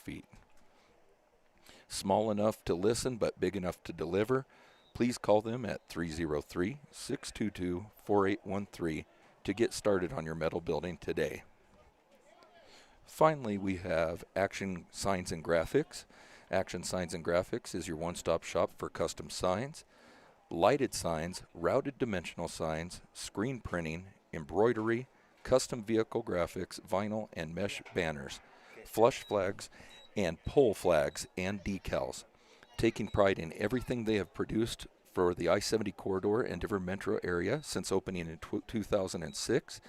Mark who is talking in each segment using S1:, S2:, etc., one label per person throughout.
S1: feet. Small enough to listen but big enough to deliver, please call them at 303-622-4813 to get started on your metal building today. Finally, we have Action Signs and Graphics. Action Signs and Graphics is your one-stop shop for custom signs, lighted signs, routed dimensional signs, screen printing, embroidery, custom vehicle graphics, vinyl and mesh banners, flush flags, and pole flags and decals. Taking pride in everything they have produced for the I-70 corridor and Denver metro area since opening in 2006.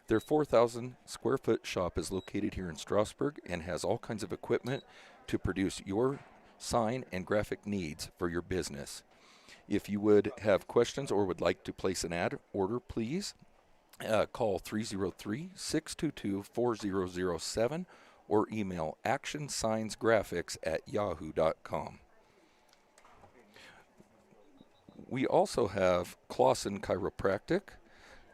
S1: Their 4,000 square foot shop is located here in Strasburg and has all kinds of equipment to produce your sign and graphic needs for your business. If you would have questions or would like to place an ad order, please call 303-622-4007 or email actionsignsgraphics@yahoo.com. We also have Clausen Chiropractic.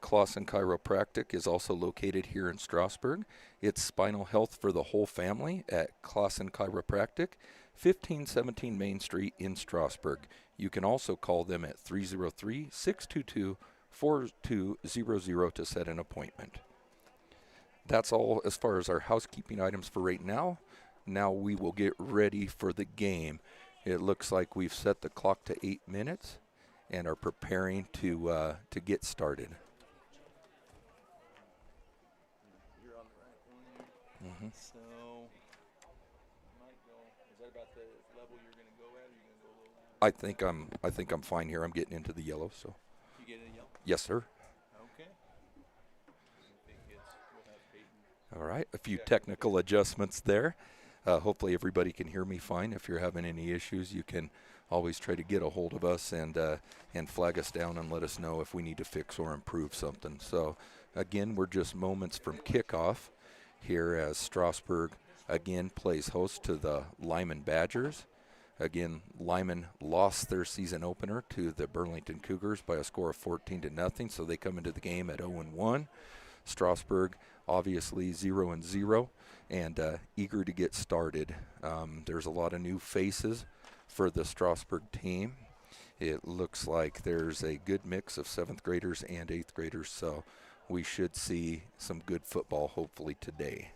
S1: Clausen Chiropractic is also located here in Strasburg. It's spinal health for the whole family at Clausen Chiropractic, 1517 Main Street in Strasburg. You can also call them at 303-622-4200 to set an appointment. That's all as far as our housekeeping items for right now. Now we will get ready for the game. It looks like we've set the clock to 8 minutes and are preparing to get started.
S2: You're on the right one here.
S1: Mm-hmm.
S2: So, might go. Is that about the level you're going to go at, or you're going to go a little louder?
S1: I think I'm fine here. I'm getting into the yellow, so.
S2: You get a yellow?
S1: Yes, sir.
S2: Okay. If it gets, we'll have Peyton.
S1: All right, a few technical adjustments there. Hopefully everybody can hear me fine. If you're having any issues, you can always try to get a hold of us and flag us down and let us know if we need to fix or improve something. So, again, we're just moments from kickoff here as Strasburg again plays host to the Limon Badgers. Again, Limon lost their season opener to the Burlington Cougars by a score of 14-0, so they come into the game at 0-1. Strasburg obviously 0-0 and eager to get started. There's a lot of new faces for the Strasburg team. It looks like there's a good mix of 7th graders and 8th graders, so we should see some good football hopefully today.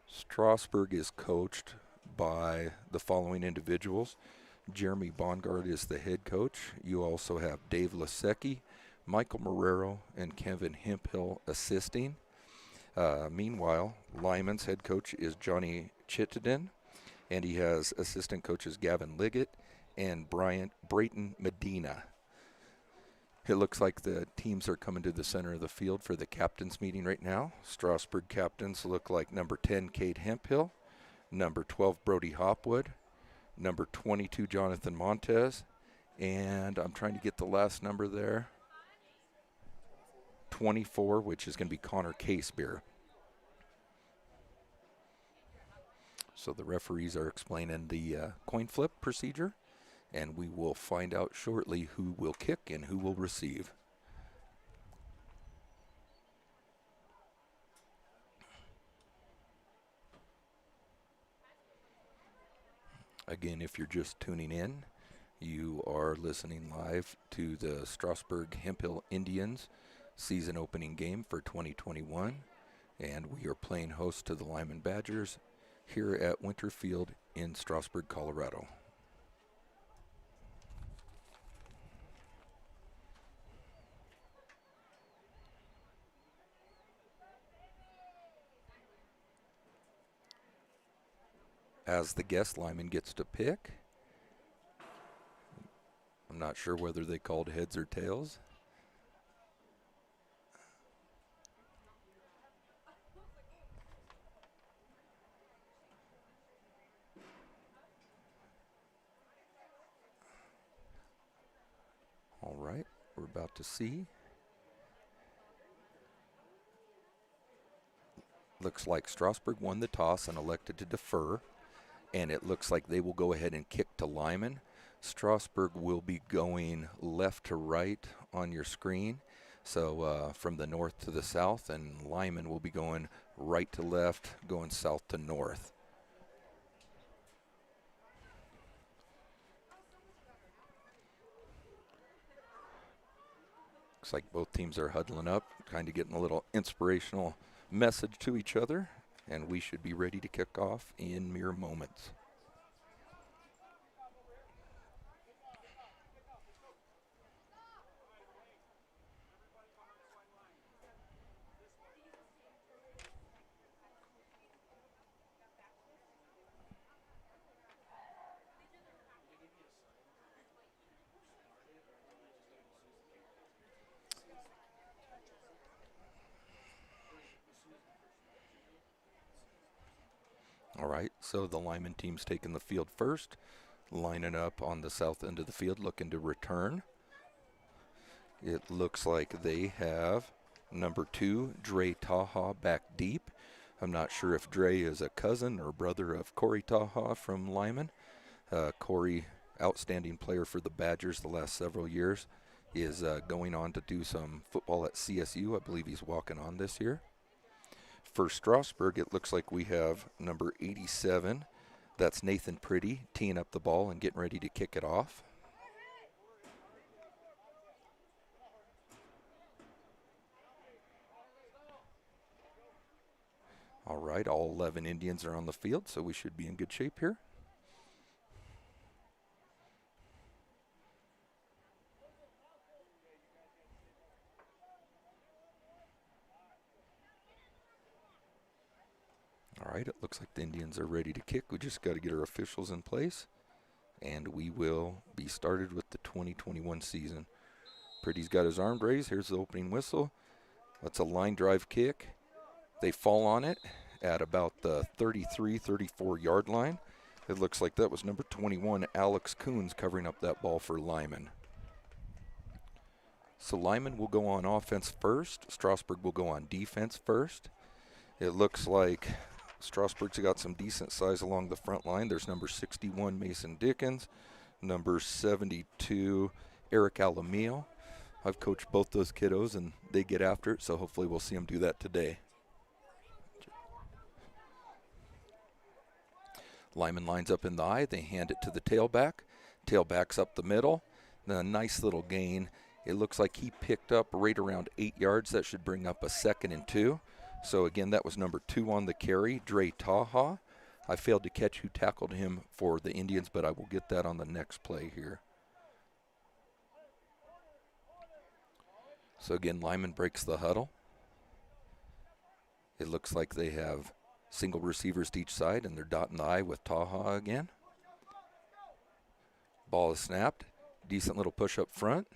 S1: Strasburg is coached by the following individuals. Jeremy Bongard is the head coach. You also have Dave Lasecki, Michael Marrero, and Kevin Hemphill assisting. Meanwhile, Lyman's head coach is Johnny Chittenden, and he has assistant coaches Gavin Liggett and Brayton Medina. It looks like the teams are coming to the center of the field for the captains meeting right now. Strasburg captains look like number 10, Cade Hemphill, number 12, Brody Hopwood, number 22, Jonathan Montez, and I'm trying to get the last number there, 24, which is going to be Connor Casebeer. So the referees are explaining the coin flip procedure, and we will find out shortly who will kick and who will receive. Again, if you're just tuning in, you are listening live to the Strasburg Hemphill Indians season opening game for 2021, and we are playing host to the Limon Badgers here at Winter Field in Strasburg, Colorado. As the guest, Limon gets to pick. I'm not sure whether they called heads or tails. All right, we're about to see. Looks like Strasburg won the toss and elected to defer, and it looks like they will go ahead and kick to Limon. Strasburg will be going left to right on your screen. So from the north to the south, and Limon will be going right to left, going south to north. Looks like both teams are huddling up, kind of getting a little inspirational message to each other, and we should be ready to kick off in mere moments. All right, so the Limon team's taking the field first, lining up on the south end of the field, looking to return. It looks like they have number 2, Dre Taha, back deep. I'm not sure if Dre is a cousin or brother of Corey Taha from Limon. Corey, outstanding player for the Badgers the last several years, is going on to do some football at CSU. I believe he's walking on this year. For Strasburg, it looks like we have number 87. That's Nathan Pretty teeing up the ball and getting ready to kick it off. All right, all 11 Indians are on the field, so we should be in good shape here. All right, it looks like the Indians are ready to kick. We just got to get our officials in place, and we will be started with the 2021 season. Pretty's got his arm raised. Here's the opening whistle. That's a line drive kick. They fall on it at about the 33, 34-yard line. It looks like that was number 21, Alex Coons, covering up that ball for Limon. So Limon will go on offense first. Strasburg will go on defense first. It looks like Strasburg's got some decent size along the front line. There's number 61, Mason Dickens, number 72, Eric Alamillo. I've coached both those kiddos, and they get after it, so hopefully we'll see them do that today. Limon lines up in the eye. They hand it to the tailback. Tailback's up the middle. Then a nice little gain. It looks like he picked up right around 8 yards. That should bring up a 2nd and 2. So again, that was number 2 on the carry, Dre Taha. I failed to catch who tackled him for the Indians, but I will get that on the next play here. So again, Limon breaks the huddle. It looks like they have single receivers to each side, and they're dotting the I with Taha again. Ball is snapped. Decent little push up front.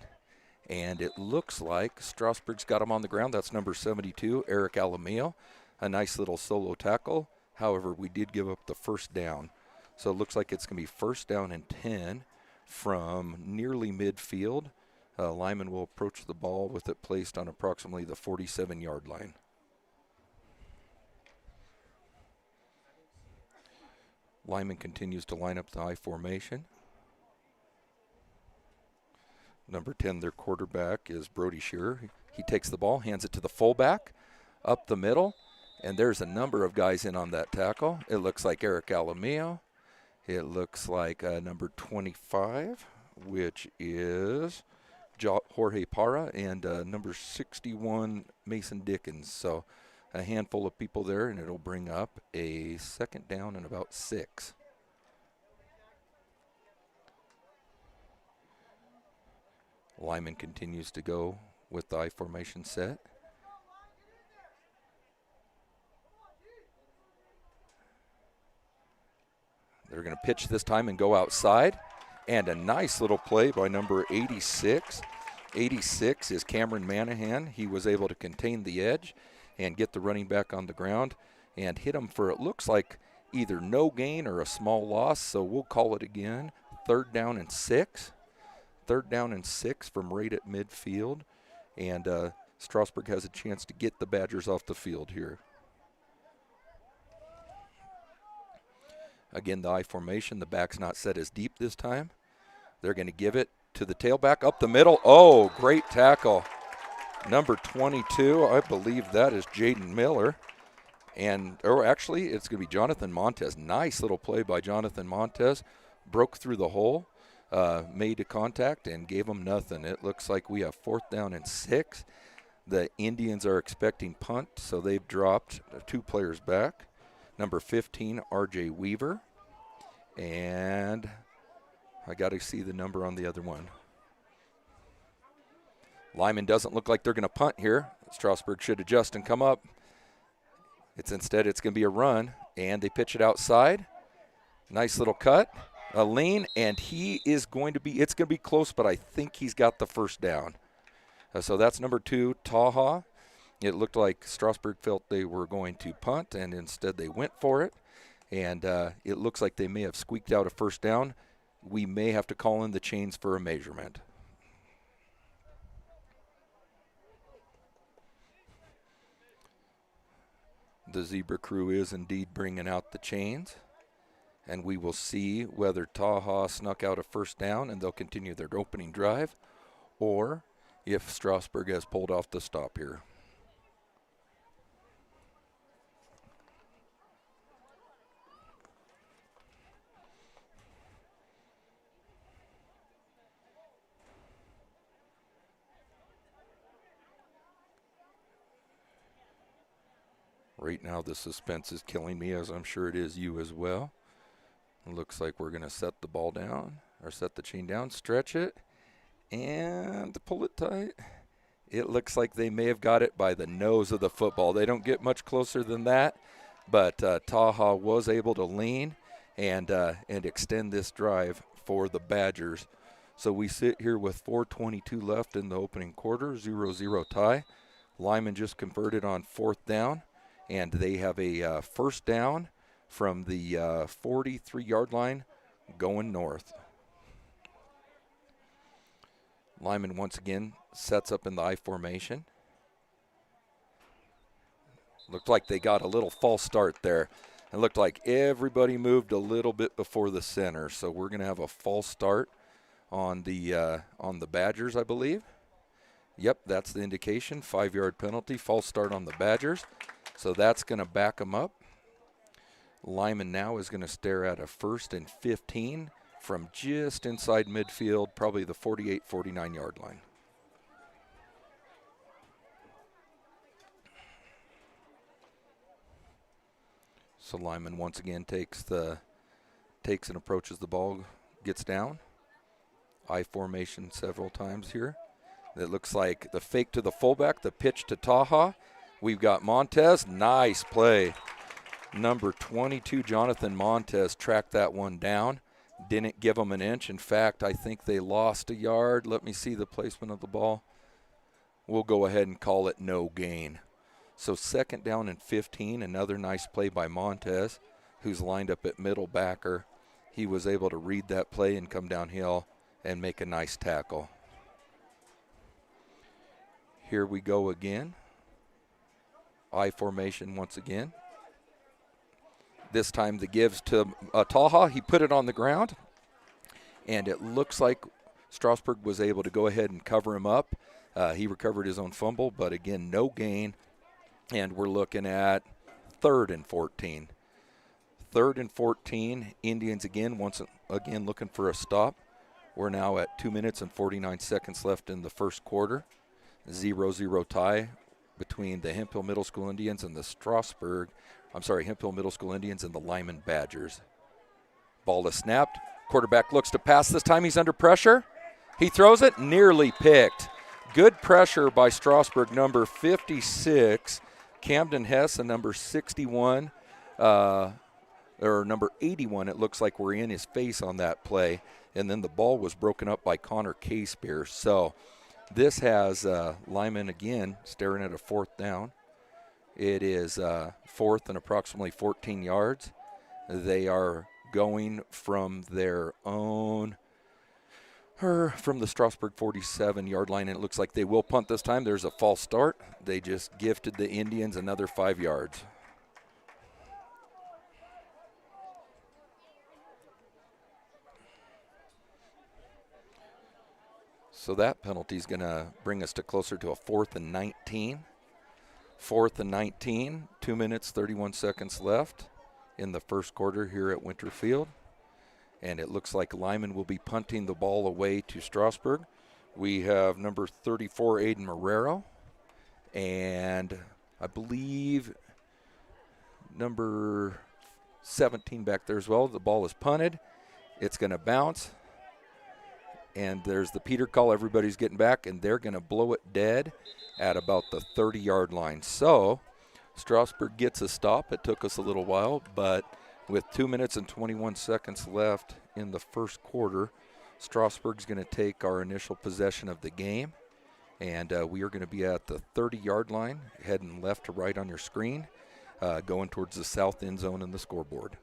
S1: And it looks like Strasburg's got him on the ground. That's number 72, Eric Alamillo. A nice little solo tackle. However, we did give up the first down. So it looks like it's going to be 1st down and 10 from nearly midfield. Limon will approach the ball with it placed on approximately the 47-yard line. Limon continues to line up the I formation. Number 10, their quarterback, is Brody Shearer. He takes the ball, hands it to the fullback, up the middle, and there's a number of guys in on that tackle. It looks like Eric Alamillo. It looks like number 25, which is Jorge Parra, and number 61, Mason Dickens. So a handful of people there, and it'll bring up a 2nd down and about 6. Limon continues to go with the I formation set. They're going to pitch this time and go outside. And a nice little play by number 86. 86 is Cameron Manahan. He was able to contain the edge and get the running back on the ground and hit him for, it looks like, either no gain or a small loss. So we'll call it again. 3rd down and 6. 3rd down and 6 from right at midfield. And Strasburg has a chance to get the Badgers off the field here. Again, the I formation. The back's not set as deep this time. They're going to give it to the tailback up the middle. Oh, great tackle. Number 22, I believe that is Jaden Miller. Or actually, it's going to be Jonathan Montez. Nice little play by Jonathan Montez. Broke through the hole, made a contact, and gave them nothing. It looks like we have 4th down and 6. The Indians are expecting punt, so they've dropped 2 players back. Number 15, R.J. Weaver. And I got to see the number on the other one. Limon doesn't look like they're going to punt here. Strasburg should adjust and come up. Instead, it's going to be a run, and they pitch it outside. Nice little cut, a lean, and it's going to be close, but I think he's got the first down. So that's number 2, Taha. It looked like Strasburg felt they were going to punt, and instead they went for it. And it looks like they may have squeaked out a first down. We may have to call in the chains for a measurement. The Zebra crew is indeed bringing out the chains, and we will see whether Taha snuck out a first down and they'll continue their opening drive, or if Strasburg has pulled off the stop here. Right now the suspense is killing me, as I'm sure it is you as well. It looks like we're going to set the ball down, or set the chain down, stretch it, and pull it tight. It looks like they may have got it by the nose of the football. They don't get much closer than that, but Taha was able to lean and extend this drive for the Badgers. So we sit here with 4:22 left in the opening quarter, 0-0 tie. Limon just converted on 4th down, and they have a first down from the 43-yard line going north. Limon once again sets up in the I formation. Looked like they got a little false start there. It looked like everybody moved a little bit before the center, so we're going to have a false start on the Badgers, I believe. Yep, that's the indication. 5-yard penalty, false start on the Badgers. So that's going to back them up. Limon now is going to stare at a 1st and 15 from just inside midfield, probably the 48, 49-yard line. So Limon once again takes and approaches the ball, gets down. I formation several times here. It looks like the fake to the fullback, the pitch to Taha. We've got Montez. Nice play. Number 22, Jonathan Montez, tracked that one down. Didn't give them an inch. In fact, I think they lost a yard. Let me see the placement of the ball. We'll go ahead and call it no gain. So 2nd down and 15, another nice play by Montez, who's lined up at middle backer. He was able to read that play and come downhill and make a nice tackle. Here we go again. I formation once again. This time the gives to Taha. He put it on the ground, and it looks like Strasburg was able to go ahead and cover him up. He recovered his own fumble, but again, no gain, and we're looking at 3rd and 14. 3rd and 14, Indians once again looking for a stop. We're now at 2 minutes and 49 seconds left in the first quarter. 0-0 tie between the Hemphill Middle School Indians and the Hemphill Middle School Indians and the Limon Badgers. Ball is snapped. Quarterback looks to pass. This time he's under pressure. He throws it, nearly picked. Good pressure by Strasburg, number 56, Camden Hess, and number 61, or number 81, it looks like we're in his face on that play. And then the ball was broken up by Connor Caspear. So this has Limon again staring at a 4th down. It is 4th and approximately 14 yards. They are going from their own, from the Strasburg 47-yard line, and it looks like they will punt this time. There's a false start. They just gifted the Indians another 5 yards. So that penalty is going to bring us to closer to a 4th and 19. 4th and 19, 2 minutes, 31 seconds left in the first quarter here at Winter Field. And it looks like Limon will be punting the ball away to Strasburg. We have number 34, Aiden Marrero, and I believe number 17 back there as well. The ball is punted. It's going to bounce. And there's the Peter call. Everybody's getting back, and they're going to blow it dead at about the 30-yard line. So Strasburg gets a stop. It took us a little while, but with 2 minutes and 21 seconds left in the first quarter, Strasburg's going to take our initial possession of the game, and we are going to be at the 30-yard line, heading left to right on your screen, going towards the south end zone and the scoreboard.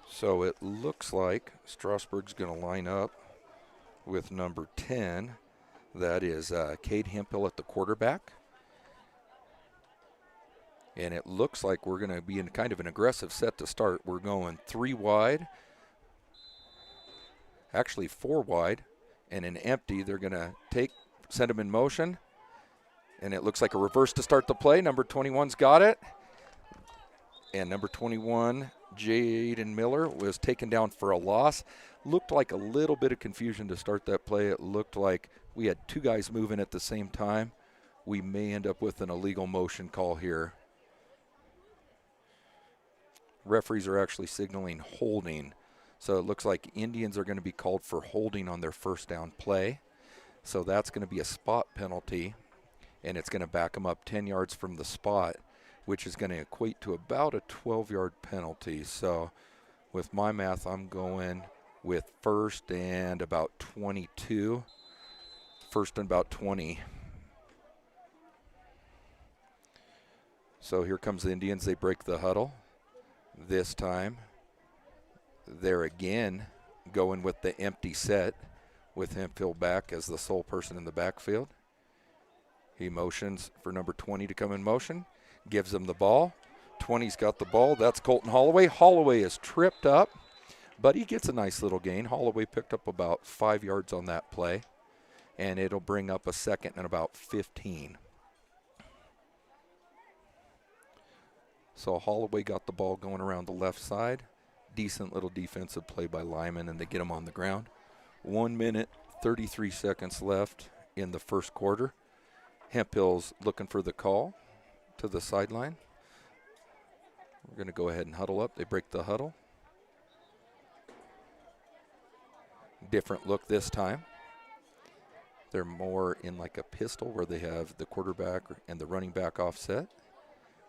S1: So it looks like Strasburg's going to line up with number 10. That is Cade Hemphill at the quarterback. And it looks like we're going to be in kind of an aggressive set to start. We're going 3 wide, actually 4 wide, and an empty. They're going to send him in motion. And it looks like a reverse to start the play. Number 21's got it. And number 21, Jaden Miller, was taken down for a loss. Looked like a little bit of confusion to start that play. It looked like we had 2 guys moving at the same time. We may end up with an illegal motion call here. Referees are actually signaling holding. So it looks like Indians are going to be called for holding on their first down play. So that's going to be a spot penalty, and it's going to back them up 10 yards from the spot, which is going to equate to about a 12-yard penalty. So with my math, I'm going with first and about 22. First and about 20. So here comes the Indians. They break the huddle. This time, they're again going with the empty set with Hemphill back as the sole person in the backfield. He motions for number 20 to come in motion, gives him the ball. 20's got the ball. That's Colton Holloway. Holloway is tripped up, but he gets a nice little gain. Holloway picked up about 5 yards on that play, and it'll bring up a second and about 15. So Holloway got the ball going around the left side. Decent little defensive play by Limon, and they get him on the ground. 1 minute, 33 seconds left in the first quarter. Hemphill's looking for the call to the sideline. We're going to go ahead and huddle up. They break the huddle. Different look this time. They're more in like a pistol where they have the quarterback and the running back offset.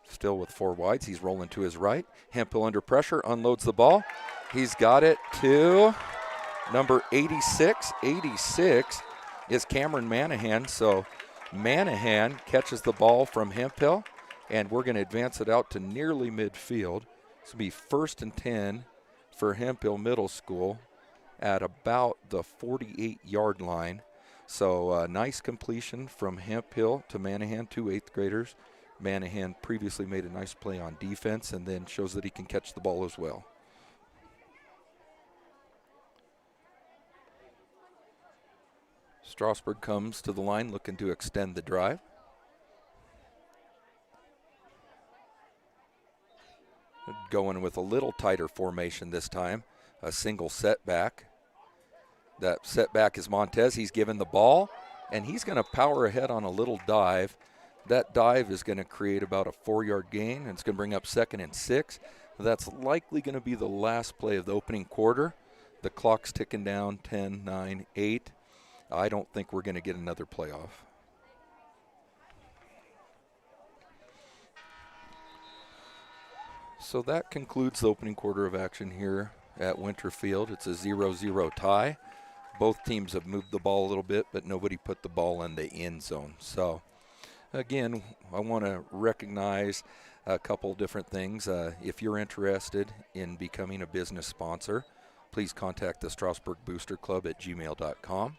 S1: Still with 4 wides. He's rolling to his right. Hemphill under pressure, unloads the ball. He's got it to number 86. 86 is Cameron Manahan. So Manahan catches the ball from Hemphill, and we're going to advance it out to nearly midfield. This will be 1st and 10 for Hemphill Middle School at about the 48-yard line. So nice completion from Hemphill to Manahan, 2 8th graders. Manahan previously made a nice play on defense and then shows that he can catch the ball as well. Strasburg comes to the line looking to extend the drive. Going with a little tighter formation this time, a single setback. That setback is Montez. He's given the ball, and he's going to power ahead on a little dive. That dive is going to create about a 4-yard gain, and it's going to bring up 2nd and 6. That's likely going to be the last play of the opening quarter. The clock's ticking down, 10, 9, 8. I don't think we're going to get another playoff. So that concludes the opening quarter of action here at Winter Field. It's a 0-0 tie. Both teams have moved the ball a little bit, but nobody put the ball in the end zone. So again, I want to recognize a couple different things. If you're interested in becoming a business sponsor, please contact the Strasburg Booster Club at gmail.com.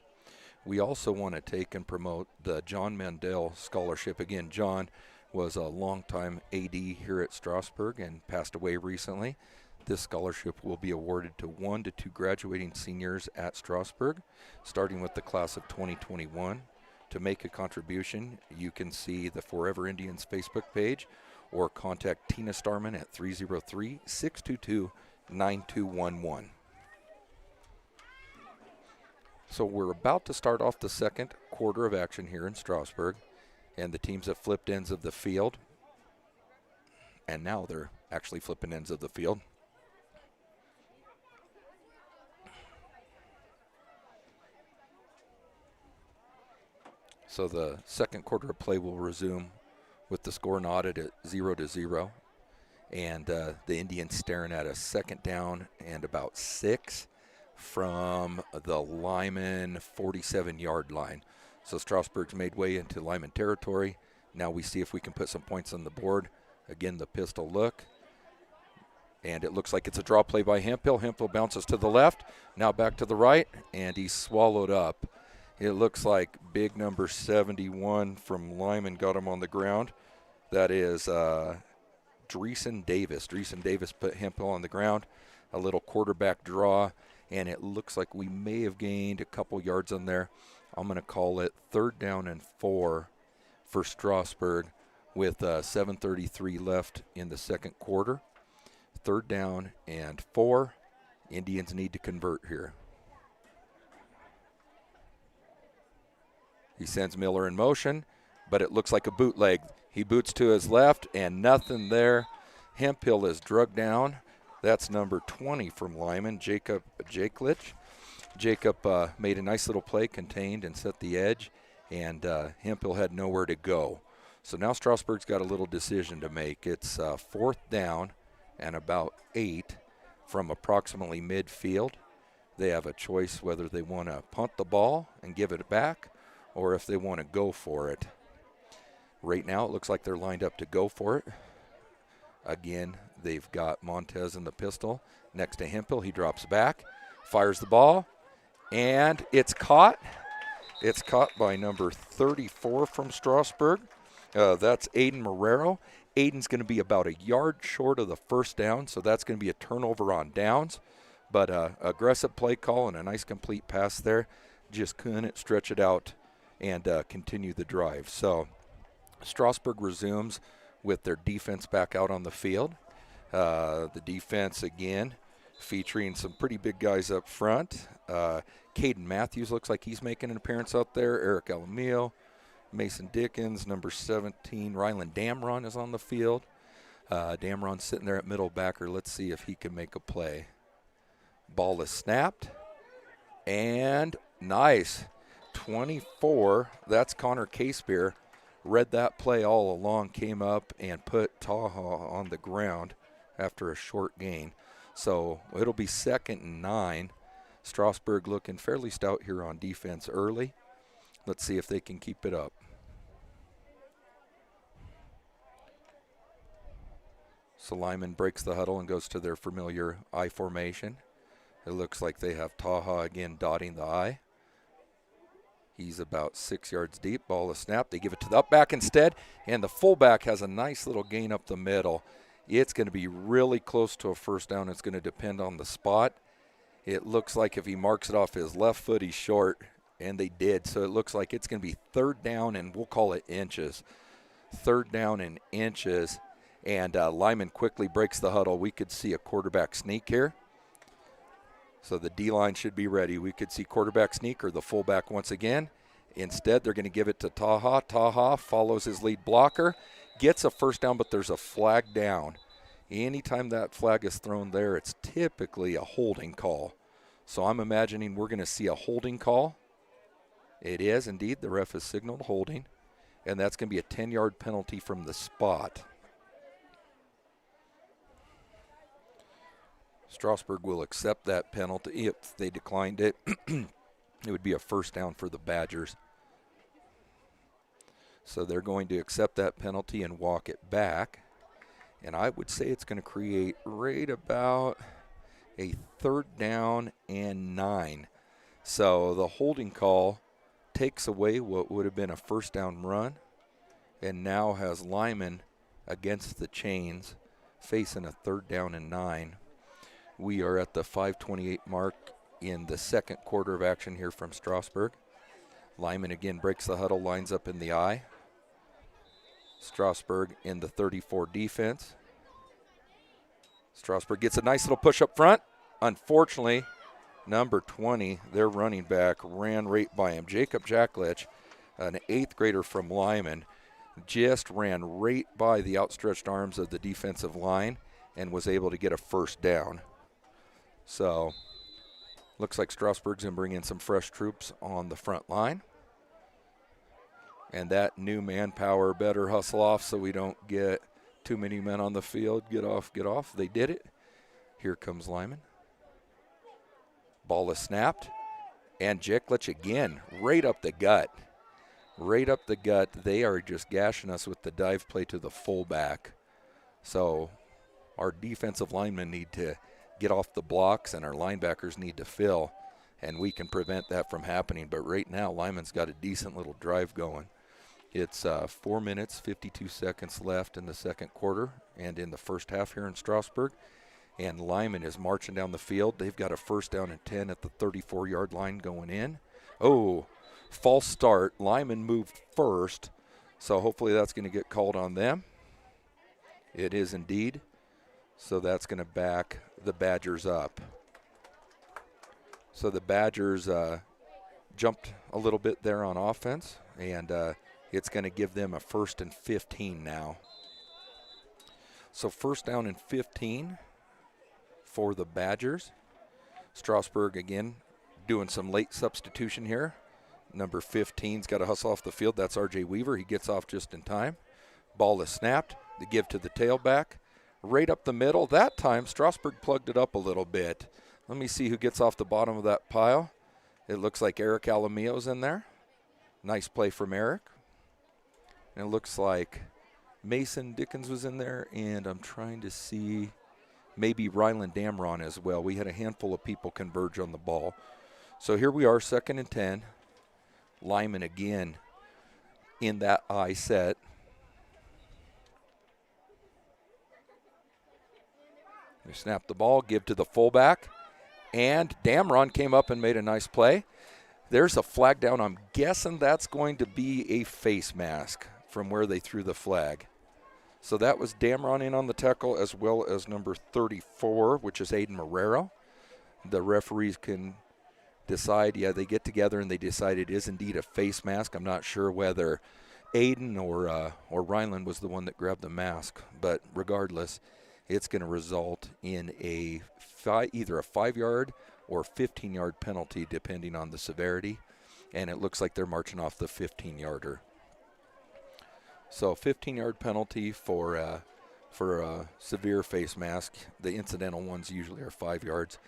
S1: We also want to take and promote the John Mandel Scholarship. Again, John was a longtime AD here at Strasburg and passed away recently. This scholarship will be awarded to 1 to 2 graduating seniors at Strasburg, starting with the class of 2021. To make a contribution, you can see the Forever Indians Facebook page or contact Tina Starman at 303-622-9211. So we're about to start off the second quarter of action here in Strasburg, and the teams have flipped ends of the field, and now they're actually flipping ends of the field. So the second quarter of play will resume with the score knotted at 0-0. And the Indians staring at a second down and about 6 from the Limon 47-yard line. So Strasburg's made way into Limon territory. Now we see if we can put some points on the board. Again, the pistol look. And it looks like it's a draw play by Hemphill. Hemphill bounces to the left, now back to the right, and he's swallowed up. It looks like big number 71 from Limon got him on the ground. That is Dreesen Davis. Dreesen Davis put Hemphill on the ground. A little quarterback draw, and it looks like we may have gained a couple yards on there. I'm going to call it 3rd down and 4 for Strasburg with 7:33 left in the second quarter. 3rd down and 4. Indians need to convert here. He sends Miller in motion, but it looks like a bootleg. He boots to his left, and nothing there. Hemphill is drugged down. That's number 20 from Limon, Jacob Jakelich. Jacob made a nice little play, contained and set the edge, and Hemphill had nowhere to go. So now Strasburg's got a little decision to make. It's 4th down and about 8 from approximately midfield. They have a choice whether they want to punt the ball and give it back or if they want to go for it. Right now it looks like they're lined up to go for it. Again, they've got Montez in the pistol next to Hemphill. He drops back, fires the ball, and it's caught. It's caught by number 34 from Strasburg. That's Aiden Marrero. Aiden's going to be about a yard short of the 1st down, so that's going to be a turnover on downs. But aggressive play call and a nice complete pass there. Just couldn't stretch it out and continue the drive. So Strasburg resumes with their defense back out on the field. The defense, again, featuring some pretty big guys up front. Caden Matthews looks like he's making an appearance out there. Eric Alamillo, Mason Dickens, number 17. Rylan Damron is on the field. Damron's sitting there at middle backer. Let's see if he can make a play. Ball is snapped. And nice. 24. That's Connor Casebeer. Read that play all along, came up and put Taha on the ground after a short gain. So it'll be 2nd and 9. Strasburg looking fairly stout here on defense early. Let's see if they can keep it up. So Limon breaks the huddle and goes to their familiar I formation. It looks like they have Taha again dotting the I. He's about 6 yards deep. Ball is snapped. They give it to the up back instead, and the fullback has a nice little gain up the middle. It's going to be really close to a 1st down. It's going to depend on the spot. It looks like if he marks it off his left foot, he's short, and they did. So it looks like it's going to be 3rd down, and we'll call it inches. 3rd down and inches, and Limon quickly breaks the huddle. We could see a quarterback sneak here. So the D-line should be ready. We could see quarterback sneak or the fullback once again. Instead, they're going to give it to Taha. Taha follows his lead blocker, gets a 1st down, but there's a flag down. Anytime that flag is thrown there, it's typically a holding call. So I'm imagining we're going to see a holding call. It is indeed. The ref has signaled holding, and that's going to be a 10-yard penalty from the spot. Strasburg will accept that penalty. If they declined it, it would be a 1st down for the Badgers. So they're going to accept that penalty and walk it back. And I would say it's going to create right about a 3rd down and 9. So the holding call takes away what would have been a 1st down run and now has Limon against the chains facing a 3rd down and 9. We are at the 5:28 mark in the second quarter of action here from Strasburg. Limon again breaks the huddle, lines up in the I. Strasburg in the 34 defense. Strasburg gets a nice little push up front. Unfortunately, number 20, their running back, ran right by him. Jacob Jacklich, an 8th grader from Limon, just ran right by the outstretched arms of the defensive line and was able to get a first down. So, looks like Strasburg's going to bring in some fresh troops on the front line. And that new manpower better hustle off so we don't get too many men on the field. Get off, get off. They did it. Here comes Limon. Ball is snapped. And Jacklich again, right up the gut. Right up the gut. They are just gashing us with the dive play to the fullback. So our defensive linemen need to get off the blocks and our linebackers need to fill, and we can prevent that from happening. But right now, Limon's got a decent little drive going. It's 4 minutes, 52 seconds left in the second quarter and in the first half here in Strasburg. And Limon is marching down the field. They've got a first down and 10 at the 34-yard line going in. Oh, false start. Limon moved first, so hopefully that's going to get called on them. It is indeed. So that's going to back the Badgers up. So the Badgers jumped a little bit there on offense, and it's going to give them a 1st and 15 now. So 1st down and 15 for the Badgers. Strasburg again doing some late substitution here. Number 15's got to hustle off the field. That's R.J. Weaver. He gets off just in time. Ball is snapped. The give to the tailback. Right up the middle. That time, Strasburg plugged it up a little bit. Let me see who gets off the bottom of that pile. It looks like Eric Alamio's in there. Nice play from Eric. And it looks like Mason Dickens was in there, and I'm trying to see maybe Ryland Damron as well. We had a handful of people converge on the ball. So here we are, 2nd and 10. Limon again in that I set. They snap the ball, give to the fullback, and Damron came up and made a nice play. There's a flag down. I'm guessing that's going to be a face mask from where they threw the flag. So that was Damron in on the tackle, as well as number 34, which is Aiden Marrero. The referees can decide, they get together and they decide it is indeed a face mask. I'm not sure whether Aiden or Ryland was the one that grabbed the mask, but regardless, it's going to result in either a 5-yard or 15-yard penalty, depending on the severity, and it looks like they're marching off the 15-yarder. So 15-yard penalty for a severe face mask. The incidental ones usually are 5 yards.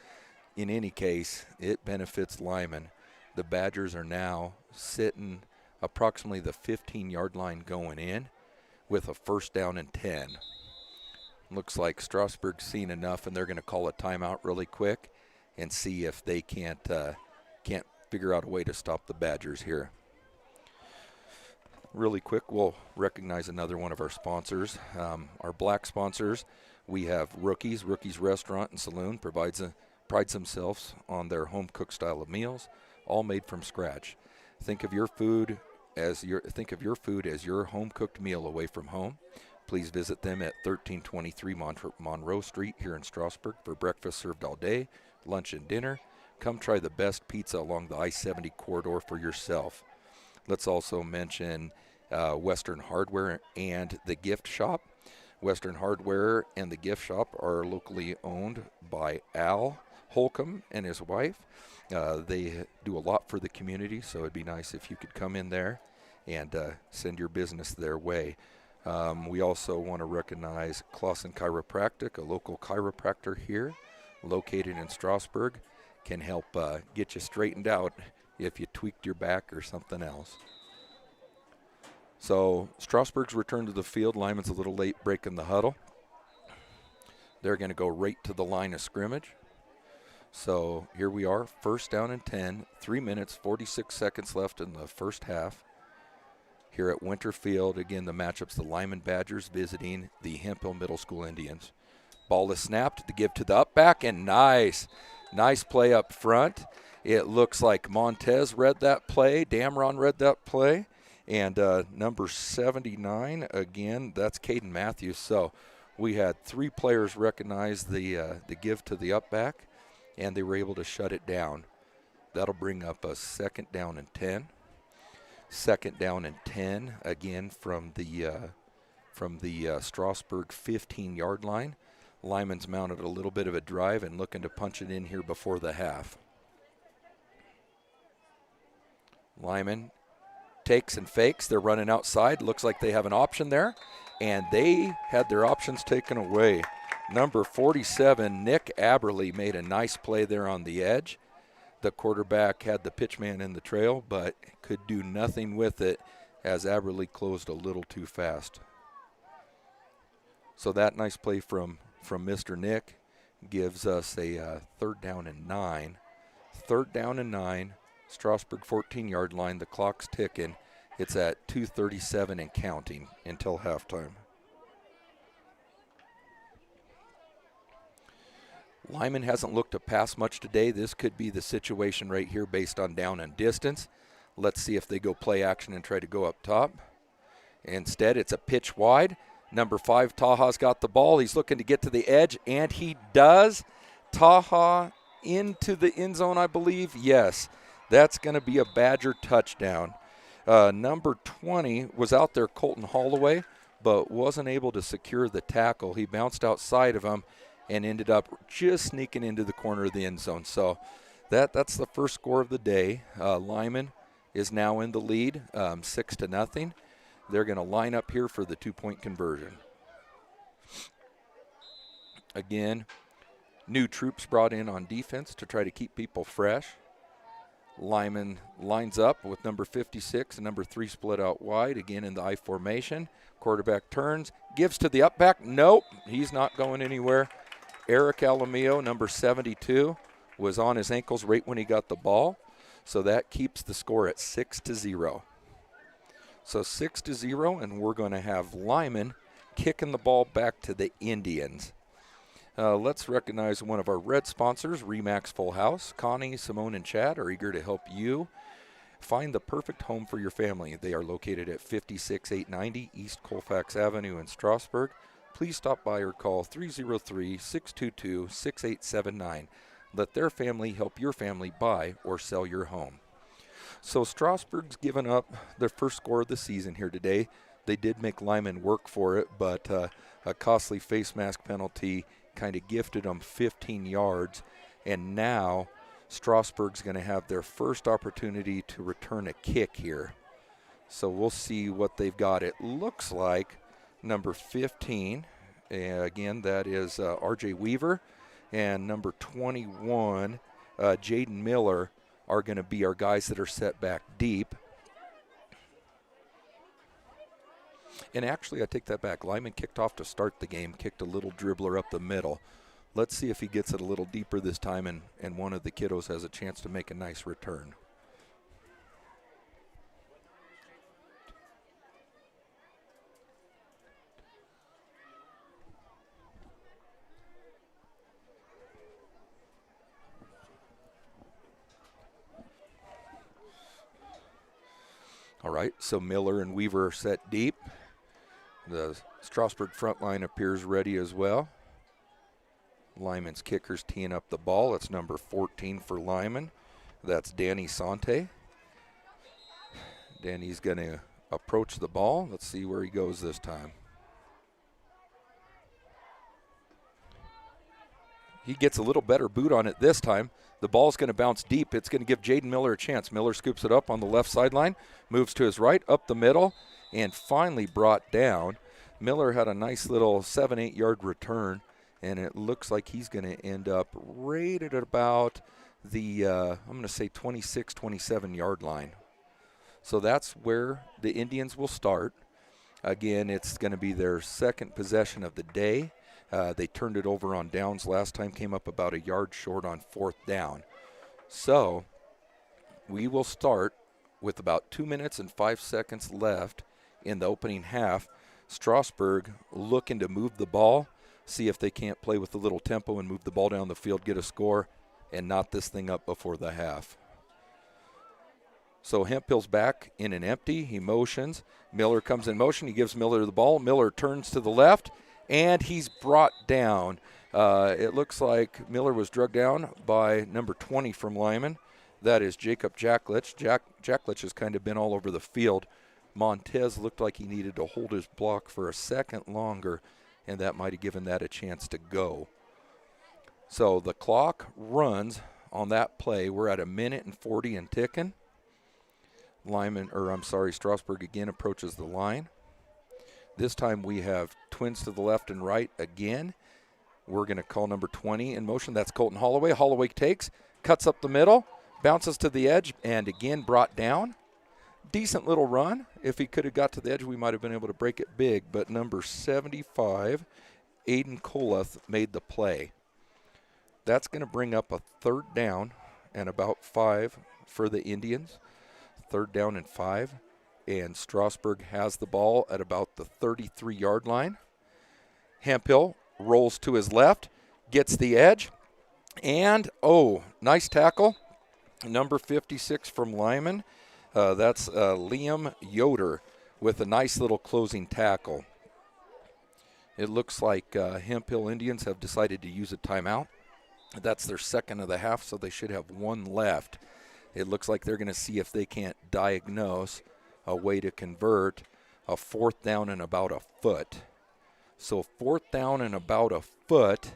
S1: In any case, it benefits Limon. The Badgers are now sitting approximately the 15-yard line going in with a 1st down and 10. Looks like Strasburg's seen enough, and they're going to call a timeout really quick and see if they can't figure out a way to stop the Badgers here. Really quick, we'll recognize another one of our sponsors. Our black sponsors, we have Rookies Restaurant and Saloon, prides themselves on their home-cooked style of meals, all made from scratch. Think of your food as your home-cooked meal away from home. Please visit them at 1323 Monroe Street here in Strasburg for breakfast served all day, lunch and dinner. Come try the best pizza along the I-70 corridor for yourself. Let's also mention Western Hardware and the Gift Shop. Western Hardware and the Gift Shop are locally owned by Al Holcomb and his wife. They do a lot for the community, so it'd be nice if you could come in there and send your business their way. We also want to recognize Clausen Chiropractic, a local chiropractor here located in Strasburg, can help get you straightened out if you tweaked your back or something else. So Strasburg's return to the field. Limon's a little late breaking the huddle. They're going to go right to the line of scrimmage. So here we are, 1st down and 10, 3 minutes, 46 seconds left in the first half. Here at Winter Field, again, the matchups, the Limon Badgers visiting the Hemphill Middle School Indians. Ball is snapped to give to the up back, and nice play up front. It looks like Montez read that play, Damron read that play, and number 79, again, that's Caden Matthews. So we had 3 players recognize the give to the up back, and they were able to shut it down. That'll bring up a 2nd down and 10. 2nd down and 10, again from the Strasburg 15-yard line. Limon's mounted a little bit of a drive and looking to punch it in here before the half. Limon takes and fakes. They're running outside. Looks like they have an option there, and they had their options taken away. Number 47, Nick Aberly, made a nice play there on the edge. The quarterback had the pitchman in the trail, but could do nothing with it as Aberly closed a little too fast. So that nice play from Mr. Nick gives us a 3rd down and 9. 3rd down and 9, Strasburg 14-yard line. The clock's ticking. It's at 2:37 and counting until halftime. Limon hasn't looked to pass much today. This could be the situation right here based on down and distance. Let's see if they go play action and try to go up top. Instead, it's a pitch wide. Number 5, Taha's got the ball. He's looking to get to the edge, and he does. Taha into the end zone, I believe. Yes, that's going to be a Badger touchdown. Number 20 was out there, Colton Holloway, but wasn't able to secure the tackle. He bounced outside of him and ended up just sneaking into the corner of the end zone. So that's the first score of the day. Limon is now in the lead, 6-0. They're going to line up here for the 2-point conversion. Again, new troops brought in on defense to try to keep people fresh. Limon lines up with number 56 and number 3 split out wide, again in the I formation. Quarterback turns, gives to the up back. Nope, he's not going anywhere. Eric Alamillo, number 72, was on his ankles right when he got the ball. So that keeps the score at 6-0. So 6-0, and we're going to have Limon kicking the ball back to the Indians. Let's recognize one of our red sponsors, Remax Full House. Connie, Simone, and Chad are eager to help you find the perfect home for your family. They are located at 56890 East Colfax Avenue in Strasburg. Please stop by or call 303-622-6879. Let their family help your family buy or sell your home. So Strasburg's given up their first score of the season here today. They did make Limon work for it, but a costly face mask penalty kind of gifted them 15 yards. And now Strasburg's going to have their first opportunity to return a kick here. So we'll see what they've got. It looks like number 15, again, that is R.J. Weaver, and number 21, Jaden Miller, are going to be our guys that are set back deep. And actually, I take that back. Limon kicked off to start the game, kicked a little dribbler up the middle. Let's see if he gets it a little deeper this time and one of the kiddos has a chance to make a nice return. All right, so Miller and Weaver are set deep. The Strasburg front line appears ready as well. Limon's kicker's teeing up the ball. It's number 14 for Limon. That's Danny Sante. Danny's going to approach the ball. Let's see where he goes this time. He gets a little better boot on it this time. The ball's going to bounce deep. It's going to give Jaden Miller a chance. Miller scoops it up on the left sideline, moves to his right, up the middle, and finally brought down. Miller had a nice little 7-8 yard return, and it looks like he's going to end up right at about the, I'm going to say 26, 27 yard line. So that's where the Indians will start. Again, it's going to be their second possession of the day. They turned it over on downs last time, came up about a yard short on 4th down. So we will start with about 2 minutes and 5 seconds left in the opening half. Strasburg looking to move the ball, see if they can't play with a little tempo and move the ball down the field, get a score, and knot this thing up before the half. So Hemphill's back in an empty. He motions. Miller comes in motion. He gives Miller the ball. Miller turns to the left, and he's brought down. It looks like Miller was drugged down by number 20 from Limon. That is Jacob Jacklich. Jacklich has kind of been all over the field. Montez looked like he needed to hold his block for a second longer, and that might have given that a chance to go. So the clock runs on that play. We're at 1:40 and ticking. Strasburg again approaches the line. This time we have twins to the left and right again. We're going to call number 20 in motion. That's Colton Holloway. Holloway takes, cuts up the middle, bounces to the edge, and again brought down. Decent little run. If he could have got to the edge, we might have been able to break it big, but number 75, Aiden Koloth, made the play. That's going to bring up a third down and about 5 for the Indians. Third down and 5, and Strasburg has the ball at about the 33-yard line. Hempill rolls to his left, gets the edge, and, nice tackle. Number 56 from Limon. That's Liam Yoder with a nice little closing tackle. It looks like Hempill Indians have decided to use a timeout. That's their second of the half, so they should have one left. It looks like they're going to see if they can't diagnose a way to convert a fourth down and about a foot. So fourth down and about a foot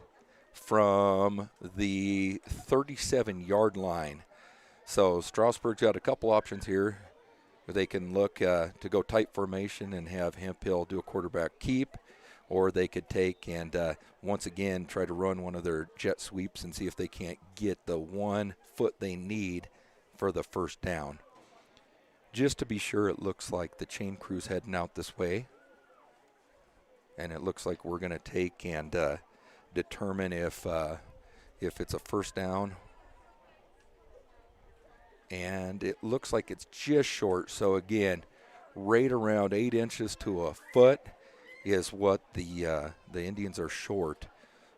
S1: from the 37-yard line. So Strasburg's got a couple options here. They can look to go tight formation and have Hempill do a quarterback keep, or they could take and once again try to run one of their jet sweeps and see if they can't get the 1 foot they need for the first down. Just to be sure, it looks like the chain crew's heading out this way, and it looks like we're going to take and determine if it's a first down, and it looks like it's just short. So again, right around 8 inches to a foot is what the Indians are short.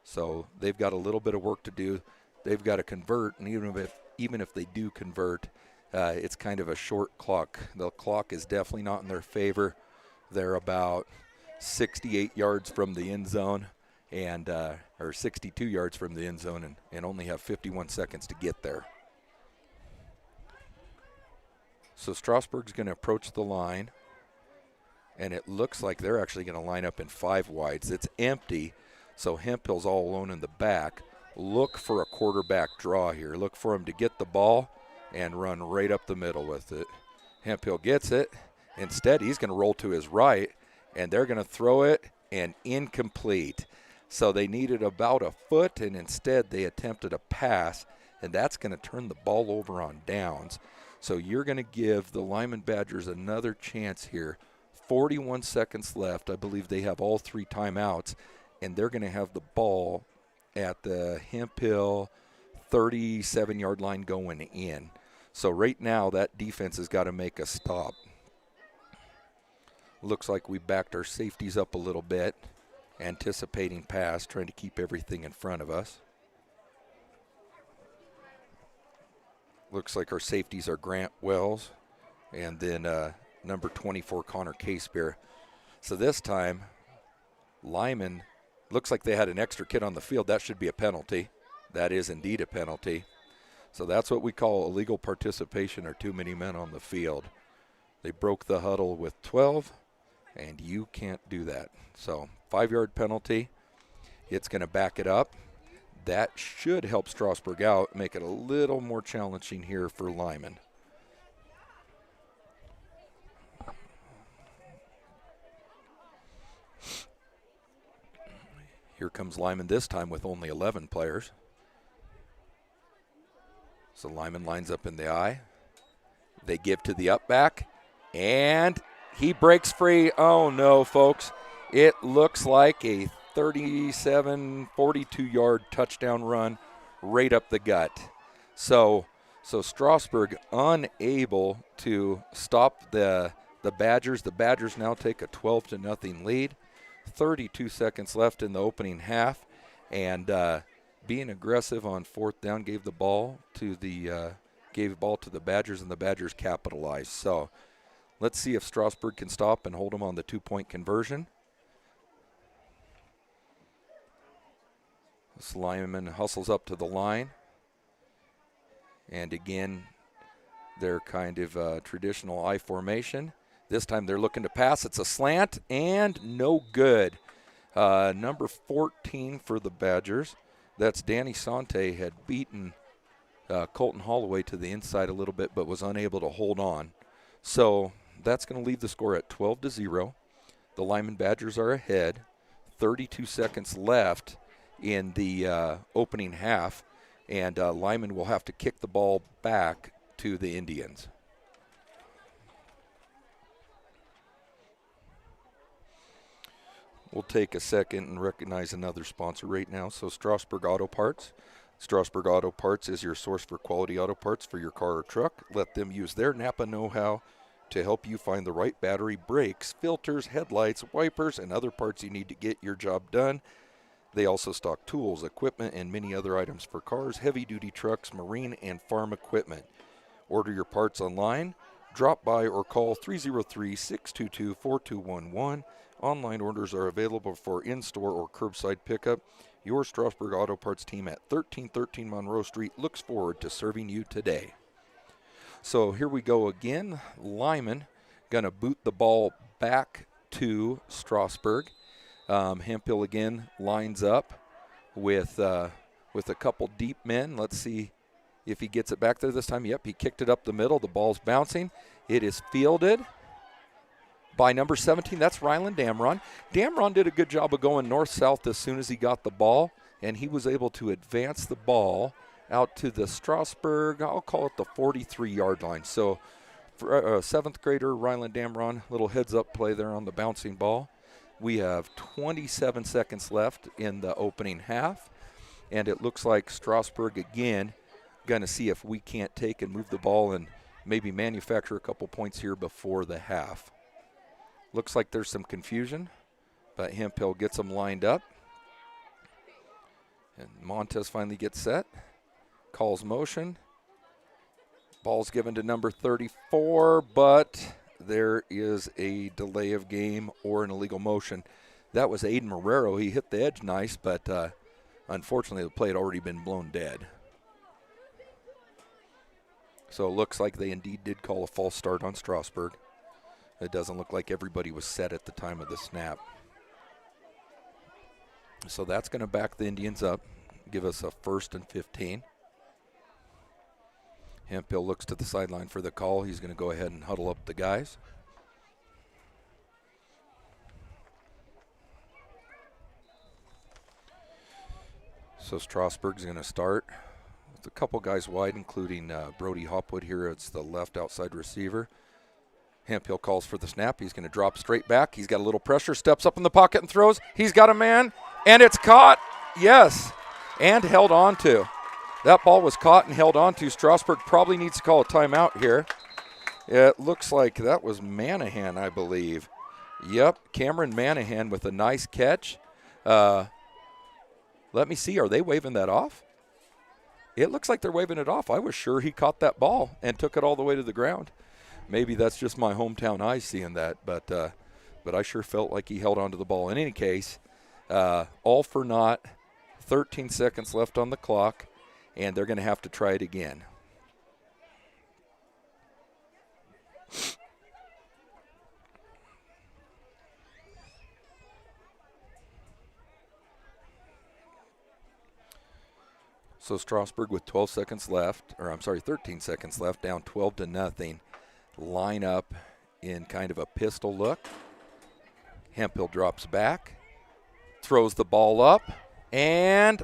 S1: So they've got a little bit of work to do. They've got to convert, and even if they do convert, it's kind of a short clock. The clock is definitely not in their favor. They're about 68 yards from the end zone, or 62 yards from the end zone, and only have 51 seconds to get there. So Strasburg's going to approach the line, and it looks like they're actually going to line up in 5 wides. It's empty, so Hempill's all alone in the back. Look for a quarterback draw here. Look for him to get the ball and run right up the middle with it. Hempill gets it. Instead, he's going to roll to his right, and they're going to throw it, and incomplete. So they needed about a foot, and instead they attempted a pass, and that's going to turn the ball over on downs. So you're going to give the Limon Badgers another chance here. 41 seconds left. I believe they have all 3 timeouts, and they're going to have the ball at the Hempill 37-yard line going in. So right now that defense has got to make a stop. Looks like we backed our safeties up a little bit, anticipating pass, trying to keep everything in front of us. Looks like our safeties are Grant Wells and then number 24, Connor Casebear. So this time, Limon, looks like they had an extra kid on the field. That should be a penalty. That is indeed a penalty. So that's what we call illegal participation, or too many men on the field. They broke the huddle with 12, and you can't do that. So 5-yard penalty. It's going to back it up. That should help Strasburg out, make it a little more challenging here for Limon. Here comes Limon this time with only 11 players. So Limon lines up in the I. They give to the up back, and he breaks free. Oh, no, folks. It looks like a 37, 42-yard touchdown run right up the gut. So Strasburg unable to stop the Badgers. The Badgers now take a 12-0 lead. 32 seconds left in the opening half, and being aggressive on fourth down gave the ball to the Badgers, and the Badgers capitalized. So let's see if Strasburg can stop and hold them on the 2-point conversion. This Limon hustles up to the line, and again, they're kind of traditional I formation. This time they're looking to pass. It's a slant, and no good. Number 14 for the Badgers. That's Danny Sante, had beaten Colton Holloway to the inside a little bit, but was unable to hold on. So that's going to leave the score at 12-0. The Limon Badgers are ahead. 32 seconds left in the opening half, and Limon will have to kick the ball back to the Indians. We'll take a second and recognize another sponsor right now. So Strasburg Auto Parts. Strasburg Auto Parts is your source for quality auto parts for your car or truck. Let them use their Napa know-how to help you find the right battery, brakes, filters, headlights, wipers, and other parts you need to get your job done. They also stock tools, equipment, and many other items for cars, heavy-duty trucks, marine, and farm equipment. Order your parts online. Drop by or call 303-622-4211. Online orders are available for in-store or curbside pickup. Your Strasburg Auto Parts team at 1313 Monroe Street looks forward to serving you today. So here we go again. Limon going to boot the ball back to Strasburg. Hemphill again lines up with a couple deep men. Let's see if he gets it back there this time. Yep, he kicked it up the middle. The ball's bouncing. It is fielded by number 17. That's Ryland Damron. Damron did a good job of going north-south as soon as he got the ball, and he was able to advance the ball out to the Strasburg, I'll call it the 43-yard line. So for a seventh grader, Ryland Damron, little heads-up play there on the bouncing ball. We have 27 seconds left in the opening half, and it looks like Strasburg again going to see if we can't take and move the ball and maybe manufacture a couple points here before the half. Looks like there's some confusion, but Hemphill gets them lined up. And Montez finally gets set, calls motion. Ball's given to number 34, but there is a delay of game or an illegal motion. That was Aiden Marrero. He hit the edge nice, but unfortunately the play had already been blown dead. So it looks like they indeed did call a false start on Strasburg. It doesn't look like everybody was set at the time of the snap. So that's going to back the Indians up, give us a 1st and 15. Hemphill looks to the sideline for the call. He's going to go ahead and huddle up the guys. So Strasburg's going to start with a couple guys wide, including Brody Hopwood here. It's the left outside receiver. Hemphill calls for the snap. He's going to drop straight back. He's got a little pressure, steps up in the pocket and throws. He's got a man, and it's caught. Yes, and held on to. That ball was caught and held on to. Strasburg probably needs to call a timeout here. It looks like that was Manahan, I believe. Yep, Cameron Manahan with a nice catch. Let me see, are they waving that off? It looks like they're waving it off. I was sure he caught that ball and took it all the way to the ground. Maybe that's just my hometown eyes seeing that, but I sure felt like he held on to the ball. In any case, all for naught, 13 seconds left on the clock, and they're going to have to try it again. So Strasburg with 13 seconds left, down 12-0. Line up in kind of a pistol look. Hemphill drops back, throws the ball up, and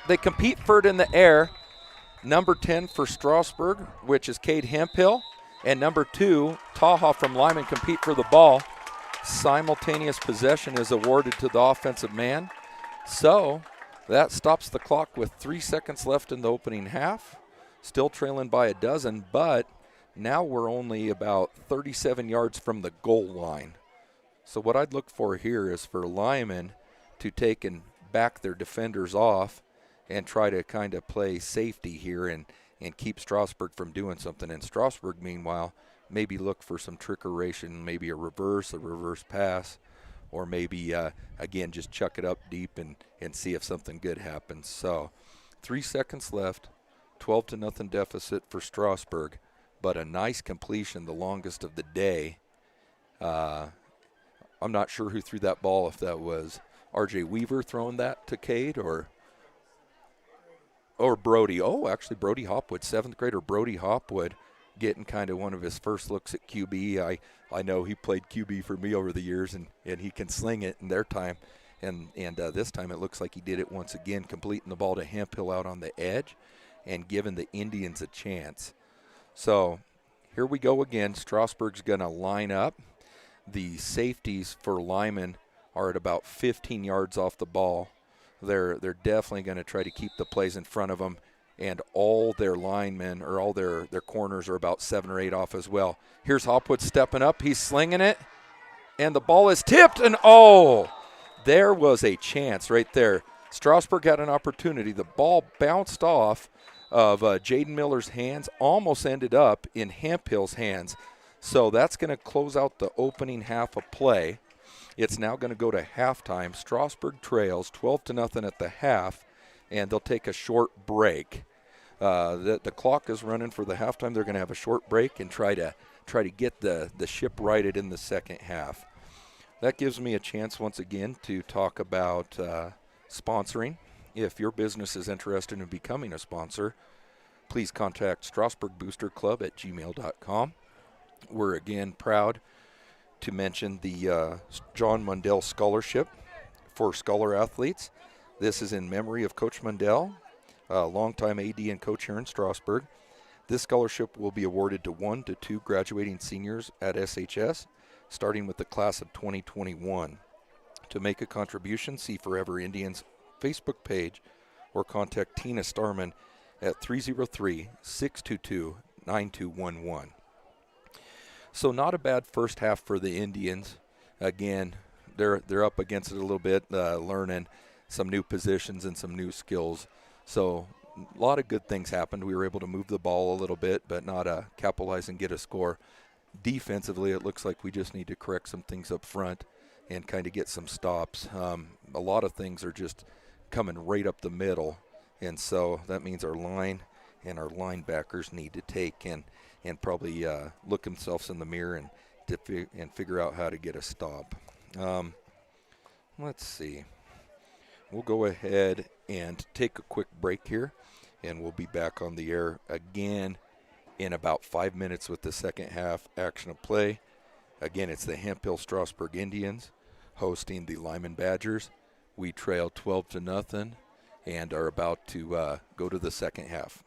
S1: they compete for it in the air. Number 10 for Strasburg, which is Cade Hemphill, and number 2, Taha from Limon, compete for the ball. Simultaneous possession is awarded to the offensive man. So that stops the clock with 3 seconds left in the opening half. Still trailing by a dozen, but now we're only about 37 yards from the goal line. So what I'd look for here is for Limon to take and back their defenders off and try to kind of play safety here and keep Strasburg from doing something. And Strasburg, meanwhile, maybe look for some trickeration, maybe a reverse pass, or maybe, again, just chuck it up deep and see if something good happens. So 3 seconds left, 12-0 deficit for Strasburg, but a nice completion, the longest of the day. I'm not sure who threw that ball, if that was R.J. Weaver throwing that to Cade or Brody. Oh, actually, Brody Hopwood, 7th grader Brody Hopwood, getting kind of one of his first looks at QB. I know he played QB for me over the years, and he can sling it in their time. And this time it looks like he did it once again, completing the ball to Hemphill out on the edge and giving the Indians a chance. So here we go again. Strasburg's going to line up. The safeties for Limon are at about 15 yards off the ball. They're definitely going to try to keep the plays in front of them, and all their linemen or all their corners are about 7 or 8 off as well. Here's Hopwood stepping up. He's slinging it, and the ball is tipped, and there was a chance right there. Strasburg had an opportunity. The ball bounced off of Jaden Miller's hands, almost ended up in Hemphill's hands. So that's going to close out the opening half of play. It's now going to go to halftime. Strasburg trails 12-0 at the half, and they'll take a short break. The clock is running for the halftime. They're going to have a short break and try to get the ship righted in the second half. That gives me a chance once again to talk about sponsoring. If your business is interested in becoming a sponsor, please contact strasburgboosterclub@gmail.com. We're again proud to mention the John Mundell Scholarship for scholar athletes. This is in memory of Coach Mundell, longtime AD and coach here in Strasburg. This scholarship will be awarded to 1 to 2 graduating seniors at SHS, starting with the class of 2021. To make a contribution, see Forever Indians Facebook page or contact Tina Starman at 303-622-9211. So not a bad first half for the Indians. Again, they're up against it a little bit, learning some new positions and some new skills. So a lot of good things happened. We were able to move the ball a little bit, but not capitalize and get a score. Defensively, it looks like we just need to correct some things up front and kind of get some stops. A lot of things are just coming right up the middle, and so that means our line and our linebackers need to take and probably look themselves in the mirror and figure out how to get a stop. Let's see. We'll go ahead and take a quick break here, and we'll be back on the air again in about 5 minutes with the second half action of play. Again, it's the Hemphill Strasburg Indians hosting the Limon Badgers. We trail 12-0 and are about to go to the second half.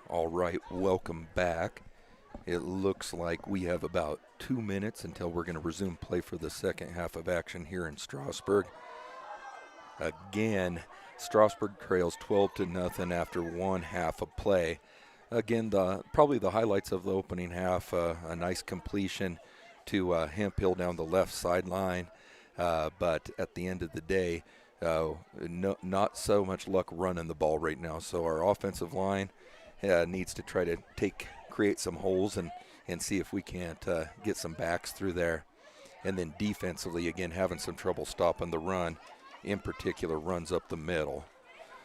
S1: All right, welcome back. It looks like we have about 2 minutes until we're going to resume play for the second half of action here in Strasburg. Again, Strasburg trails 12-0 after one half of play. Again, probably the highlights of the opening half, a nice completion to Hemphill down the left sideline. But at the end of the day, not so much luck running the ball right now. So our offensive line needs to try to create some holes and see if we can't get some backs through there. And then defensively, again, having some trouble stopping the run, in particular runs up the middle.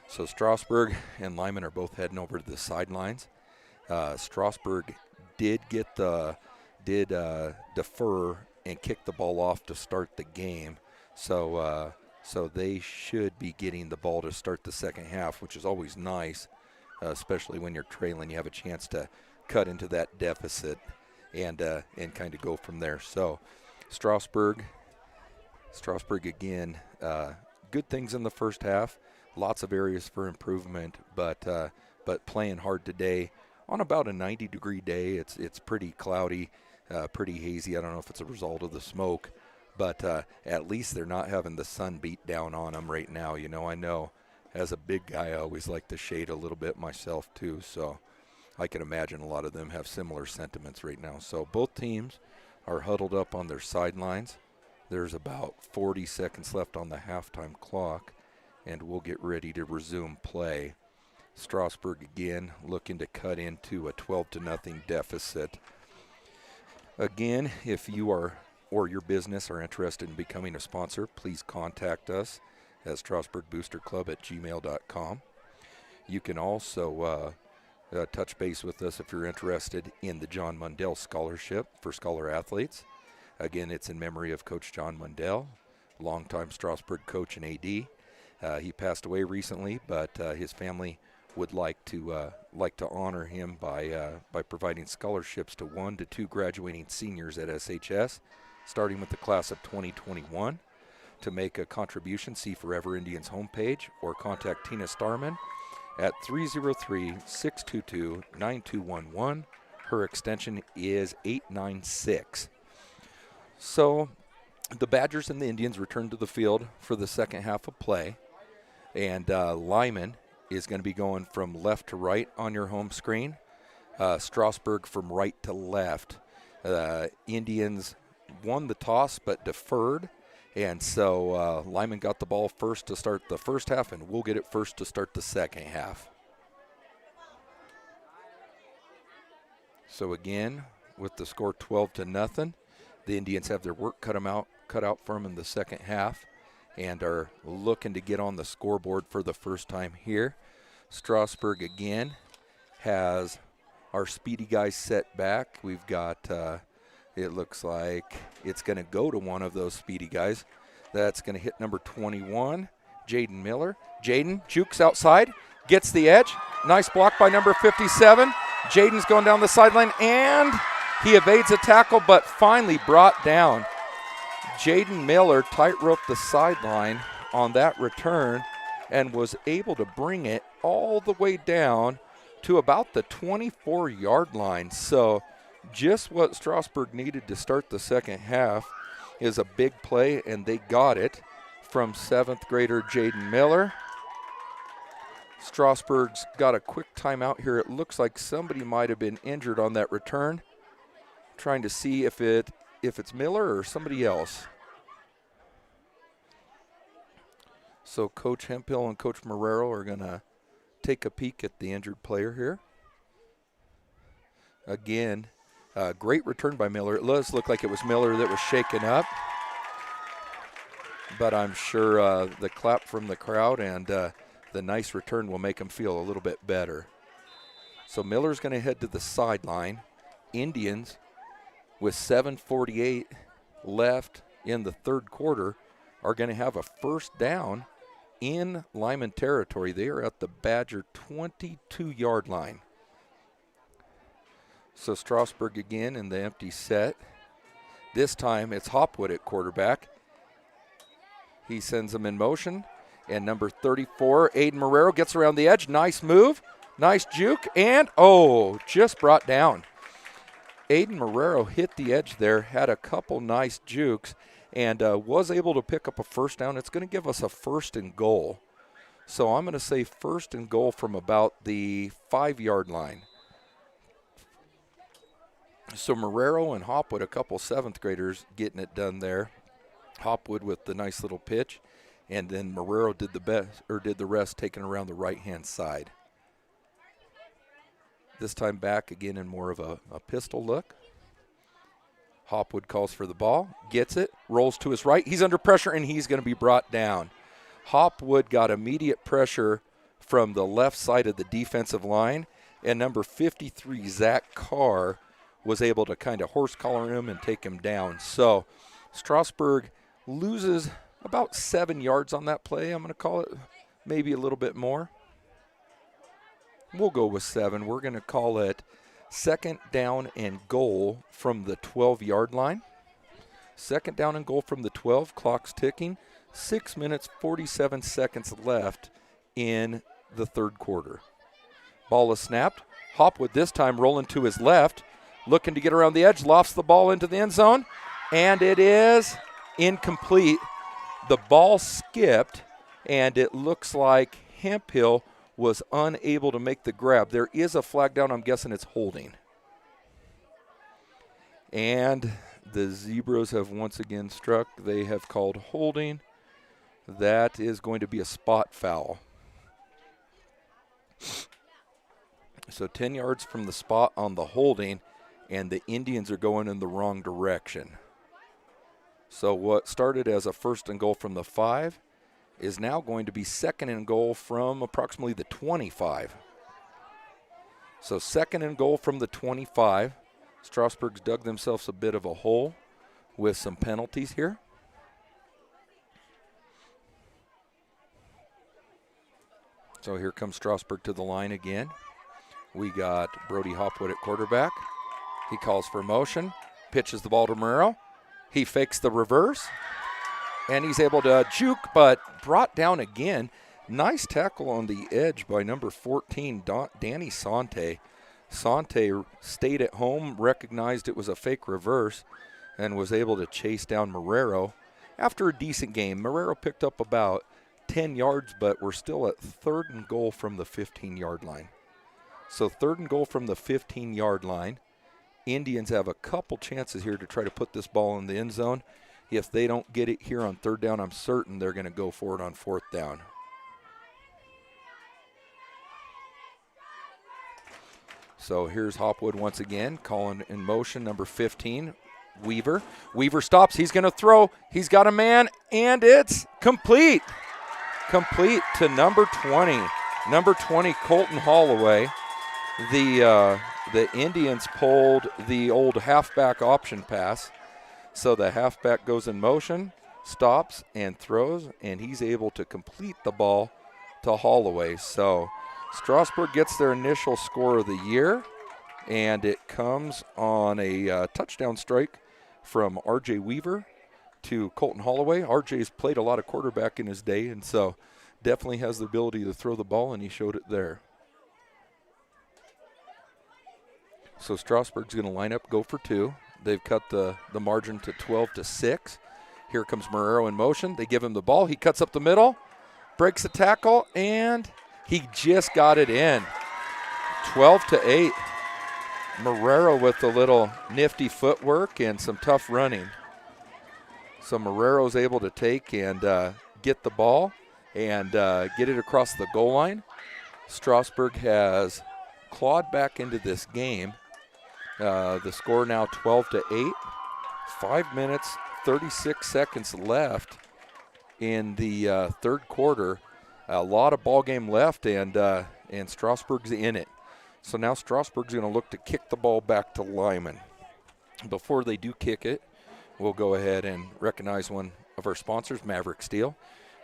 S1: So Strasburg and Limon are both heading over to the sidelines. Strasburg did defer and kick the ball off to start the game. So they should be getting the ball to start the second half, which is always nice, especially when you're trailing. You have a chance to cut into that deficit and kind of go from there. So Strasburg again, good things in the first half, lots of areas for improvement, but playing hard today on about a 90-degree day. It's pretty cloudy, pretty hazy. I don't know if it's a result of the smoke, but at least they're not having the sun beat down on them right now. You know, I know as a big guy, I always like to shade a little bit myself too, so I can imagine a lot of them have similar sentiments right now. So both teams are huddled up on their sidelines. There's about 40 seconds left on the halftime clock, and we'll get ready to resume play. Strasburg again looking to cut into a 12-0 deficit. Again, if you are or your business are interested in becoming a sponsor, please contact us at strasburgboosterclub@gmail.com. You can also touch base with us if you're interested in the John Mundell Scholarship for Scholar Athletes. Again, it's in memory of Coach John Mundell, longtime Strasburg coach and AD. He passed away recently, but his family would like to honor him by providing scholarships to 1 to 2 graduating seniors at SHS, starting with the class of 2021. To make a contribution, see Forever Indians homepage or contact Tina Starman at 303-622-9211. Her extension is 896. So the Badgers and the Indians return to the field for the second half of play, and Limon is going to be going from left to right on your home screen, Strasburg from right to left. Indians won the toss but deferred, and so Limon got the ball first to start the first half, and we'll get it first to start the second half. So again, with the score 12-0, the Indians have their work cut out for them in the second half and are looking to get on the scoreboard for the first time here. Strasburg again has our speedy guys set back. We've got, it looks like it's going to go to one of those speedy guys. That's going to hit number 21, Jaden Miller. Jaden jukes outside, gets the edge. Nice block by number 57. Jaden's going down the sideline, and he evades a tackle, but finally brought down. Jaden Miller tightrope the sideline on that return and was able to bring it all the way down to about the 24-yard line. So just what Strasburg needed to start the second half is a big play, and they got it from 7th grader Jaden Miller. Strasburg's got a quick timeout here. It looks like somebody might have been injured on that return. Trying to see if it's Miller or somebody else. So Coach Hemphill and Coach Marrero are going to take a peek at the injured player here. Again, great return by Miller. It does look like it was Miller that was shaken up, but I'm sure the clap from the crowd and the nice return will make him feel a little bit better. So Miller's going to head to the sideline. Indians, with 7:48 left in the third quarter, are going to have a first down in Limon territory. They are at the Badger 22-yard line. So Strasburg again in the empty set. This time it's Hopwood at quarterback. He sends them in motion. And number 34, Aiden Marrero, gets around the edge. Nice move. Nice juke, and just brought down. Aiden Marrero hit the edge there, had a couple nice jukes, and was able to pick up a first down. It's going to give us a 1st and goal. So I'm going to say 1st and goal from about the 5-yard line. So Marrero and Hopwood, a couple 7th graders, getting it done there. Hopwood with the nice little pitch, and then Marrero did the rest, taking around the right-hand side. This time back again in more of a pistol look. Hopwood calls for the ball, gets it, rolls to his right. He's under pressure, and he's going to be brought down. Hopwood got immediate pressure from the left side of the defensive line, and number 53, Zach Carr, was able to kind of horse collar him and take him down. So Strasburg loses about 7 yards on that play. I'm going to call it maybe a little bit more. We'll go with 7. We're going to call it 2nd down and goal from the 12-yard line. 2nd down and goal from the 12. Clock's ticking. 6 minutes, 47 seconds left in the 3rd quarter. Ball is snapped. Hopwood this time rolling to his left, looking to get around the edge, lofts the ball into the end zone, and it is incomplete. The ball skipped, and it looks like Hemphill was unable to make the grab. There is a flag down. I'm guessing it's holding. And the Zebras have once again struck. They have called holding. That is going to be a spot foul. So 10 yards from the spot on the holding, and the Indians are going in the wrong direction. So what started as a 1st and goal from the 5 is now going to be 2nd and goal from approximately the 25. So 2nd and goal from the 25. Strasburg's dug themselves a bit of a hole with some penalties here. So here comes Strasburg to the line again. We got Brody Hopwood at quarterback. He calls for motion, pitches the ball to Marrero. He fakes the reverse, and he's able to juke, but brought down again. Nice tackle on the edge by number 14, Danny Sante. Sante stayed at home, recognized it was a fake reverse, and was able to chase down Marrero. After a decent game, Marrero picked up about 10 yards, but we're still at 3rd and goal from the 15-yard line. So 3rd and goal from the 15-yard line. Indians have a couple chances here to try to put this ball in the end zone. If they don't get it here on 3rd down, I'm certain they're going to go for it on 4th down. So here's Hopwood once again, calling in motion, number 15, Weaver. Weaver stops. He's going to throw. He's got a man, and it's complete. Complete to number 20. Number 20, Colton Holloway. The Indians pulled the old halfback option pass. So the halfback goes in motion, stops, and throws, and he's able to complete the ball to Holloway. So Strasburg gets their initial score of the year, and it comes on a touchdown strike from R.J. Weaver to Colton Holloway. R.J.'s played a lot of quarterback in his day, and so definitely has the ability to throw the ball, and he showed it there. So Strasburg's going to line up, go for 2. They've cut the margin to 12-6. Here comes Marrero in motion. They give him the ball. He cuts up the middle, breaks a tackle, and he just got it in. 12-8. Marrero with a little nifty footwork and some tough running. So Marrero's able to take and get the ball and get it across the goal line. Strasburg has clawed back into this game. The score now 12-8. 5 minutes, 36 seconds left in the 3rd quarter. A lot of ball game left, and Strasburg's in it. So now Strasburg's going to look to kick the ball back to Limon. Before they do kick it, we'll go ahead and recognize one of our sponsors, Maverick Steel.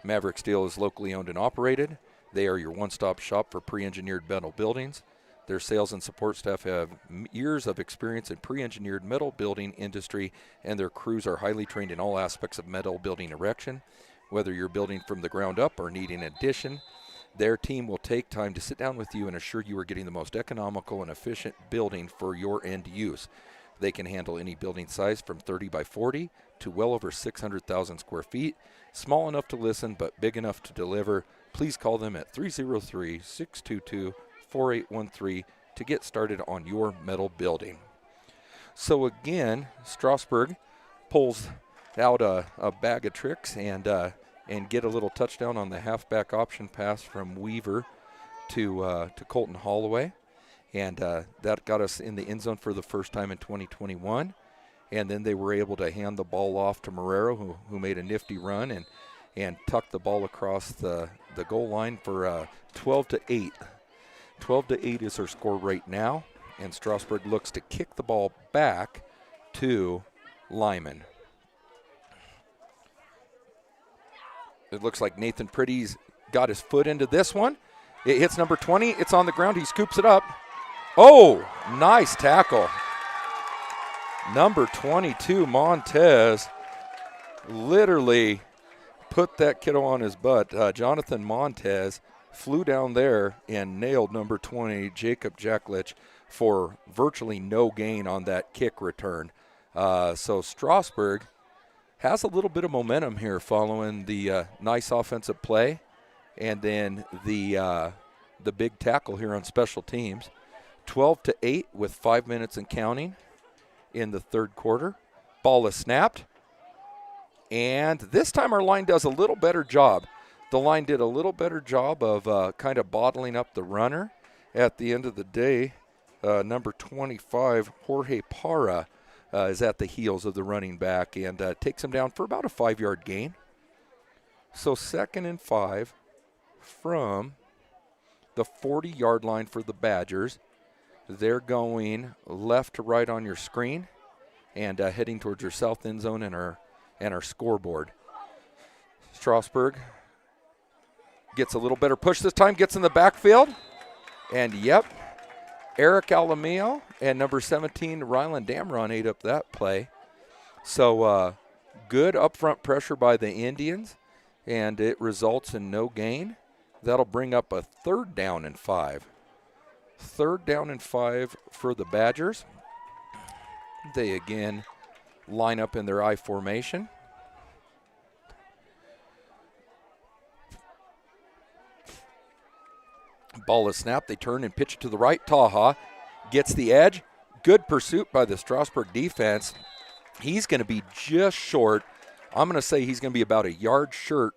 S1: Maverick Steel is locally owned and operated. They are your one-stop shop for pre-engineered metal buildings. Their sales and support staff have years of experience in pre-engineered metal building industry, and their crews are highly trained in all aspects of metal building erection. Whether you're building from the ground up or needing addition, Their team will take time to sit down with you and assure you are getting the most economical and efficient building for your end use. They can handle any building size from 30 by 40 to well over 600,000 square feet. Small enough to listen, but big enough to deliver. Please call them at 303-622-4813 to get started on your metal building. So again, Strasburg pulls out a bag of tricks and get a little touchdown on the halfback option pass from Weaver to Colton Holloway. And that got us in the end zone for the first time in 2021. And then they were able to hand the ball off to Marrero, who made a nifty run and tucked the ball across the goal line for 12-8. 12-8 is our score right now. And Strasburg looks to kick the ball back to Limon. It looks like Nathan Pretty's got his foot into this one. It hits number 20. It's on the ground. He scoops it up. Oh, nice tackle. Number 22, Montez, literally put that kiddo on his butt. Jonathan Montez flew down there and nailed number 20, Jacob Jacklich, for virtually no gain on that kick return. So Strasburg has a little bit of momentum here following the nice offensive play and then the big tackle here on special teams. 12-8 with 5 minutes and counting in the third quarter. Ball is snapped. And this time our line does a little better job. The line did a little better job of kind of bottling up the runner. At the end of the day, number 25, Jorge Parra, is at the heels of the running back and takes him down for about a 5-yard gain. So 2nd and 5 from the 40-yard line for the Badgers. They're going left to right on your screen and heading towards your south end zone and our scoreboard. Strasburg gets a little better push this time, gets in the backfield. And, yep, Eric Alamillo and number 17, Ryland Damron, ate up that play. So good upfront pressure by the Indians, and it results in no gain. That'll bring up a 3rd down and 5. 3rd down and 5 for the Badgers. They again line up in their I formation. Ball is snapped. They turn and pitch it to the right. Taha gets the edge. Good pursuit by the Strasburg defense. He's going to be just short. I'm going to say he's going to be about a yard short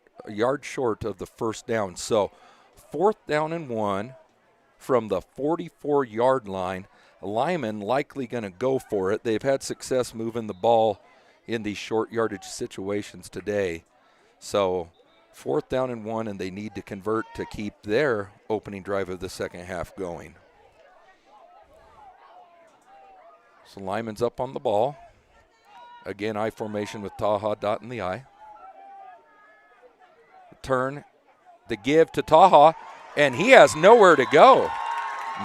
S1: of the 1st down. So 4th down and 1 from the 44-yard line. Limon likely going to go for it. They've had success moving the ball in these short yardage situations today. So 4th down and 1, and they need to convert to keep their opening drive of the second half going. So Lyman's up on the ball. Again, I formation with Taha dotting the I. Turn, the give to Taha, and he has nowhere to go.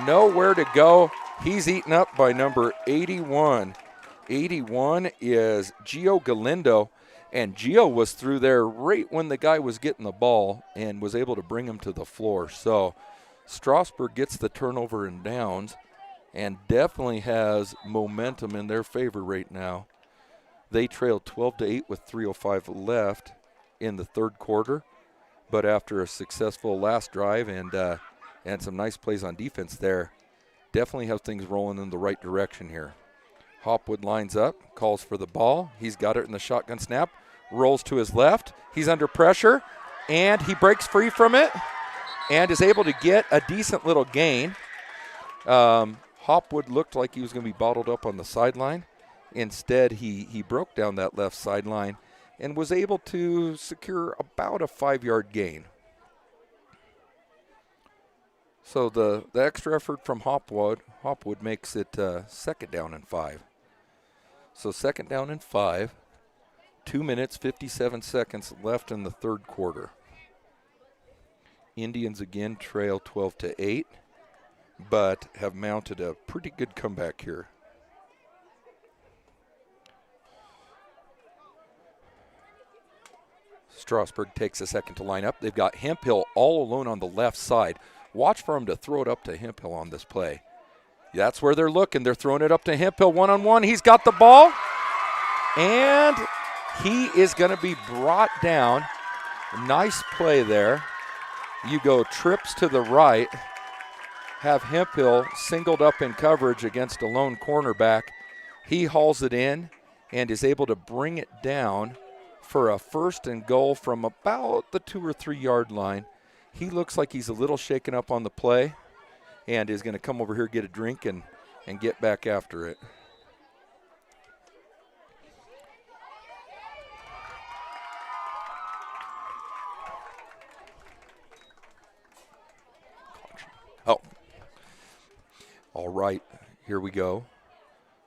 S1: Nowhere to go. He's eaten up by number 81. 81 is Gio Galindo, and Gio was through there right when the guy was getting the ball and was able to bring him to the floor. So Strasburg gets the turnover and downs and definitely has momentum in their favor right now. They trail 12-8 with 3:05 left in the third quarter, but after a successful last drive and some nice plays on defense there, definitely have things rolling in the right direction here. Hopwood lines up, calls for the ball. He's got it in the shotgun snap, rolls to his left. He's under pressure, and he breaks free from it and is able to get a decent little gain. Hopwood looked like he was going to be bottled up on the sideline. Instead, he broke down that left sideline and was able to secure about a 5-yard gain. So the extra effort from Hopwood makes it 2nd down and 5. So 2nd down and 5, 2 minutes, 57 seconds left in the third quarter. Indians again trail 12-8, but have mounted a pretty good comeback here. Strasburg takes a second to line up. They've got Hemphill all alone on the left side. Watch for him to throw it up to Hemphill on this play. That's where they're looking. They're throwing it up to Hemphill one-on-one. He's got the ball, and he is going to be brought down. Nice play there. You go trips to the right, have Hemphill singled up in coverage against a lone cornerback. He hauls it in and is able to bring it down for a 1st and goal from about the 2 or 3 yard line. He looks like he's a little shaken up on the play and is going to come over here, get a drink, and get back after it. Oh, all right, here we go.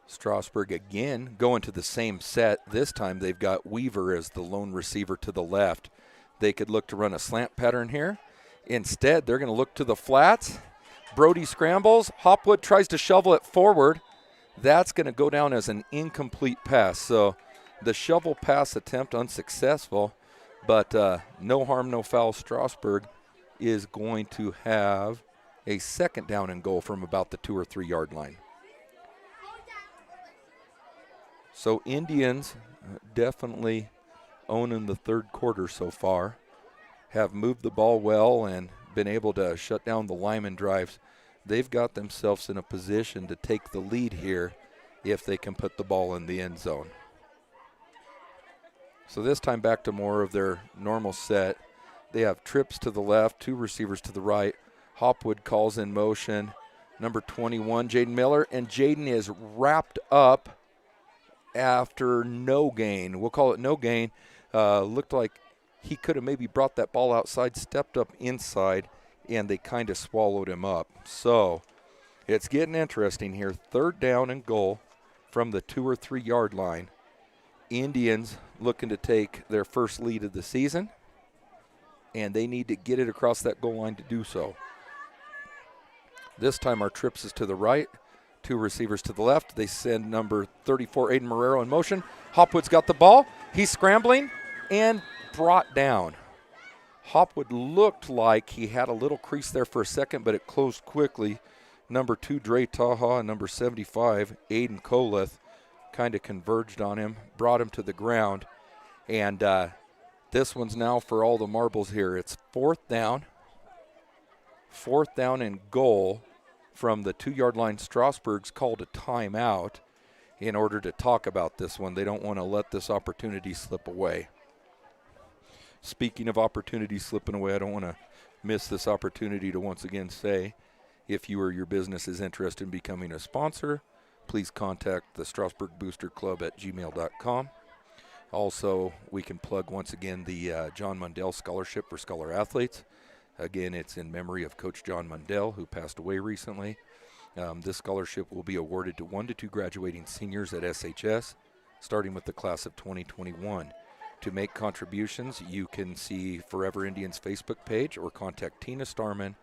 S1: Strasburg again going to the same set. This time they've got Weaver as the lone receiver to the left. They could look to run a slant pattern here. Instead, they're going to look to the flats. Brody scrambles. Hopwood tries to shovel it forward. That's going to go down as an incomplete pass. So the shovel pass attempt unsuccessful, but no harm, no foul. Strasburg is going to have a 2nd down and goal from about the 2 or 3 yard line. So Indians definitely owning the 3rd quarter so far, have moved the ball well and been able to shut down the Limon drives. They've got themselves in a position to take the lead here if they can put the ball in the end zone. So this time back to more of their normal set. They have trips to the left, 2 receivers to the right. Hopwood calls in motion. Number 21, Jaden Miller, and Jaden is wrapped up after no gain. We'll call it no gain. Looked like he could have maybe brought that ball outside, stepped up inside, and they kind of swallowed him up. So it's getting interesting here. 3rd down and goal from the 2 or 3 yard line. Indians looking to take their first lead of the season, and they need to get it across that goal line to do so. This time our trips is to the right, 2 receivers to the left. They send number 34, Aiden Marrero, in motion. Hopwood's got the ball. He's scrambling and brought down. Hopwood looked like he had a little crease there for a second, but it closed quickly. Number 2, Dre Taha, and number 75, Aiden Koleth, kind of converged on him, brought him to the ground. And this one's now for all the marbles here. It's 4th down. 4th down and goal from the 2 yard line. Strasburg's called a timeout in order to talk about this one. They don't want to let this opportunity slip away. Speaking of opportunities slipping away, I don't want to miss this opportunity to once again say, if you or your business is interested in becoming a sponsor, please contact the Strasburg Booster Club at gmail.com. Also, we can plug once again the John Mundell Scholarship for Scholar Athletes. Again, it's in memory of Coach John Mundell, who passed away recently. This scholarship will be awarded to 1 to 2 graduating seniors at SHS, starting with the class of 2021. To make contributions, you can see Forever Indians Facebook page or contact Tina Starman,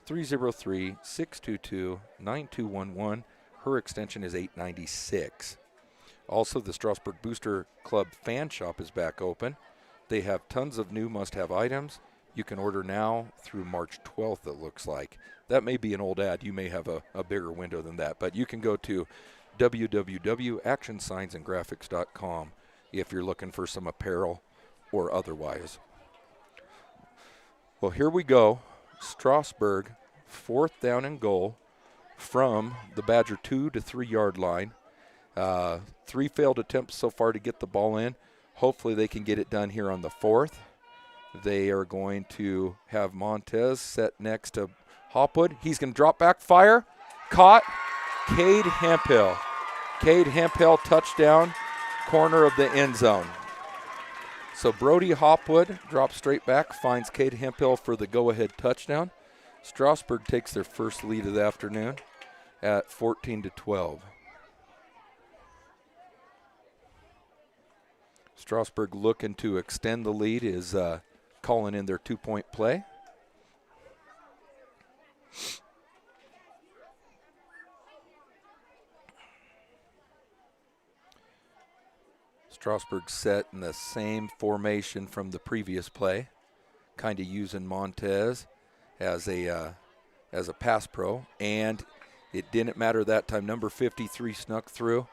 S1: 303-622-9211. Her extension is 896. Also, the Strasburg Booster Club fan shop is back open. They have tons of new must-have items. You can order now through March 12th, it looks like. That may be an old ad. You may have a bigger window than that. But you can go to www.actionsignsandgraphics.com if you're looking for some apparel or otherwise. Well, here we go. Strasburg, 4th down and goal from the Badger 2 to 3 yard line. 3 failed attempts so far to get the ball in. Hopefully they can get it done here on the 4th. They are going to have Montez set next to Hopwood. He's going to drop back, fire, caught, Cade Hemphill. Cade Hemphill, touchdown, corner of the end zone. So Brody Hopwood drops straight back, finds Cade Hemphill for the go-ahead touchdown. Strasburg takes their first lead of the afternoon at 14-12. Strasburg looking to extend the lead is calling in their 2-point play. Strasburg set in the same formation from the previous play, kind of using Montez as a pass pro, and it didn't matter that time. Number 53 snuck through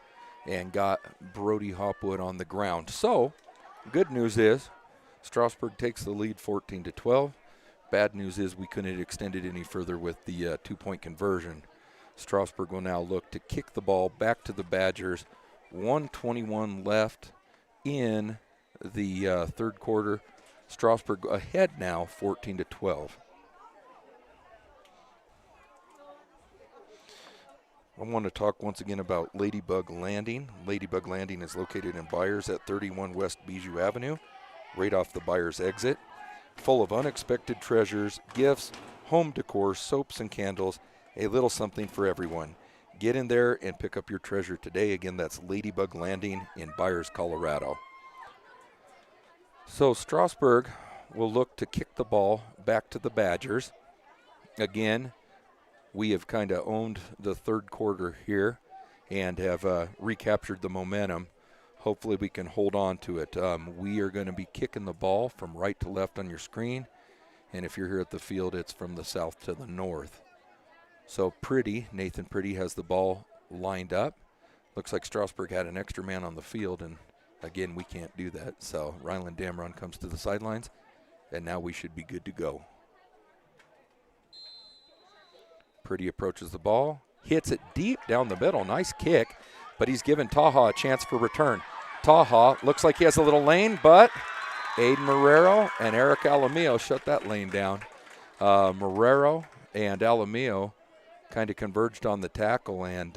S1: and got Brody Hopwood on the ground. So, good news is Strasburg takes the lead 14-12. Bad news is we couldn't extend it any further with the 2-point conversion. Strasburg will now look to kick the ball back to the Badgers. 1:21 left in the third quarter. Strasburg ahead now, 14-12. I want to talk once again about Ladybug Landing. Ladybug Landing is located in Byers at 31 West Bijou Avenue, right off the Byers exit. Full of unexpected treasures, gifts, home decor, soaps and candles, a little something for everyone. Get in there and pick up your treasure today. Again, that's Ladybug Landing in Byers, Colorado. So Strasburg will look to kick the ball back to the Badgers. Again, we have kind of owned the third quarter here and have recaptured the momentum. Hopefully we can hold on to it. We are going to be kicking the ball from right to left on your screen. And if you're here at the field, it's from the south to the north. So Nathan Pretty has the ball lined up. Looks like Strasburg had an extra man on the field, and again, we can't do that. So Ryland Damron comes to the sidelines, and now we should be good to go. Pretty approaches the ball, hits it deep down the middle. Nice kick, but he's given Taha a chance for return. Taha looks like he has a little lane, but Aiden Marrero and Eric Alamillo shut that lane down. Marrero and Alamillo kind of converged on the tackle and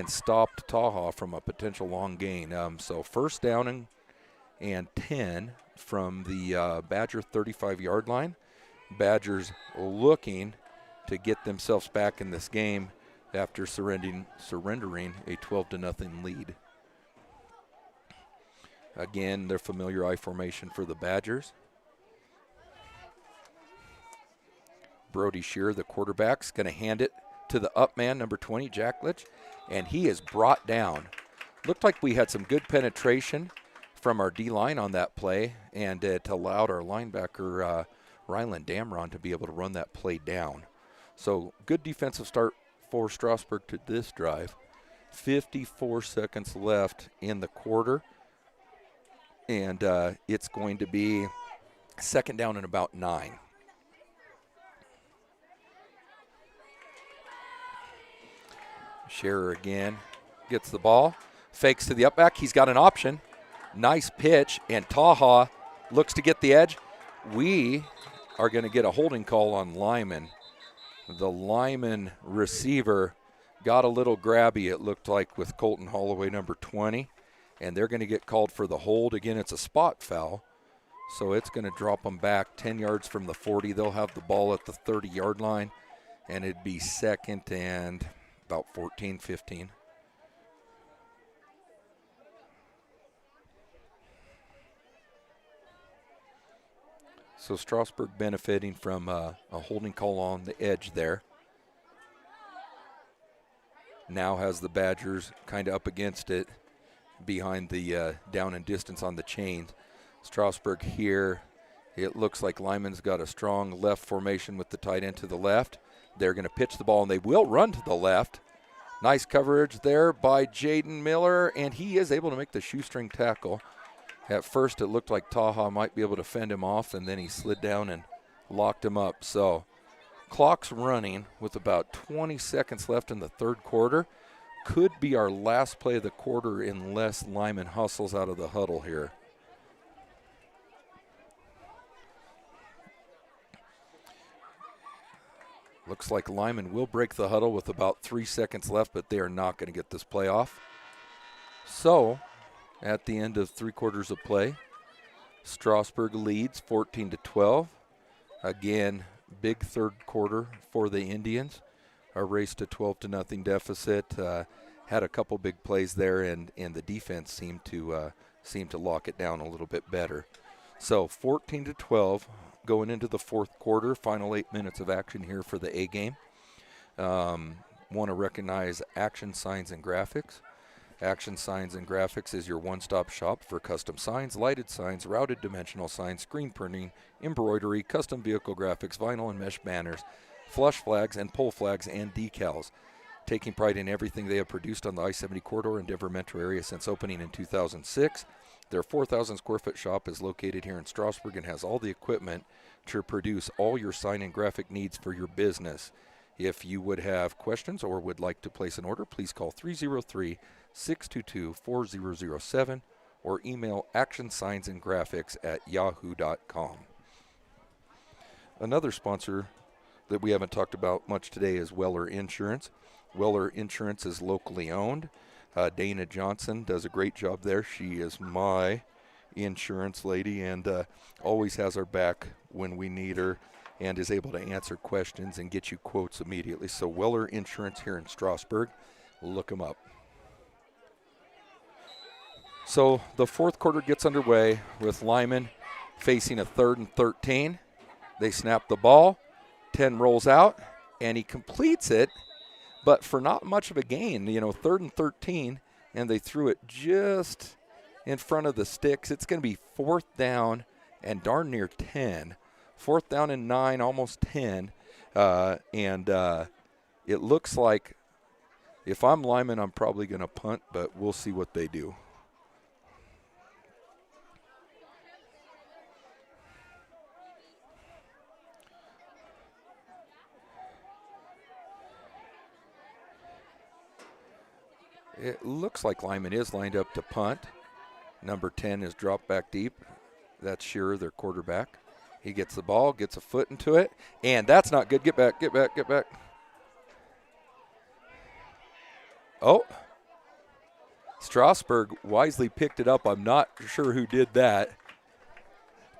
S1: stopped Taha from a potential long gain. So first down and 10 from the Badger 35-yard line. Badgers looking to get themselves back in this game after surrendering a 12-0 lead. Again, their familiar I formation for the Badgers. Brody Shearer, the quarterback's going to hand it to the up man, number 20, Jack Litch, and he is brought down. Looked like we had some good penetration from our D-line on that play, and it allowed our linebacker, Ryland Damron, to be able to run that play down. So good defensive start for Strasburg to this drive. 54 seconds left in the quarter, and it's going to be second down and about 9. Scherer again gets the ball, fakes to the up back. He's got an option. Nice pitch, and Taha looks to get the edge. We are going to get a holding call on Limon. The Limon receiver got a little grabby, it looked like, with Colton Holloway, number 20, and they're going to get called for the hold. Again, it's a spot foul, so it's going to drop them back 10 yards from the 40. They'll have the ball at the 30-yard line, and it'd be second and about 14, 15. So Strasburg benefiting from a holding call on the edge there. Now has the Badgers kind of up against it behind the down and distance on the chains. Strasburg here, it looks like Lyman's got a strong left formation with the tight end to the left. They're going to pitch the ball, and they will run to the left. Nice coverage there by Jaden Miller, and he is able to make the shoestring tackle. At first, it looked like Taha might be able to fend him off, and then he slid down and locked him up. So clock's running with about 20 seconds left in the third quarter. Could be our last play of the quarter unless Limon hustles out of the huddle here. Looks like Limon will break the huddle with about 3 seconds left, but they are not going to get this play off. So, at the end of 3 quarters of play, Strasburg leads 14-12. Again, big third quarter for the Indians. A race to 12-0 deficit. Had a couple big plays there, and the defense seemed to lock it down a little bit better. So 14-12 going into the fourth quarter. Final 8 minutes of action here for the A game. Want to recognize Action Signs and Graphics. Action Signs and Graphics is your one-stop shop for custom signs, lighted signs, routed dimensional signs, screen printing, embroidery, custom vehicle graphics, vinyl and mesh banners, flush flags and pole flags, and decals. Taking pride in everything they have produced on the I-70 corridor and Denver metro area since opening in 2006. Their 4,000 square foot shop is located here in Strasburg and has all the equipment to produce all your sign and graphic needs for your business. If you would have questions or would like to place an order, please call 303-622-4007 or email actionsignsandgraphics@yahoo.com. Another sponsor that we haven't talked about much today is Weller Insurance. Weller Insurance is locally owned. Dana Johnson does a great job there. She is my insurance lady and always has our back when we need her and is able to answer questions and get you quotes immediately. So Weller Insurance here in Strasburg, look them up. So the fourth quarter gets underway with Limon facing a 3rd and 13. They snap the ball, 10 rolls out, and he completes it, but for not much of a gain. 3rd and 13, and they threw it just in front of the sticks. It's going to be 4th down and darn near 10. 4th down and 9, almost 10. And it looks like if I'm Limon, I'm probably going to punt, but we'll see what they do. It looks like Limon is lined up to punt. Number 10 is dropped back deep. That's Shearer, their quarterback. He gets the ball, gets a foot into it, and that's not good. Get back, get back, get back. Oh. Strasburg wisely picked it up. I'm not sure who did that.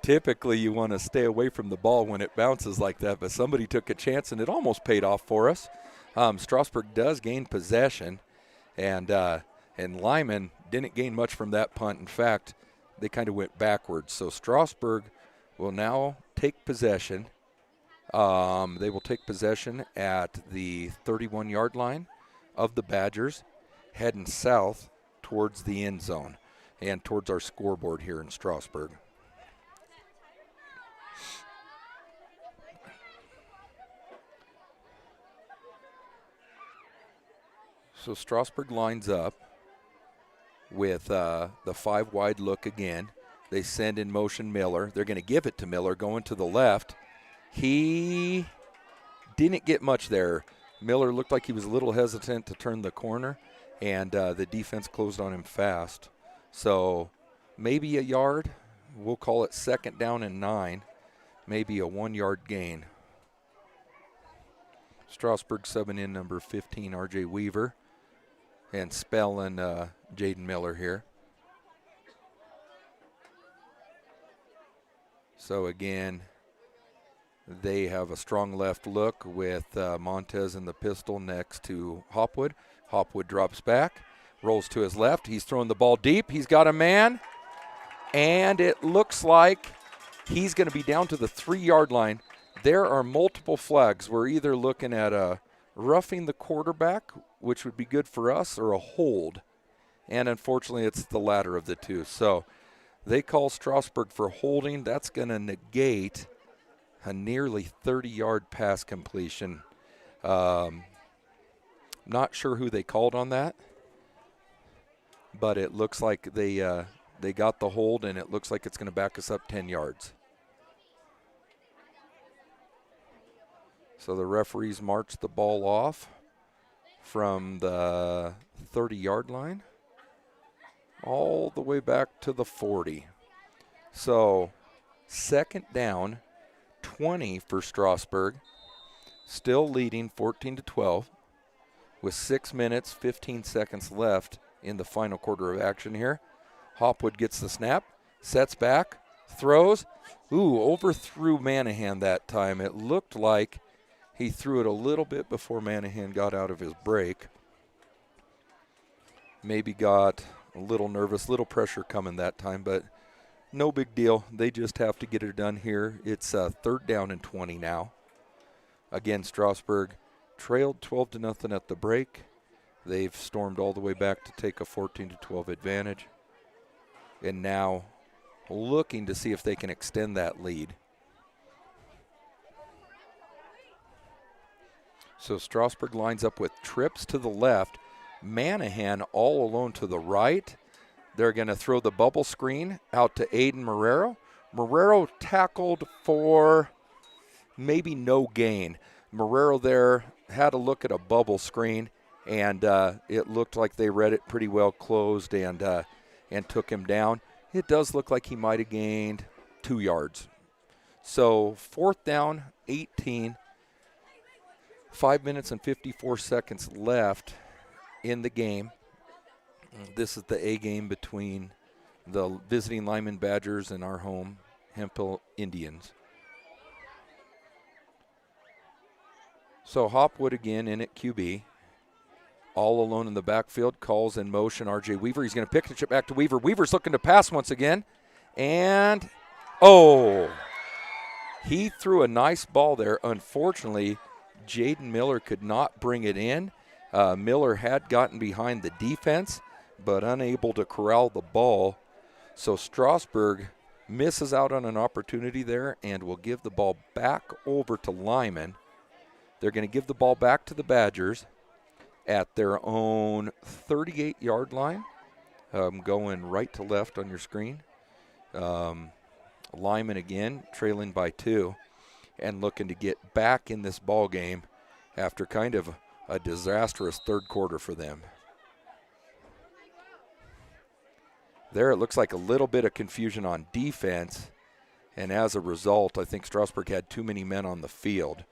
S1: Typically, you want to stay away from the ball when it bounces like that, but somebody took a chance, and it almost paid off for us. Strasburg does gain possession. And Limon didn't gain much from that punt. In fact, they kind of went backwards. So Strasburg will now take possession. They will take possession at the 31-yard line of the Badgers, heading south towards the end zone and towards our scoreboard here in Strasburg. So Strasburg lines up with the 5 wide look again. They send in motion Miller. They're going to give it to Miller going to the left. He didn't get much there. Miller looked like he was a little hesitant to turn the corner, and the defense closed on him fast. So maybe a yard. We'll call it 2nd down and 9. Maybe a 1-yard gain. Strasburg subbing in number 15, R.J. Weaver. And spelling Jaden Miller here. So again, they have a strong left look with Montez in the pistol next to Hopwood. Hopwood drops back, rolls to his left. He's throwing the ball deep. He's got a man, and it looks like he's going to be down to the 3-yard line. There are multiple flags. We're either looking at a roughing the quarterback, which would be good for us, or a hold. And unfortunately, it's the latter of the two. So they call Strasburg for holding. That's going to negate a nearly 30-yard pass completion. Not sure who they called on that, but it looks like they got the hold, and it looks like it's going to back us up 10 yards. So the referees march the ball off from the 30-yard line all the way back to the 40. So 2nd down, 20 for Strasburg, still leading 14-12 with 6 minutes, 15 seconds left in the final quarter of action here. Hopwood gets the snap, sets back, throws. Overthrew Manahan that time. It looked like he threw it a little bit before Manahan got out of his break. Maybe got a little nervous, little pressure coming that time, but no big deal. They just have to get it done here. It's 3rd down and 20 now. Again, Strasburg trailed 12-0 at the break. They've stormed all the way back to take a 14-12 advantage. And now looking to see if they can extend that lead. So Strasburg lines up with Trips to the left, Manahan all alone to the right. They're going to throw the bubble screen out to Aiden Marrero. Marrero tackled for maybe no gain. Marrero there had a look at a bubble screen, and it looked like they read it pretty well closed and took him down. It does look like he might have gained 2 yards. So 4th down, 18, 5 minutes and 54 seconds left in the game. This is the A game between the visiting Limon Badgers and our home Hemphill Indians. So Hopwood again in at QB. All alone in the backfield, calls in motion R.J. Weaver. He's going to pick the chip back to Weaver. Weaver's looking to pass once again. And, he threw a nice ball there. Unfortunately, Jaden Miller could not bring it in. Miller had gotten behind the defense, but unable to corral the ball. So Strasburg misses out on an opportunity there and will give the ball back over to Limon. They're going to give the ball back to the Badgers at their own 38-yard line. Going right to left on your screen. Limon again trailing by 2 and looking to get back in this ball game after kind of a disastrous third quarter for them. There it looks like a little bit of confusion on defense, and as a result, I think Strasburg had too many men on the field.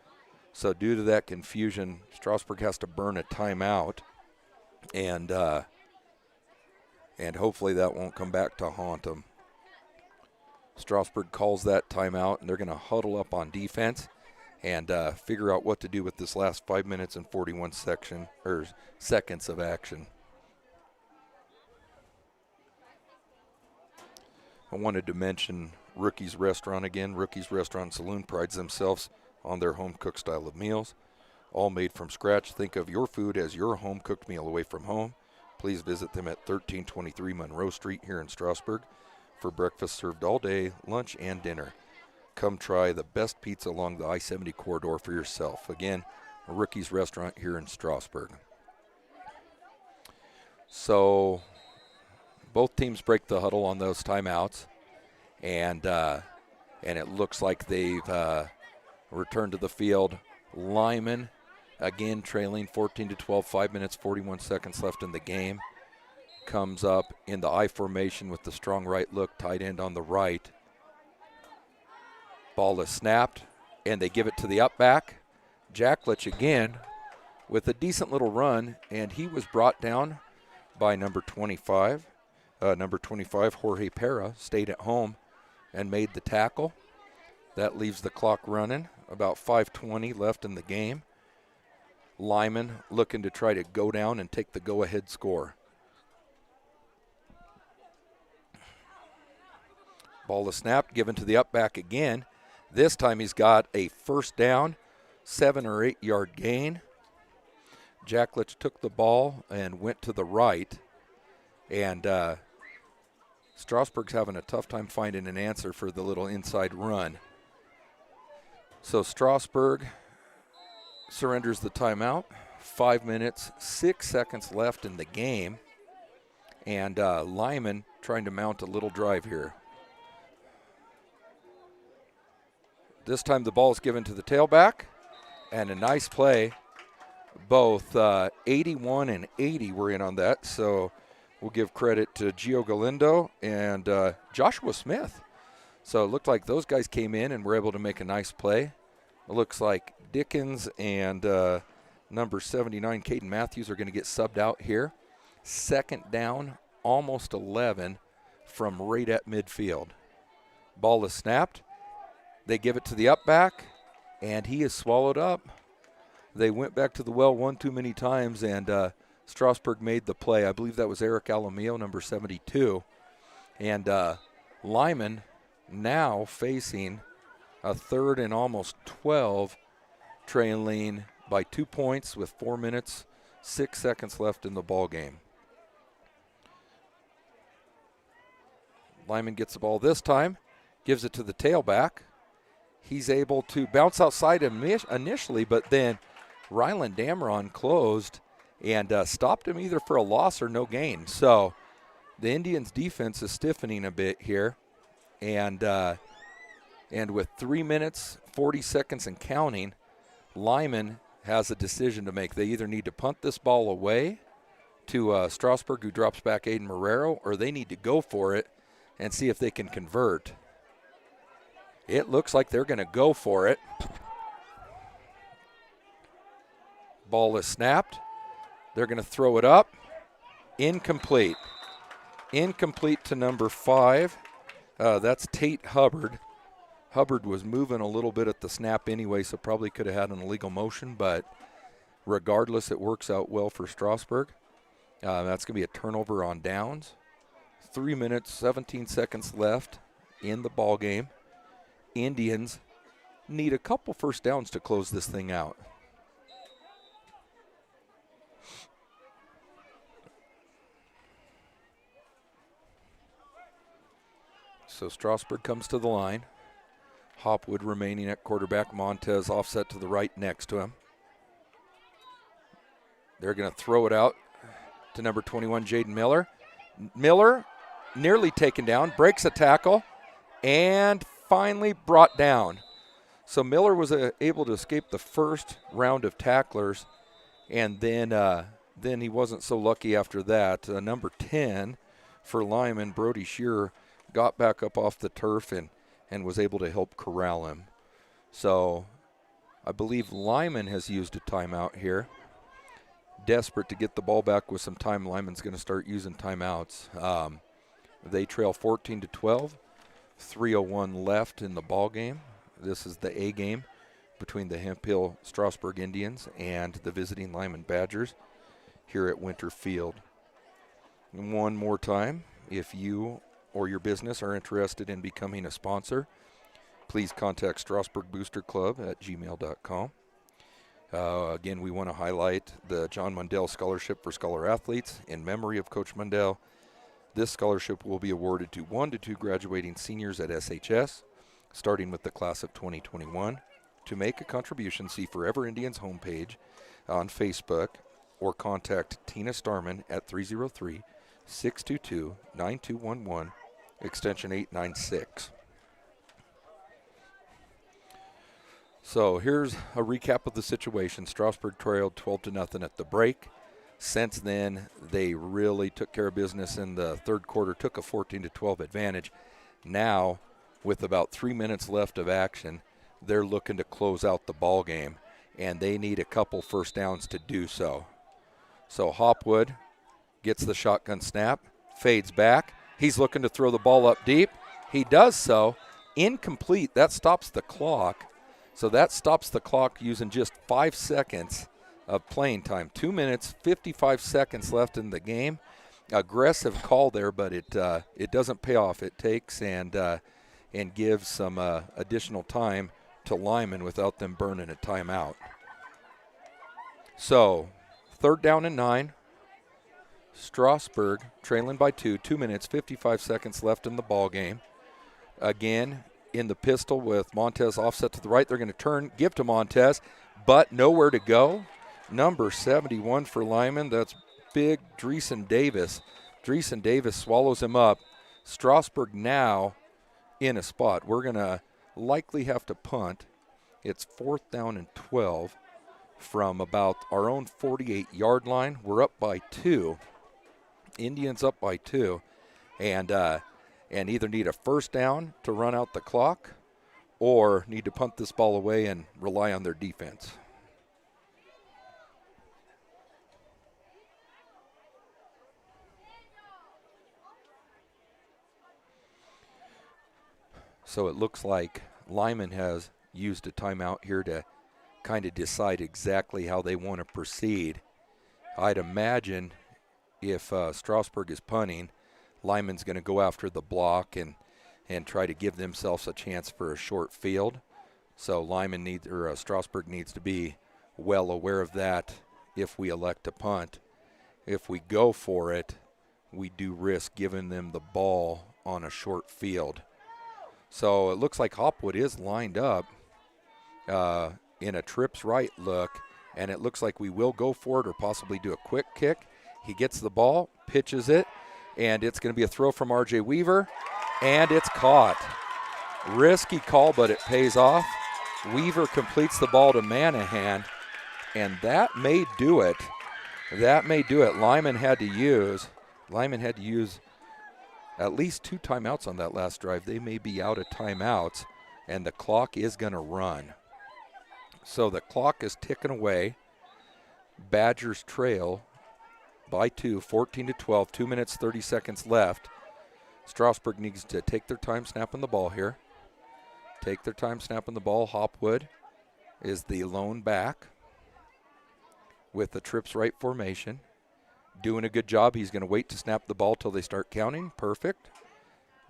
S1: So due to that confusion, Strasburg has to burn a timeout, and hopefully that won't come back to haunt them. Strasburg calls that timeout, and they're going to huddle up on defense and figure out what to do with this last 5 minutes and 41 seconds of action. I wanted to mention Rookie's Restaurant again. Rookie's Restaurant and Saloon prides themselves on their home-cooked style of meals, all made from scratch. Think of your food as your home-cooked meal away from home. Please visit them at 1323 Monroe Street here in Strasburg for breakfast served all day, lunch, and dinner. Come try the best pizza along the I-70 corridor for yourself. Again, Rookie's Restaurant here in Strasburg. So both teams break the huddle on those timeouts, and it looks like they've returned to the field. Limon again trailing 14-12, 5 minutes, 41 seconds left in the game. Comes up in the I formation with the strong right look, tight end on the right. Ball is snapped, and they give it to the up back. Jacklich again with a decent little run, and he was brought down by number 25. Number 25, Jorge Pera, stayed at home and made the tackle. That leaves the clock running. About 5:20 left in the game. Limon looking to try to go down and take the go-ahead score. Ball is snapped, given to the up back again. This time he's got a first down, 7 or 8 yard gain. Jacklich took the ball and went to the right. And Strasburg's having a tough time finding an answer for the little inside run. So Strasburg surrenders the timeout. 5 minutes, 6 seconds left in the game. And Limon trying to mount a little drive here. This time the ball is given to the tailback, and a nice play. Both 81 and 80 were in on that, so we'll give credit to Gio Galindo and Joshua Smith. So it looked like those guys came in and were able to make a nice play. It looks like Dickens and number 79, Caden Matthews, are going to get subbed out here. Second down, almost 11 from right at midfield. Ball is snapped. They give it to the up back, and he is swallowed up. They went back to the well one too many times, and Strasburg made the play. I believe that was Eric Alamillo, number 72. And Limon now facing a 3rd and almost 12, trailing by 2 points with 4 minutes, 6 seconds left in the ball game. Limon gets the ball this time, gives it to the tailback. He's able to bounce outside initially, but then Ryland Dameron closed and stopped him either for a loss or no gain. So the Indians' defense is stiffening a bit here. And with 3 minutes, 40 seconds and counting, Limon has a decision to make. They either need to punt this ball away to Strasburg, who drops back Aiden Marrero, or they need to go for it and see if they can convert. It looks like they're going to go for it. Ball is snapped. They're going to throw it up. Incomplete. Incomplete to number 5. That's Tate Hubbard. Hubbard was moving a little bit at the snap anyway, so probably could have had an illegal motion, but regardless, it works out well for Strasburg. That's going to be a turnover on downs. 3 minutes, 17 seconds left in the ball game. Indians need a couple first downs to close this thing out. So Strasburg comes to the line. Hopwood remaining at quarterback. Montez offset to the right next to him. They're going to throw it out to number 21, Jaden Miller. Miller nearly taken down, breaks a tackle, and finally brought down. So Miller was able to escape the first round of tacklers, and then he wasn't so lucky after that. Number 10 for Limon, Brody Shearer, got back up off the turf and was able to help corral him. So I believe Limon has used a timeout here. Desperate to get the ball back with some time, Limon's going to start using timeouts. They trail 14-12. 3:01 left in the ball game. This is the A game between the Hemphill Strasburg Indians and the visiting Limon Badgers here at Winter Field. And one more time, if you or your business are interested in becoming a sponsor, please contact Strasburg Booster Club at gmail.com. Again, we want to highlight the John Mundell Scholarship for Scholar Athletes in memory of Coach Mundell. This scholarship will be awarded to 1 to 2 graduating seniors at SHS, starting with the class of 2021. To make a contribution, see Forever Indians homepage on Facebook or contact Tina Starman at 303-622-9211, extension 896. So here's a recap of the situation. Strasburg trailed 12-0 at the break. Since then, they really took care of business in the third quarter, took a 14-12 advantage. Now, with about 3 minutes left of action, they're looking to close out the ball game, and they need a couple first downs to do so. So Hopwood gets the shotgun snap, fades back. He's looking to throw the ball up deep. He does so. Incomplete. That stops the clock. So that stops the clock using just 5 seconds of playing time. 2 minutes, 55 seconds left in the game. Aggressive call there, but it doesn't pay off. It takes and gives some additional time to Limon without them burning a timeout. So 3rd down and 9. Strasburg trailing by 2. 2 minutes, 55 seconds left in the ball game. Again, in the pistol with Montez offset to the right. They're going to turn, give to Montez, but nowhere to go. Number 71 for Limon, that's big Dreesen Davis. Dreesen Davis swallows him up. Strasburg now in a spot. We're going to likely have to punt. It's 4th down and 12 from about our own 48-yard line. We're up by 2. Indians up by 2. And either need a first down to run out the clock or need to punt this ball away and rely on their defense. So it looks like Limon has used a timeout here to kind of decide exactly how they want to proceed. I'd imagine if Strasburg is punting, Limon's going to go after the block and try to give themselves a chance for a short field. So Strasburg needs to be well aware of that if we elect to punt. If we go for it, we do risk giving them the ball on a short field. So it looks like Hopwood is lined up in a trips right look, and it looks like we will go for it or possibly do a quick kick. He gets the ball, pitches it, and it's going to be a throw from R.J. Weaver, and it's caught. Risky call, but it pays off. Weaver completes the ball to Manahan, and that may do it. That may do it. Limon had to use at least 2 timeouts on that last drive. They may be out of timeouts, and the clock is going to run. So the clock is ticking away. Badgers trail by 2, 14-12, 2 minutes, 30 seconds left. Strasburg needs to take their time snapping the ball here. Take their time snapping the ball. Hopwood is the lone back with the trips right formation. Doing a good job. He's going to wait to snap the ball till they start counting. Perfect.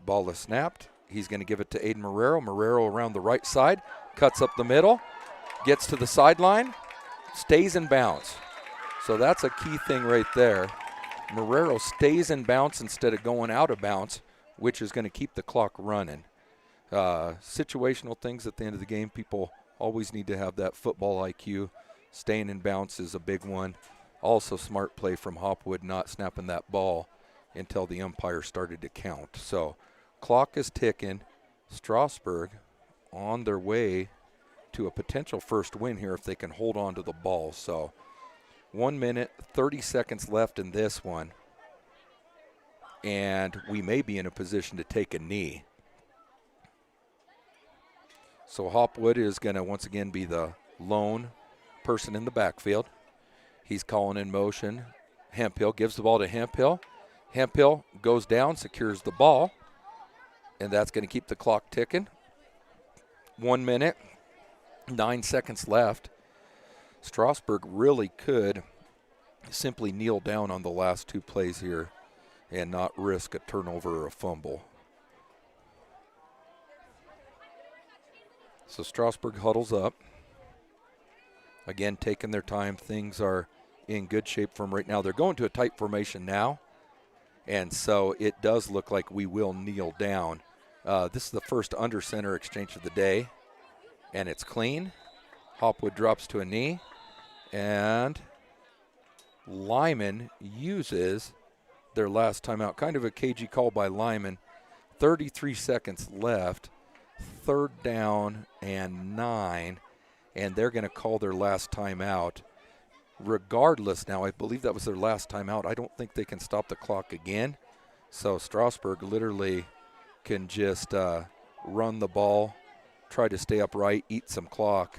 S1: Ball is snapped. He's going to give it to Aiden Marrero. Marrero around the right side. Cuts up the middle. Gets to the sideline. Stays in bounds. So that's a key thing right there. Marrero stays in bounds instead of going out of bounds, which is going to keep the clock running. Situational things at the end of the game, people always need to have that football IQ. Staying in bounds is a big one. Also smart play from Hopwood not snapping that ball until the umpire started to count. So clock is ticking. Strasburg on their way to a potential first win here if they can hold on to the ball. So 1 minute, 30 seconds left in this one. And we may be in a position to take a knee. So Hopwood is going to once again be the lone person in the backfield. He's calling in motion. Hemphill gives the ball to Hemphill. Hemphill goes down, secures the ball, and that's going to keep the clock ticking. 1 minute, 9 seconds left. Strasburg really could simply kneel down on the last 2 plays here and not risk a turnover or a fumble. So Strasburg huddles up. Again, taking their time. Things are in good shape for them right now. They're going to a tight formation now, and so it does look like we will kneel down. This is the first under center exchange of the day, and it's clean. Hopwood drops to a knee, and Limon uses their last timeout. Kind of a cagey call by Limon. 33 seconds left. 3rd down and 9, and they're going to call their last timeout. Regardless now, I believe that was their last timeout. I don't think they can stop the clock again. So Strasburg literally can just run the ball, try to stay upright, eat some clock,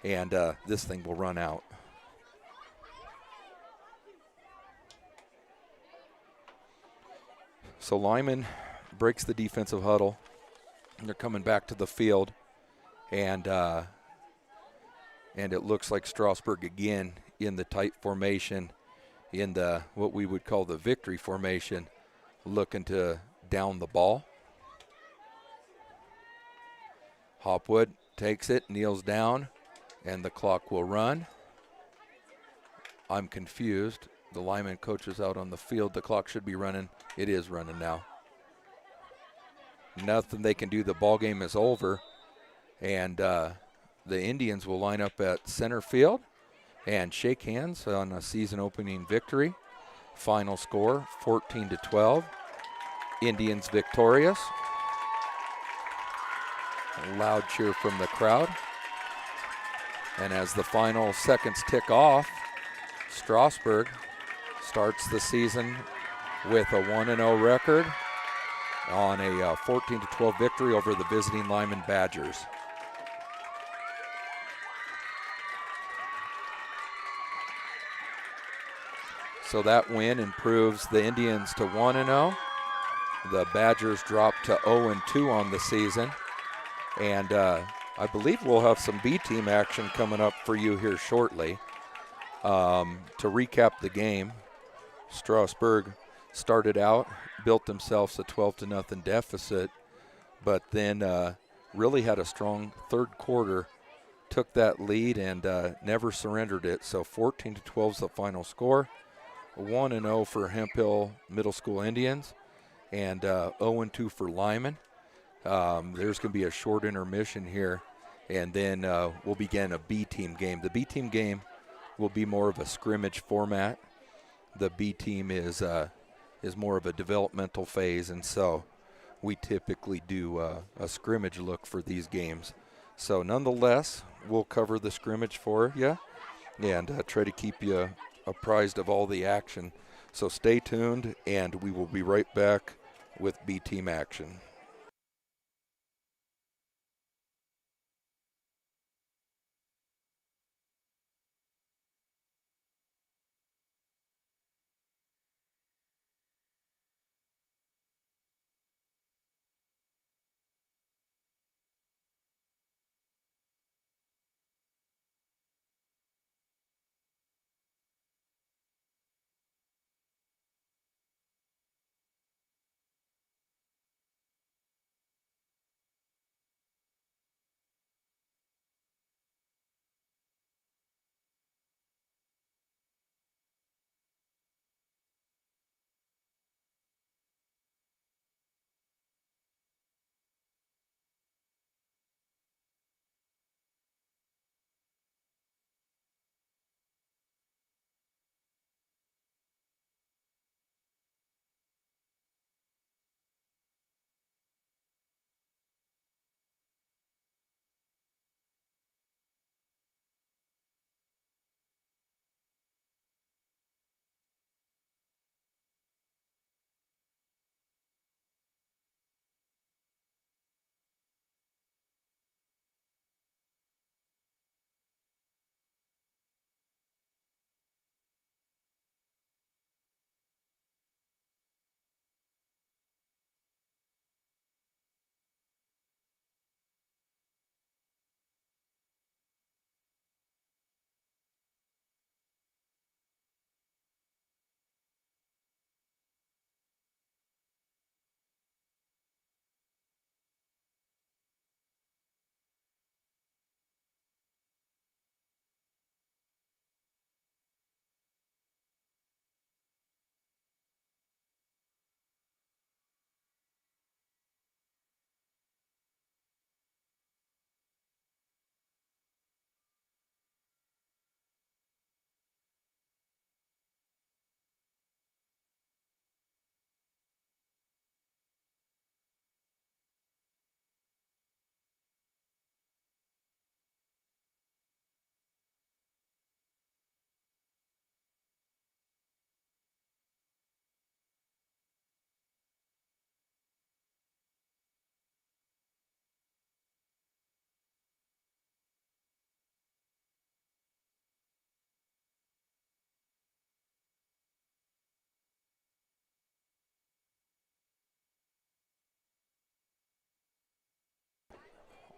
S1: and this thing will run out. So Limon breaks the defensive huddle. They're coming back to the field, and it looks like Strasburg again in the tight formation, in the what we would call the victory formation, looking to down the ball. Hopwood takes it, kneels down, and the clock will run. I'm confused. The Limon coach is out on the field. The clock should be running. It is running now. Nothing they can do. The ball game is over, and the Indians will line up at center field and shake hands on a season-opening victory. Final score, 14-12. Indians victorious. A loud cheer from the crowd. And as the final seconds tick off, Strasburg starts the season with a 1-0 record on a 14-12 victory over the visiting Limon Badgers. So that win improves the Indians to 1-0. The Badgers drop to 0-2 on the season. And I believe we'll have some B-team action coming up for you here shortly. To recap the game, Strasburg started out, built themselves a 12-0 deficit, but then really had a strong third quarter took that lead and never surrendered it. So 14-12 is the final score. 1-0 for Hemphill Middle School Indians, and 0-2 for Limon. There's going to be a short intermission here, and then we'll begin a B team game. The B team game will be more of a scrimmage format. The B team is more of a developmental phase, and so we typically do a scrimmage look for these games. So nonetheless, we'll cover the scrimmage for you and try to keep you apprised of all the action. So stay tuned, and we will be right back with B team action.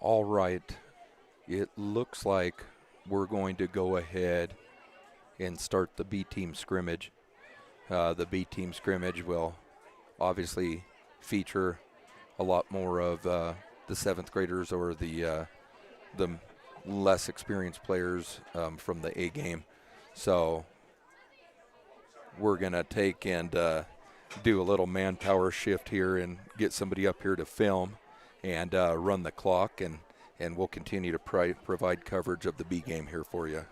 S1: All right, it looks like we're going to go ahead and start the B team scrimmage. The B team scrimmage will obviously feature a lot more of the seventh graders or the less experienced players from the A game. So we're going to take and do a little manpower shift here and get somebody up here to film and run the clock, and we'll continue to provide coverage of the B game here for you.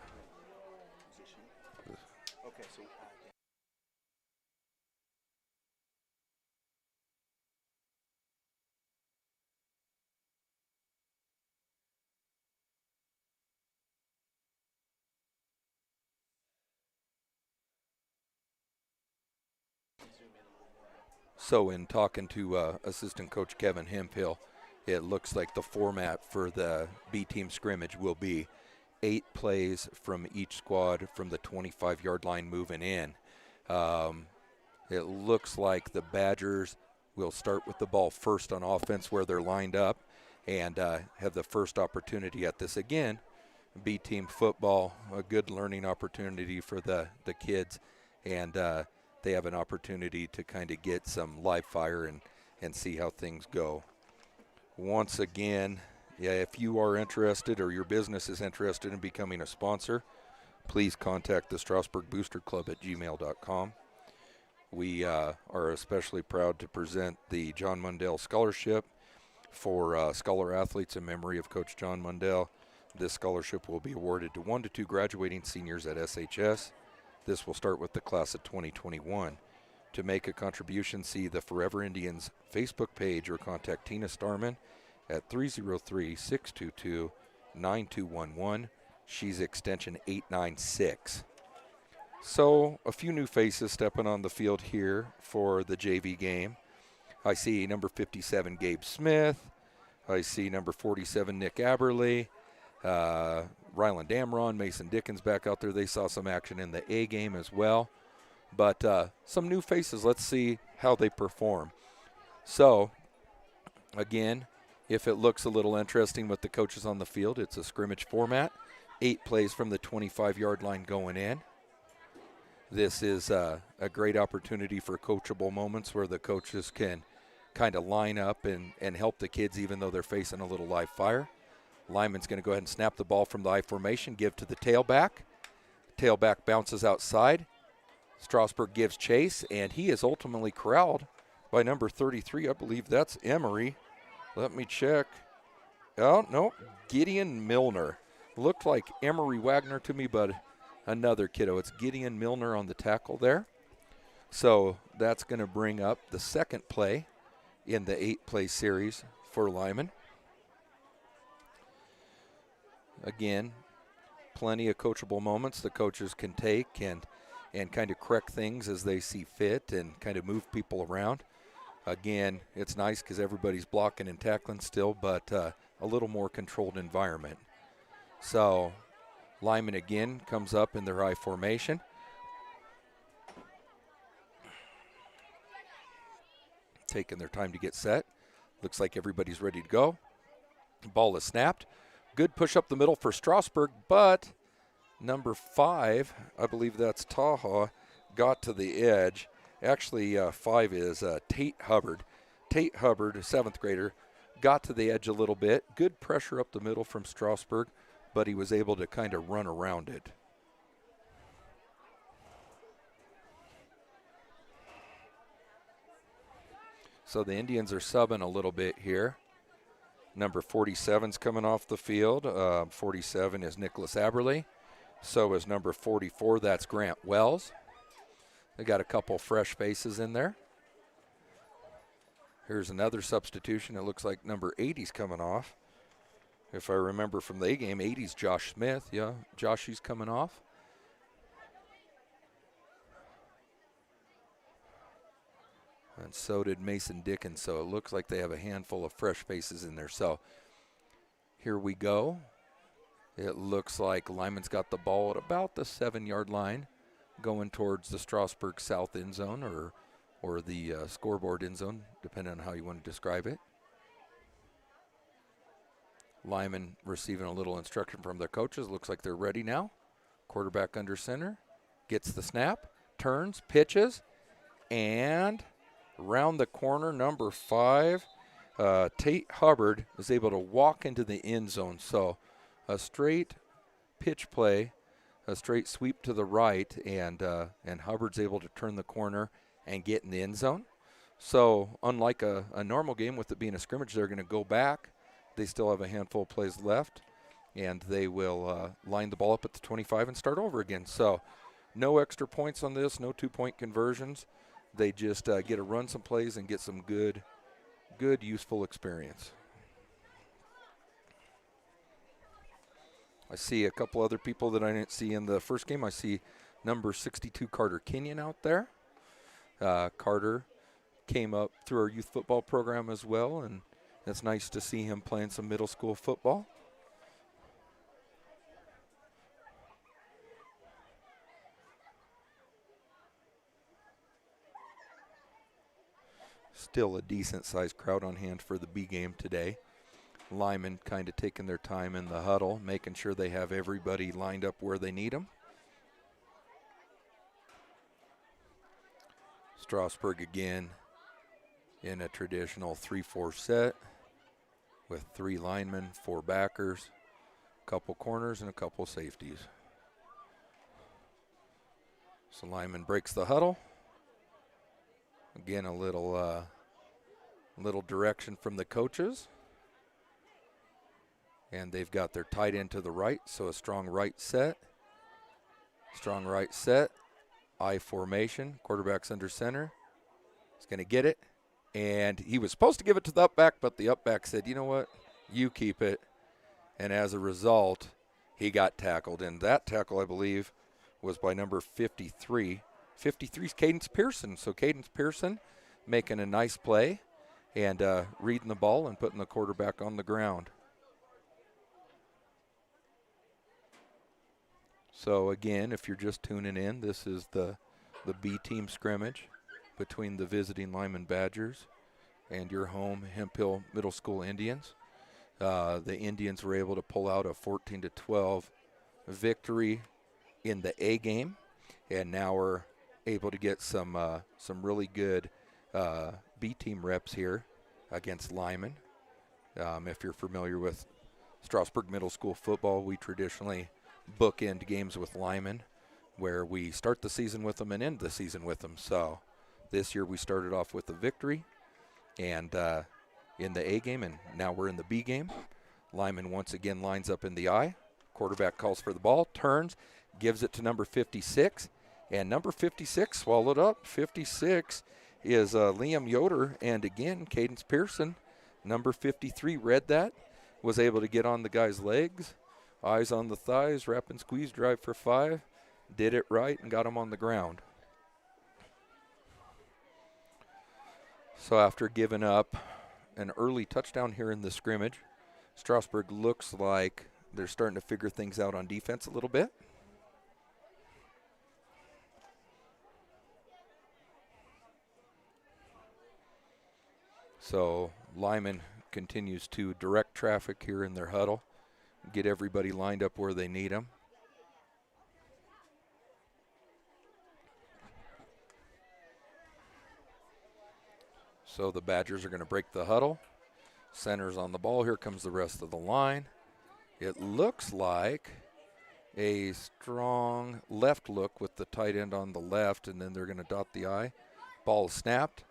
S1: So in talking to assistant coach Kevin Hemphill, it looks like the format for the B team scrimmage will be 8 plays from each squad from the 25-yard line moving in. It looks like the Badgers will start with the ball first on offense where they're lined up and have the first opportunity at this. Again, B team football, a good learning opportunity for the kids, and they have an opportunity to kind of get some live fire and see how things go. Once again, Yeah, if you are interested or your business is interested in becoming a sponsor, please contact the Strasburg Booster Club at gmail.com. We are especially proud to present the John Mundell Scholarship for scholar athletes in memory of Coach John Mundell. This scholarship will be awarded to 1 to 2 graduating seniors at SHS. This will start with the class of 2021. To make a contribution, see the Forever Indians Facebook page or contact Tina Starman at 303-622-9211. She's extension 896. So a few new faces stepping on the field here for the JV game. I see number 57, Gabe Smith. I see number 47, Nick Aberley. Ryland Damron, Mason Dickens back out there. They saw some action in the A game as well. But some new faces. Let's see how they perform. So, again, if it looks a little interesting with the coaches on the field, it's a scrimmage format. 8 plays from the 25-yard line going in. This is a great opportunity for coachable moments where the coaches can kind of line up and help the kids even though they're facing a little live fire. Limon's going to go ahead and snap the ball from the I formation, give to the tailback. Tailback bounces outside. Strasburg gives chase, and he is ultimately corralled by number 33. I believe that's Emery. Let me check. Oh, no, Gideon Milner. Looked like Emery Wagner to me, but another kiddo. It's Gideon Milner on the tackle there. So that's going to bring up the second play in the 8-play series for Limon. Again, plenty of coachable moments the coaches can take and kind of correct things as they see fit and kind of move people around. Again, it's nice because everybody's blocking and tackling still, but a little more controlled environment. So Limon again comes up in their I formation. Taking their time to get set. Looks like everybody's ready to go. Ball is snapped. Good push up the middle for Strasburg, but number 5, I believe that's Taha, got to the edge. Actually, 5 is Tate Hubbard. Tate Hubbard, a 7th grader, got to the edge a little bit. Good pressure up the middle from Strasburg, but he was able to kind of run around it. So the Indians are subbing a little bit here. Number 47's coming off the field. 47 is Nicholas Aberley. So is number 44, that's Grant Wells. They got a couple fresh faces in there. Here's another substitution. It looks like number 80's coming off. If I remember from the A game, 80's Josh Smith. Yeah, Joshy's coming off. And so did Mason Dickens. So it looks like they have a handful of fresh faces in there. So here we go. It looks like Limon's got the ball at about the 7-yard line going towards the Strasburg South end zone or the scoreboard end zone, depending on how you want to describe it. Limon receiving a little instruction from their coaches. Looks like they're ready now. Quarterback under center. Gets the snap. Turns. Pitches. And around the corner, number 5, Tate Hubbard is able to walk into the end zone. So a straight pitch play, a straight sweep to the right, and Hubbard's able to turn the corner and get in the end zone. So unlike a normal game with it being a scrimmage, they're going to go back. They still have a handful of plays left, and they will line the ball up at the 25 and start over again. So no extra points on this, no 2-point conversions. They just get to run some plays and get some good, useful experience. I see a couple other people that I didn't see in the first game. I see number 62, Carter Kenyon, out there. Carter came up through our youth football program as well, and it's nice to see him playing some middle school football. Still a decent-sized crowd on hand for the B game today. Limon kind of taking their time in the huddle, making sure they have everybody lined up where they need them. Strasburg again in a traditional 3-4 set with 3 linemen, 4 backers, a couple corners, and a couple safeties. So Limon breaks the huddle. Again, a little direction from the coaches. And they've got their tight end to the right, so a strong right set. Strong right set. I formation. Quarterback's under center. He's going to get it. And he was supposed to give it to the up back, but the up back said, you know what, you keep it. And as a result, he got tackled. And that tackle, I believe, was by number 53. 53 is Cadence Pearson. So Cadence Pearson making a nice play and reading the ball and putting the quarterback on the ground. So again, if you're just tuning in, this is the B team scrimmage between the visiting Limon Badgers and your home Hemp Hill Middle School Indians. The Indians were able to pull out a 14-12 victory in the A game, and now we're able to get some really good B team reps here against Limon. If you're familiar with Strasburg Middle School football, we traditionally bookend games with Limon, where we start the season with them and end the season with them. So this year we started off with a victory and in the A game, and now we're in the B game. Limon once again lines up in the I. Quarterback calls for the ball, turns, gives it to number 56, and number 56 swallowed up. 56 is Liam Yoder, and again, Cadence Pearson, number 53, read that, was able to get on the guy's legs. Eyes on the thighs, wrap and squeeze, drive for 5. Did it right and got him on the ground. So after giving up an early touchdown here in the scrimmage, Strasburg looks like they're starting to figure things out on defense a little bit. So Limon continues to direct traffic here in their huddle. Get everybody lined up where they need them. So the Badgers are going to break the huddle. Center's on the ball. Here comes the rest of the line. It looks like a strong left look with the tight end on the left, and then they're going to dot the I. Ball is snapped.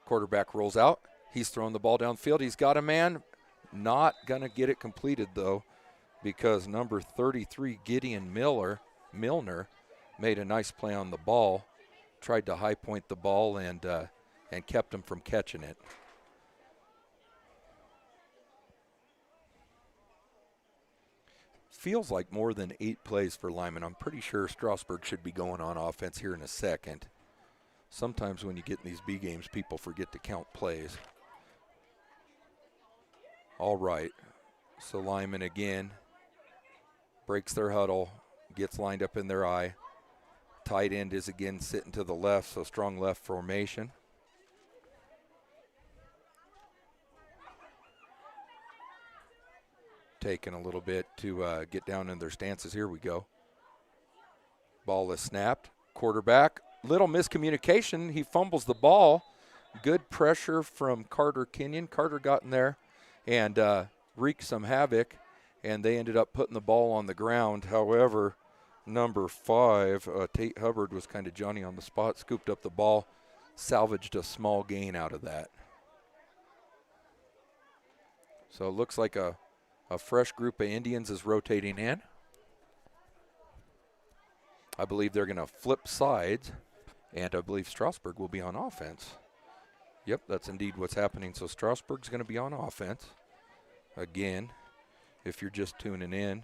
S1: Quarterback rolls out. He's throwing the ball downfield. He's got a man. Not going to get it completed, though, because number 33, Gideon Milner, made a nice play on the ball, tried to high point the ball and kept him from catching it. Feels like more than 8 plays for Limon. I'm pretty sure Strasburg should be going on offense here in a second. Sometimes when you get in these B games, people forget to count plays. All right, so Limon again breaks their huddle, gets lined up in their I. Tight end is again sitting to the left, so strong left formation. Taking a little bit to get down in their stances. Here we go. Ball is snapped. Quarterback, little miscommunication. He fumbles the ball. Good pressure from Carter Kenyon. Carter got in there and wreaked some havoc, and they ended up putting the ball on the ground. However, number 5, Tate Hubbard, was kind of Johnny on the spot, scooped up the ball, salvaged a small gain out of that. So it looks like a fresh group of Indians is rotating in. I believe they're going to flip sides, and I believe Strasburg will be on offense. Yep, that's indeed what's happening. So Strasburg's going to be on offense. Again, if you're just tuning in,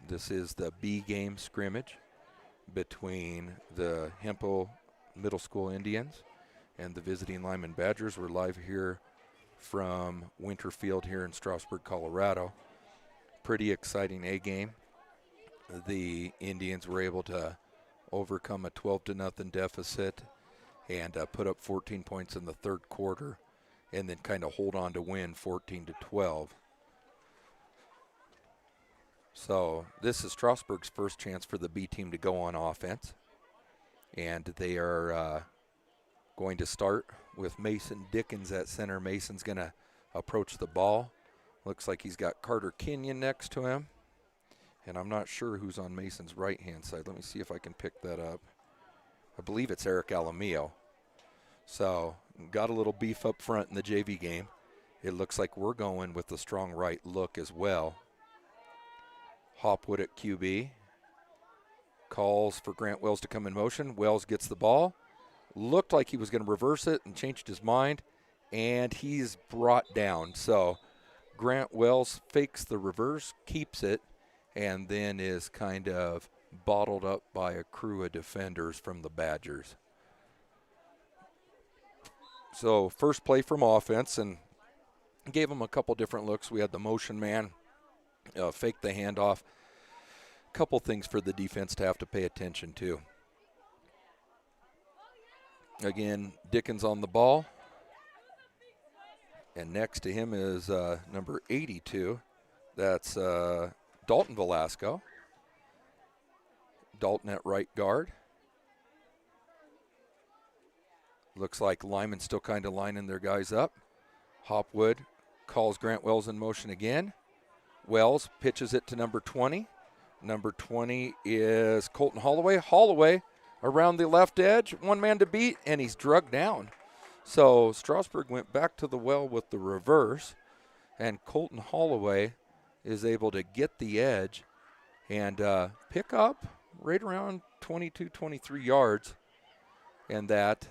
S1: this is the B game scrimmage between the Hempel Middle School Indians and the visiting Limon Badgers. We're live here from Winterfield here in Strasburg, Colorado. Pretty exciting A game. The Indians were able to overcome a 12-0 deficit and put up 14 points in the third quarter and then kind of hold on to win 14-12. So this is Strasburg's first chance for the B team to go on offense. And they are going to start with Mason Dickens at center. Mason's going to approach the ball. Looks like he's got Carter Kenyon next to him. And I'm not sure who's on Mason's right-hand side. Let me see if I can pick that up. I believe it's Eric Alamillo. So got a little beef up front in the JV game. It looks like we're going with the strong right look as well. Hopwood at QB. Calls for Grant Wells to come in motion. Wells gets the ball. Looked like he was going to reverse it and changed his mind. And he's brought down. So Grant Wells fakes the reverse, keeps it, and then is kind of bottled up by a crew of defenders from the Badgers. So first play from offense, and gave them a couple different looks. We had the motion man, fake the handoff. Couple things for the defense to have to pay attention to. Again, Dickens on the ball. And next to him is number 82. That's Dalton Velasco. Dalton at right guard. Looks like Limon still kind of lining their guys up. Hopwood calls Grant Wells in motion again. Wells pitches it to number 20. Number 20 is Colton Holloway. Holloway around the left edge, one man to beat, and he's drugged down. So Strasburg went back to the well with the reverse, and Colton Holloway is able to get the edge and pick up right around 22, 23 yards, and that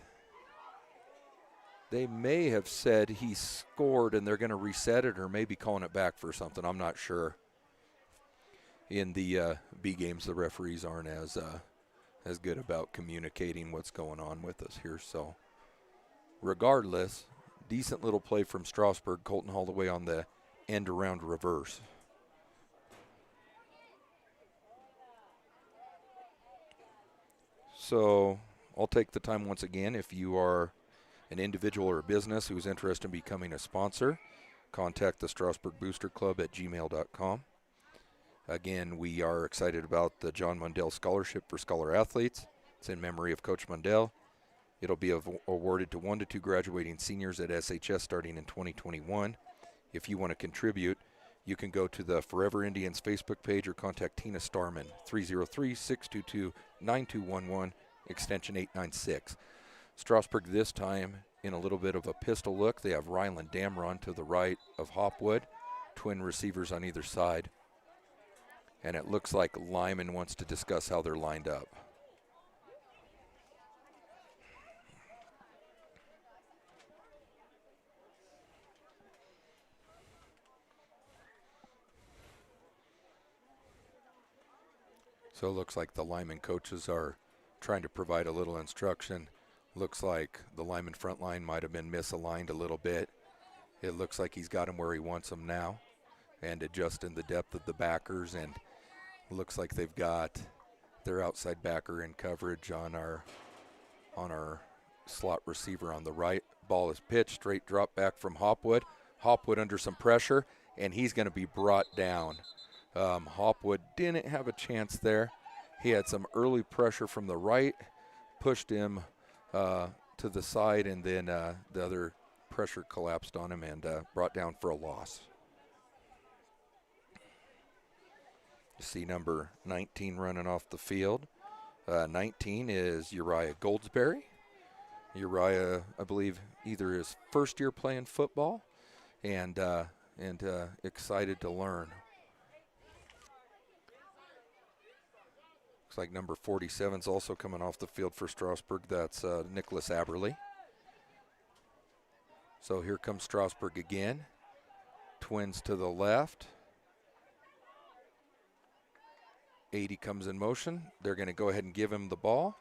S1: they may have said he scored and they're going to reset it or maybe calling it back for something. I'm not sure. In the B games, the referees aren't as good about communicating what's going on with us here. So regardless, decent little play from Strasburg. Colton Holloway on the end around reverse. So I'll take the time once again. If you are an individual or a business who's interested in becoming a sponsor, contact the Strasburg Booster Club at gmail.com. Again, we are excited about the John Mundell Scholarship for Scholar Athletes. It's in memory of Coach Mundell. It'll be awarded to 1 to 2 graduating seniors at SHS starting in 2021. If you want to contribute, you can go to the Forever Indians Facebook page or contact Tina Starman, 303-622-9211, extension 896. Strasburg this time in a little bit of a pistol look. They have Ryland Damron to the right of Hopwood, twin receivers on either side. And it looks like Limon wants to discuss how they're lined up. So it looks like the Limon coaches are trying to provide a little instruction. Looks like the Limon front line might have been misaligned a little bit. It looks like he's got them where he wants them now and adjusting the depth of the backers, and looks like they've got their outside backer in coverage on our slot receiver on the right. Ball is pitched, straight drop back from Hopwood. Hopwood under some pressure, and he's going to be brought down. Hopwood didn't have a chance there. He had some early pressure from the right, pushed him to the side, and then the other pressure collapsed on him and brought down for a loss. You see number 19 running off the field. 19 is Uriah Goldsberry. Uriah, I believe, either his first year playing football and excited to learn. Looks like number 47 is also coming off the field for Strasburg. That's Nicholas Aberley. So here comes Strasburg again. Twins to the left. 80 comes in motion. They're going to go ahead and give him the ball.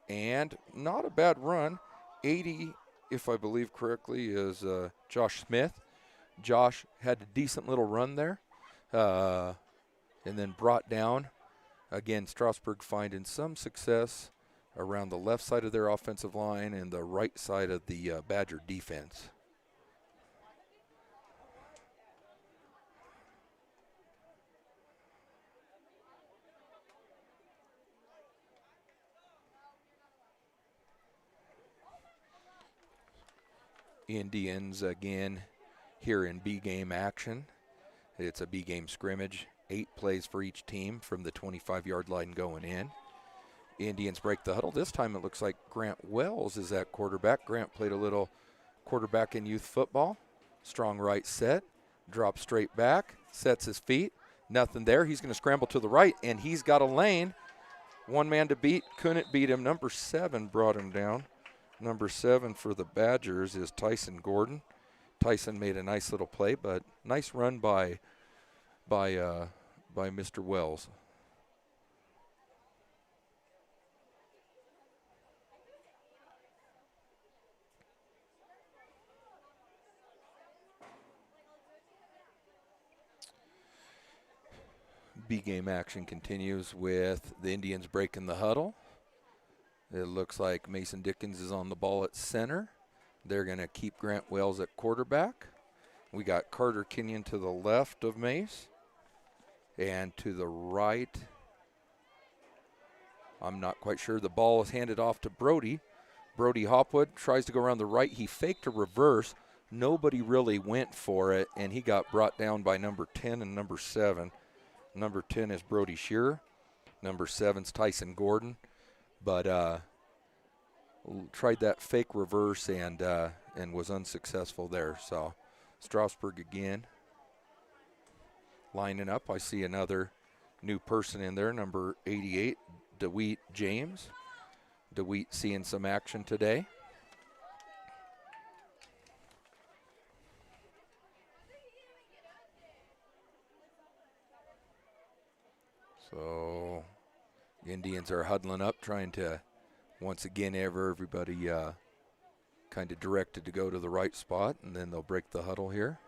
S1: And not a bad run. 80, if I believe correctly, is Josh Smith. Josh had a decent little run there and then brought down. Again, Strasburg finding some success around the left side of their offensive line and the right side of the Badger defense. Indians again here in B-game action. It's a B-game scrimmage, 8 plays for each team from the 25-yard line going in. Indians break the huddle. This time it looks like Grant Wells is at quarterback. Grant played a little quarterback in youth football. Strong right set, drops straight back, sets his feet. Nothing there. He's going to scramble to the right, and he's got a lane. One man to beat, couldn't beat him. Number 7 brought him down. Number 7 for the Badgers is Tyson Gordon. Tyson made a nice little play, but nice run by Mr. Wells. B-game action continues with the Indians breaking the huddle. It looks like Mason Dickens is on the ball at center. They're going to keep Grant Wells at quarterback. We got Carter Kenyon to the left of Mace. And to the right, I'm not quite sure. The ball is handed off to Brody. Brody Hopwood tries to go around the right. He faked a reverse. Nobody really went for it, and he got brought down by number 10 and number 7. Number 10 is Brody Shearer. Number 7's Tyson Gordon. But tried that fake reverse and was unsuccessful there. So Strasburg again lining up. I see another new person in there, number 88, DeWeet James. DeWeet seeing some action today. So Indians are huddling up, trying to, once again, everybody kind of directed to go to the right spot, and then they'll break the huddle here.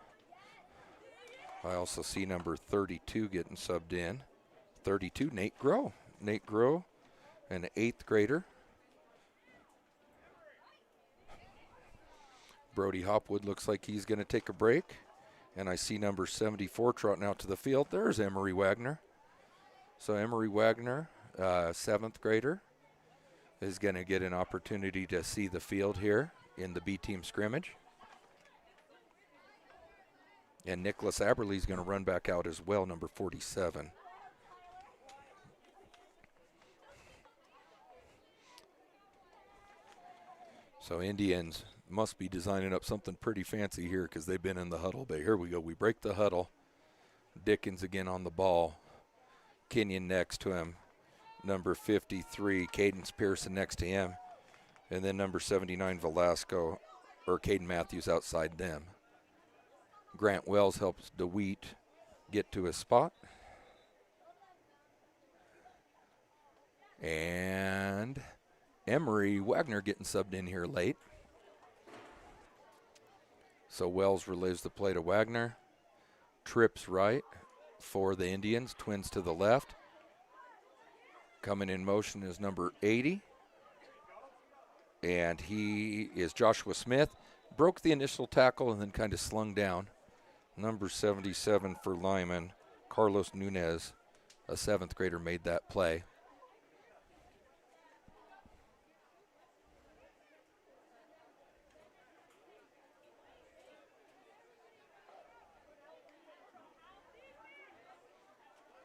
S1: I also see number 32 getting subbed in. 32, Nate Groh. Nate Groh, an 8th grader. Brody Hopwood looks like he's going to take a break. And I see number 74 trotting out to the field. There's Emery Wagner. So Emery Wagner, 7th grader, is going to get an opportunity to see the field here in the B-team scrimmage. And Nicholas Aberley is going to run back out as well, number 47. So Indians must be designing up something pretty fancy here because they've been in the huddle. But here we go. We break the huddle. Dickens again on the ball. Kenyon next to him. Number 53, Cadence Pearson next to him. And then number 79, Velasco, or Caden Matthews outside them. Grant Wells helps DeWeet get to his spot. And Emery Wagner getting subbed in here late. So Wells relays the play to Wagner. Trips right for the Indians. Twins to the left. Coming in motion is number 80. And he is Joshua Smith. Broke the initial tackle and then kind of slung down. Number 77 for Limon, Carlos Nunez, a 7th grader, made that play.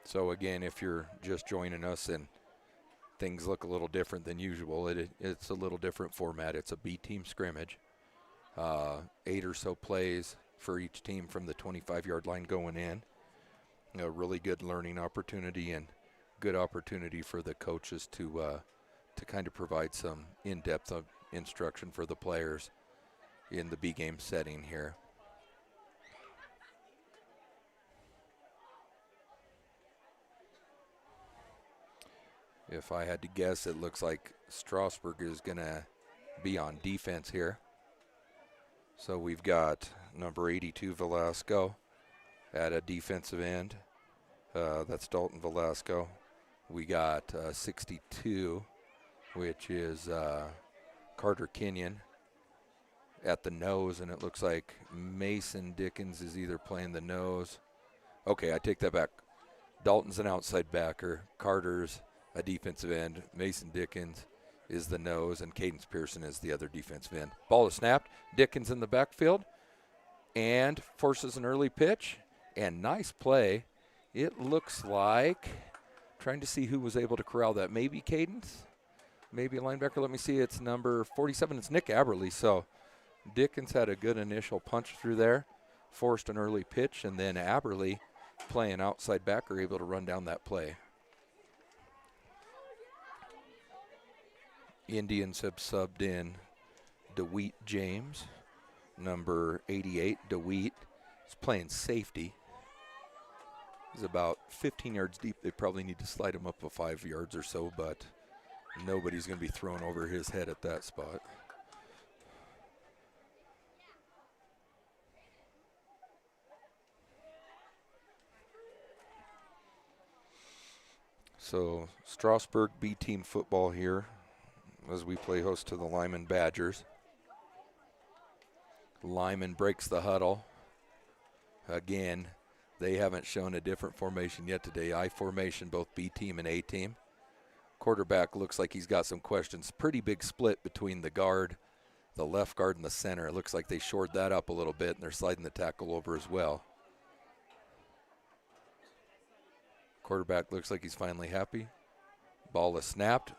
S1: So again, if you're just joining us and things look a little different than usual, it's a little different format. It's a B-team scrimmage. 8 or so plays for each team from the 25-yard line going in. A really good learning opportunity and good opportunity for the coaches to kind of provide some in-depth instruction for the players in the B-game setting here. If I had to guess, it looks like Strasburg is going to be on defense here. So we've got number 82, Velasco, at a defensive end. That's Dalton Velasco. We got 62, which is Carter Kenyon, at the nose, and it looks like Mason Dickens is either playing the nose. Okay, I take that back. Dalton's an outside backer. Carter's a defensive end. Mason Dickens is the nose, and Cadence Pearson is the other defensive end. Ball is snapped. Dickens in the backfield. and forces an early pitch, and nice play. It looks like, trying to see who was able to corral that. Maybe Cadence, maybe a linebacker. Let me see. It's number 47. It's Nick Aberle. So Dickens had a good initial punch through there, forced an early pitch, and then Aberle, playing outside back, are able to run down that play. Indians have subbed in DeWeet James, number 88. DeWeet is playing safety. He's about 15 yards deep. They probably need to slide him up 5 yards or so, but nobody's going to be thrown over his head at that spot. So Strasburg B-team football here as we play host to the Limon Badgers. Limon breaks the huddle. Again, they haven't shown a different formation yet today. I formation, both B-team and A-team. Quarterback looks like he's got some questions. Pretty big split between the guard, the left guard, and the center. It looks like they shored that up a little bit, and they're sliding the tackle over as well. Quarterback looks like he's finally happy. Ball is snapped.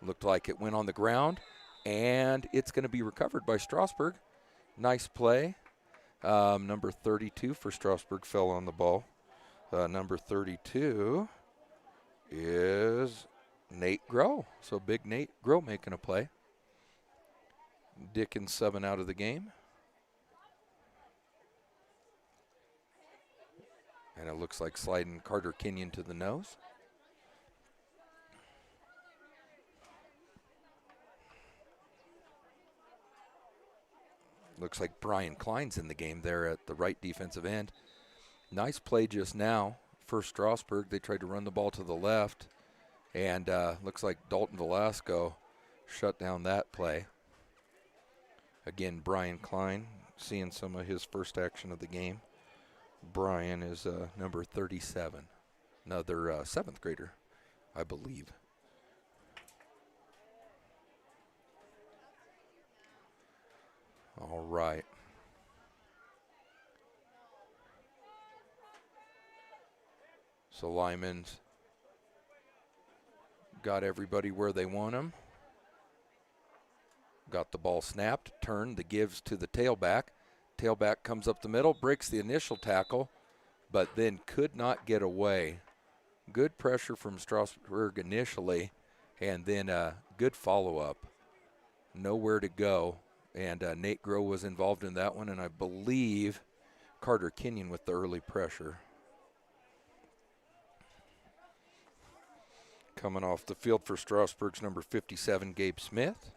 S1: Looked like it went on the ground, and it's going to be recovered by Strasburg. Nice play. Number 32 for Strasburg fell on the ball. Number 32 is Nate Groh. So big Nate Groh making a play. Dickens subbing out of the game. And it looks like sliding Carter Kenyon to the nose. Looks like Brian Klein's in the game there at the right defensive end. Nice play just now for Strasburg. They tried to run the ball to the left, and looks like Dalton Velasco shut down that play. Again, Brian Klein seeing some of his first action of the game. Brian is number 37, another seventh grader, I believe. All right. So Lyman's got everybody where they want them. Got the ball snapped, turned, the gives to the tailback. Tailback comes up the middle, breaks the initial tackle, but then could not get away. Good pressure from Strasburg initially, and then good follow-up. Nowhere to go, and Nate Groh was involved in that one, and I believe Carter Kenyon with the early pressure. Coming off the field for Strasburg's number 57, Gabe Smith.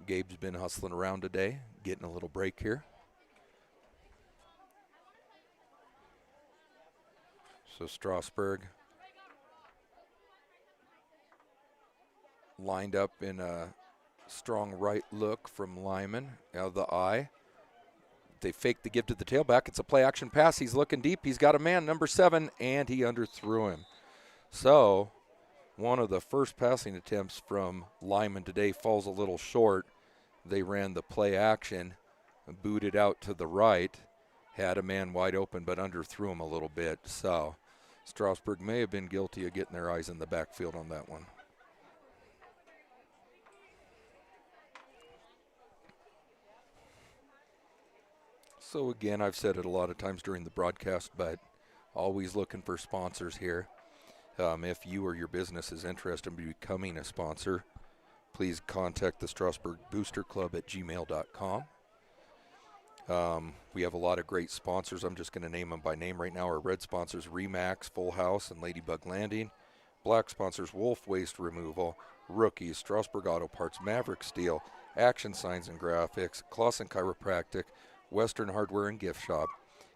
S1: Gabe's been hustling around today, getting a little break here. So Strasburg lined up in a strong right look from Limon out of the eye. They fake the give to the tailback. It's a play action pass. He's looking deep. He's got a man, number 7, and he underthrew him. So one of the first passing attempts from Limon today falls a little short. They ran the play action, booted out to the right, had a man wide open, but underthrew him a little bit. So Strasburg may have been guilty of getting their eyes in the backfield on that one. So again, I've said it a lot of times during the broadcast, but always looking for sponsors here. If you or your business is interested in becoming a sponsor, please contact the Strasburg Booster Club at gmail.com. We have a lot of great sponsors. I'm just going to name them by name right now. Our red sponsors, Remax, Full House, and Ladybug Landing. Black sponsors, Wolf Waste Removal, Rookies, Strasburg Auto Parts, Maverick Steel, Action Signs and Graphics, Clausen Chiropractic, Western Hardware and Gift Shop,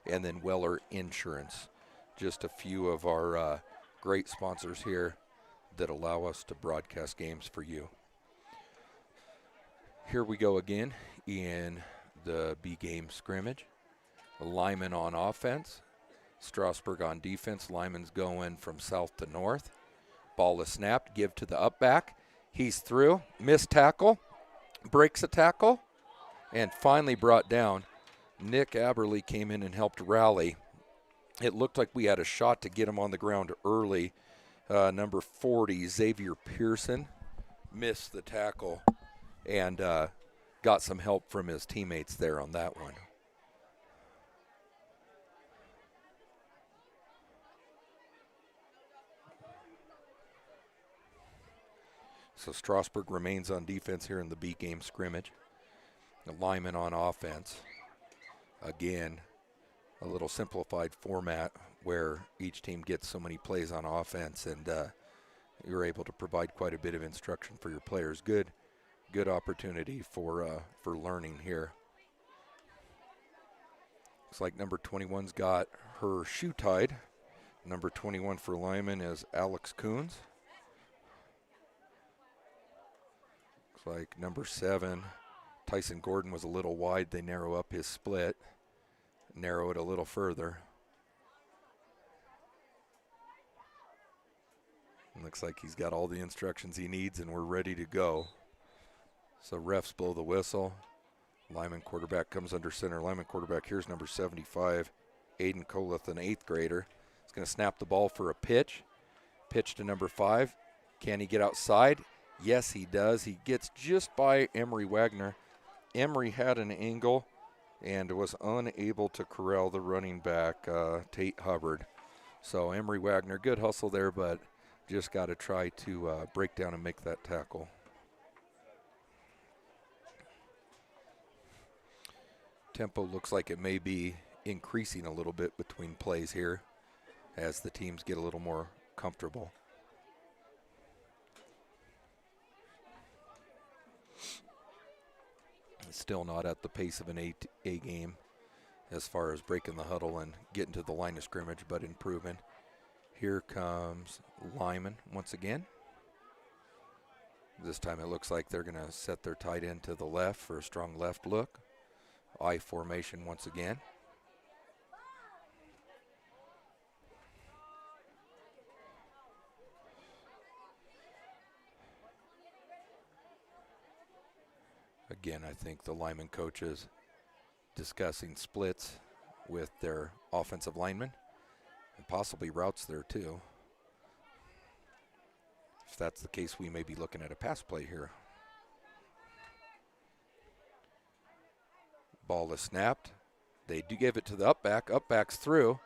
S1: and then Weller Insurance. Just a few of our great sponsors here that allow us to broadcast games for you. Here we go again in the B-game scrimmage. Limon on offense, Strasburg on defense. Limon's going from south to north. Ball is snapped, give to the up back. He's through, missed tackle, breaks a tackle, and finally brought down Nick Aberle came in and helped rally. It looked like we had a shot to get him on the ground early. Number 40, Xavier Pearson, missed the tackle and got some help from his teammates there on that one. So Strasburg remains on defense here in the B game scrimmage. Limon on offense. Again, a little simplified format where each team gets so many plays on offense, and you're able to provide quite a bit of instruction for your players. Good opportunity for learning here. Looks like number 21's got her shoe tied. Number 21 for Limon is Alex Coons. Looks like number 7, Tyson Gordon, was a little wide. They narrow up his split, narrow it a little further. Looks like he's got all the instructions he needs and we're ready to go. So refs blow the whistle. Limon quarterback comes under center. Limon quarterback, here's number 75, Aiden Koleth, an 8th grader. He's going to snap the ball for a pitch. Pitch to number 5. Can he get outside? Yes, he does. He gets just by Emery Wagner. Emery had an angle and was unable to corral the running back, Tate Hubbard. So Emery Wagner, good hustle there, but just got to try to break down and make that tackle. Tempo looks like it may be increasing a little bit between plays here as the teams get a little more comfortable. Still not at the pace of an A game as far as breaking the huddle and getting to the line of scrimmage, but improving. Here comes Limon once again. This time it looks like they're going to set their tight end to the left for a strong left look. I formation once again. Again, I think the lineman coaches discussing splits with their offensive linemen and possibly routes there too. If that's the case, we may be looking at a pass play here. Ball is snapped. They do give it to the up-back. Up-back's through.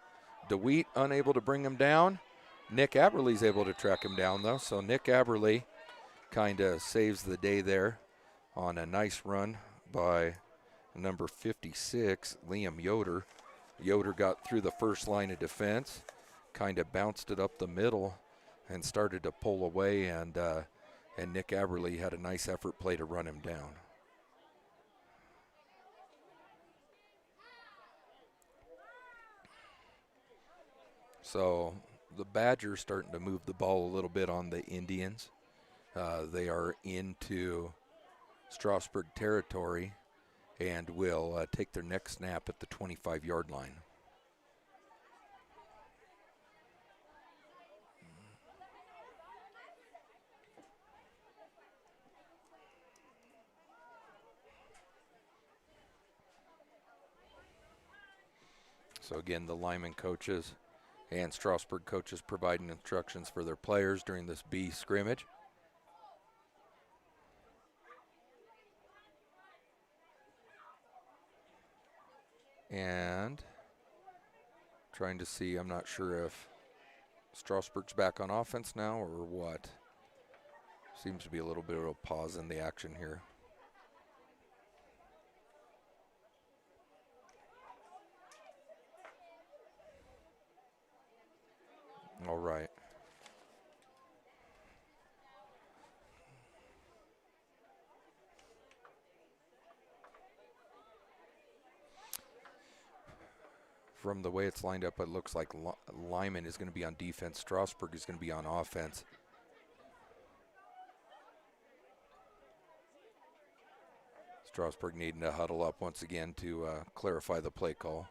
S1: DeWeat unable to bring him down. Nick Aberle's able to track him down, though. So Nick Aberle kind of saves the day there on a nice run by number 56, Liam Yoder. Yoder got through the first line of defense, kind of bounced it up the middle and started to pull away, and Nick Aberle had a nice effort play to run him down. So the Badgers starting to move the ball a little bit on the Indians. They are into Strasburg territory and will take their next snap at the 25-yard line. So again, the lineman coaches and Strasburg coaches providing instructions for their players during this B scrimmage. And trying to see, I'm not sure if Strasburg's back on offense now or what. Seems to be a little bit of a pause in the action here. All right. From the way it's lined up, it looks like Limon is going to be on defense. Strasburg is going to be on offense. Strasburg needing to huddle up once again to clarify the play call.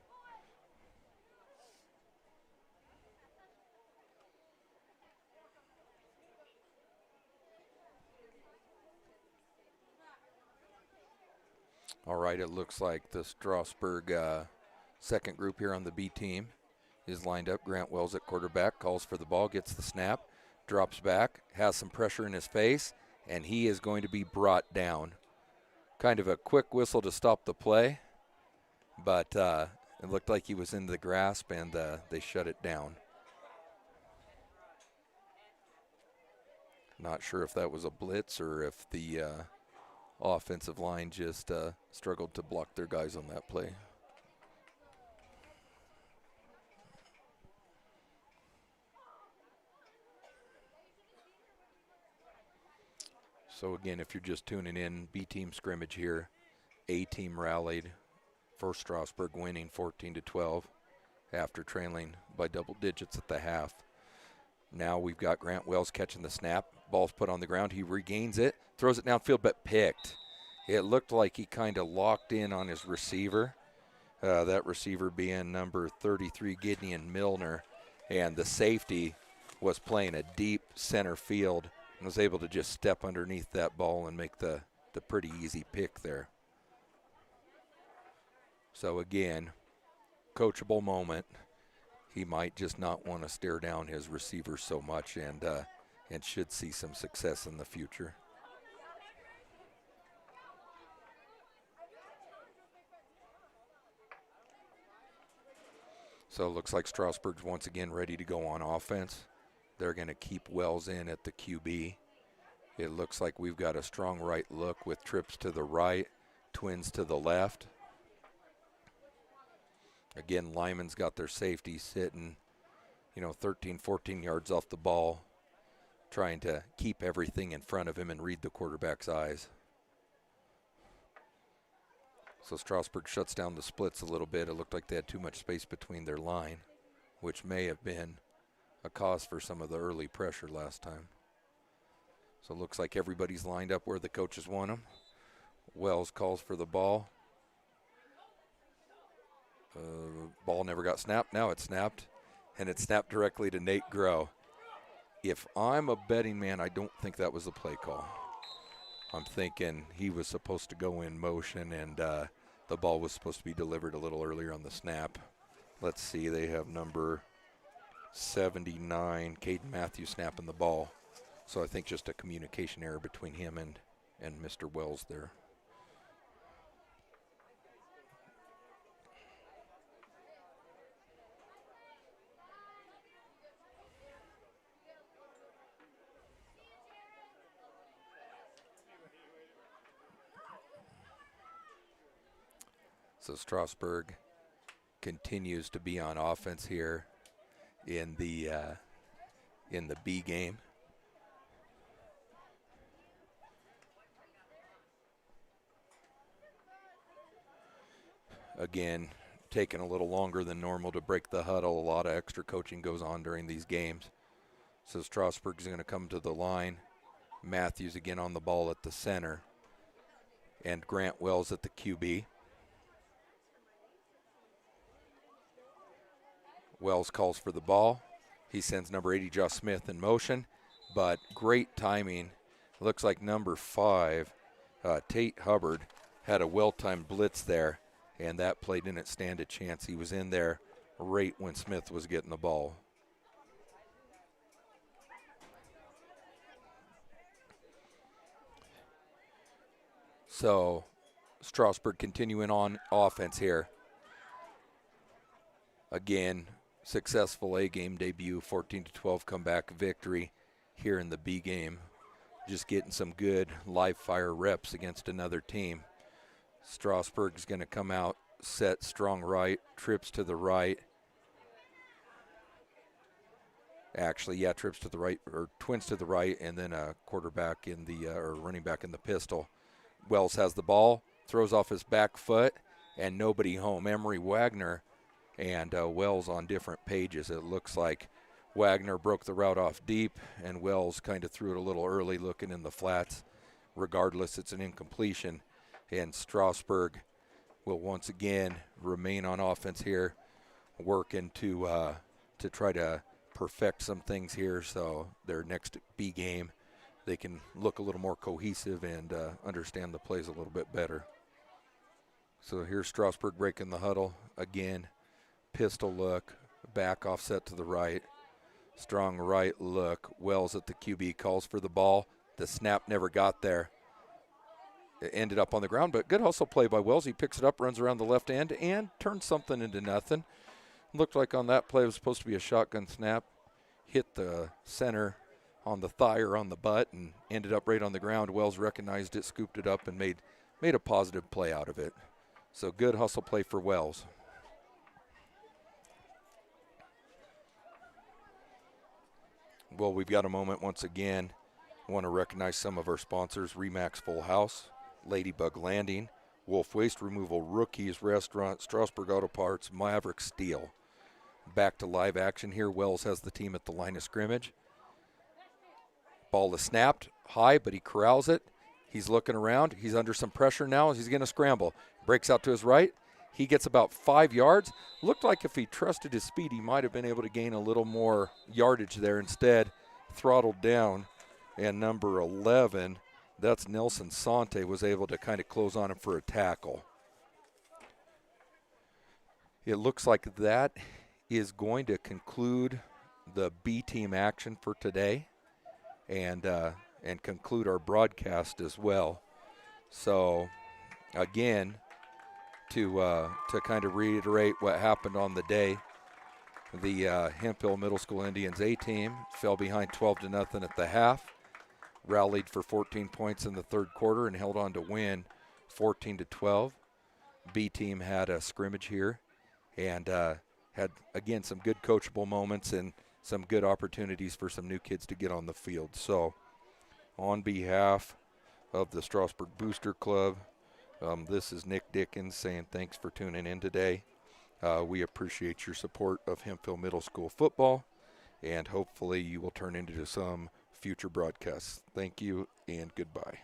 S1: All right, it looks like the Strasburg second group here on the B team is lined up. Grant Wells at quarterback, calls for the ball, gets the snap, drops back, has some pressure in his face, and he is going to be brought down. Kind of a quick whistle to stop the play, but it looked like he was in the grasp, and they shut it down. Not sure if that was a blitz or if the offensive line just struggled to block their guys on that play. So again, if you're just tuning in, B team scrimmage here. A team rallied for Strasburg, winning 14-12 after trailing by double digits at the half. Now we've got Grant Wells catching the snap. Ball's put on the ground. He regains it, throws it downfield, but picked. It looked like he kind of locked in on his receiver, that receiver being number 33, Gideon Milner, and the safety was playing a deep center field and was able to just step underneath that ball and make the pretty easy pick there. So again, coachable moment. He might just not want to stare down his receiver so much, and should see some success in the future. So it looks like Strasburg's once again ready to go on offense. They're going to keep Wells in at the QB. It looks like we've got a strong right look with trips to the right, twins to the left. Again, Limon's got their safety sitting, 13, 14 yards off the ball, trying to keep everything in front of him and read the quarterback's eyes. So Strasburg shuts down the splits a little bit. It looked like they had too much space between their line, which may have been a cause for some of the early pressure last time. So it looks like everybody's lined up where the coaches want them. Wells calls for the ball. Ball never got snapped. Now it's snapped, and it snapped directly to Nate Groh. If I'm a betting man, I don't think that was a play call. I'm thinking he was supposed to go in motion, and the ball was supposed to be delivered a little earlier on the snap. Let's see, they have number 79, Caden Matthews, snapping the ball. So I think just a communication error between him and Mr. Wells there. So Strasburg continues to be on offense here in the B game. Again, taking a little longer than normal to break the huddle. A lot of extra coaching goes on during these games. So Strasburg's going to come to the line. Matthews again on the ball at the center. And Grant Wells at the QB. Wells calls for the ball. He sends number 80, Josh Smith, in motion. But great timing. Looks like number 5, Tate Hubbard, had a well-timed blitz there. And that play didn't stand a chance. He was in there right when Smith was getting the ball. So Strasburg continuing on offense here. Again, successful A-game debut, 14-12 comeback victory here in the B game. Just getting some good live fire reps against another team. Strasburg's going to come out, set strong right, trips to the right. Actually, yeah, trips to the right, or twins to the right, and then a quarterback in the, or running back in the pistol. Wells has the ball, throws off his back foot, and nobody home. Emery Wagner and Wells on different pages. It looks like Wagner broke the route off deep, and Wells kind of threw it a little early looking in the flats. Regardless, it's an incompletion. And Strasburg will once again remain on offense here, working to try to perfect some things here so their next B game they can look a little more cohesive and understand the plays a little bit better. So here's Strasburg breaking the huddle. Again, pistol look, back offset to the right. Strong right look. Wells at the QB calls for the ball. The snap never got there. It ended up on the ground, but good hustle play by Wells. He picks it up, runs around the left end, and turns something into nothing. Looked like on that play it was supposed to be a shotgun snap. Hit the center on the thigh or on the butt and ended up right on the ground. Wells recognized it, scooped it up, and made a positive play out of it. So good hustle play for Wells. Well, we've got a moment once again. I want to recognize some of our sponsors: Remax Full House, Ladybug Landing, Wolf Waste Removal, Rookies Restaurant, Strasburg Auto Parts, Maverick Steel. Back to live action here. Wells has the team at the line of scrimmage. Ball is snapped high, but he corrals it. He's looking around. He's under some pressure now. He's going to scramble. Breaks out to his right. He gets about 5 yards. Looked like if he trusted his speed, he might have been able to gain a little more yardage there. Instead, throttled down. And number 11, that's Nelson Sante, was able to kind of close on him for a tackle. It looks like that is going to conclude the B team action for today and conclude our broadcast as well. So, again, to kind of reiterate what happened on the day, the Hemphill Middle School Indians A team fell behind 12-0 at the half, rallied for 14 points in the third quarter and held on to win 14-12. B team had a scrimmage here and had, again, some good coachable moments and some good opportunities for some new kids to get on the field. So on behalf of the Strasburg Booster Club, this is Nick Dickens saying thanks for tuning in today. We appreciate your support of Hemphill Middle School football, and hopefully you will turn into some future broadcasts. Thank you and goodbye.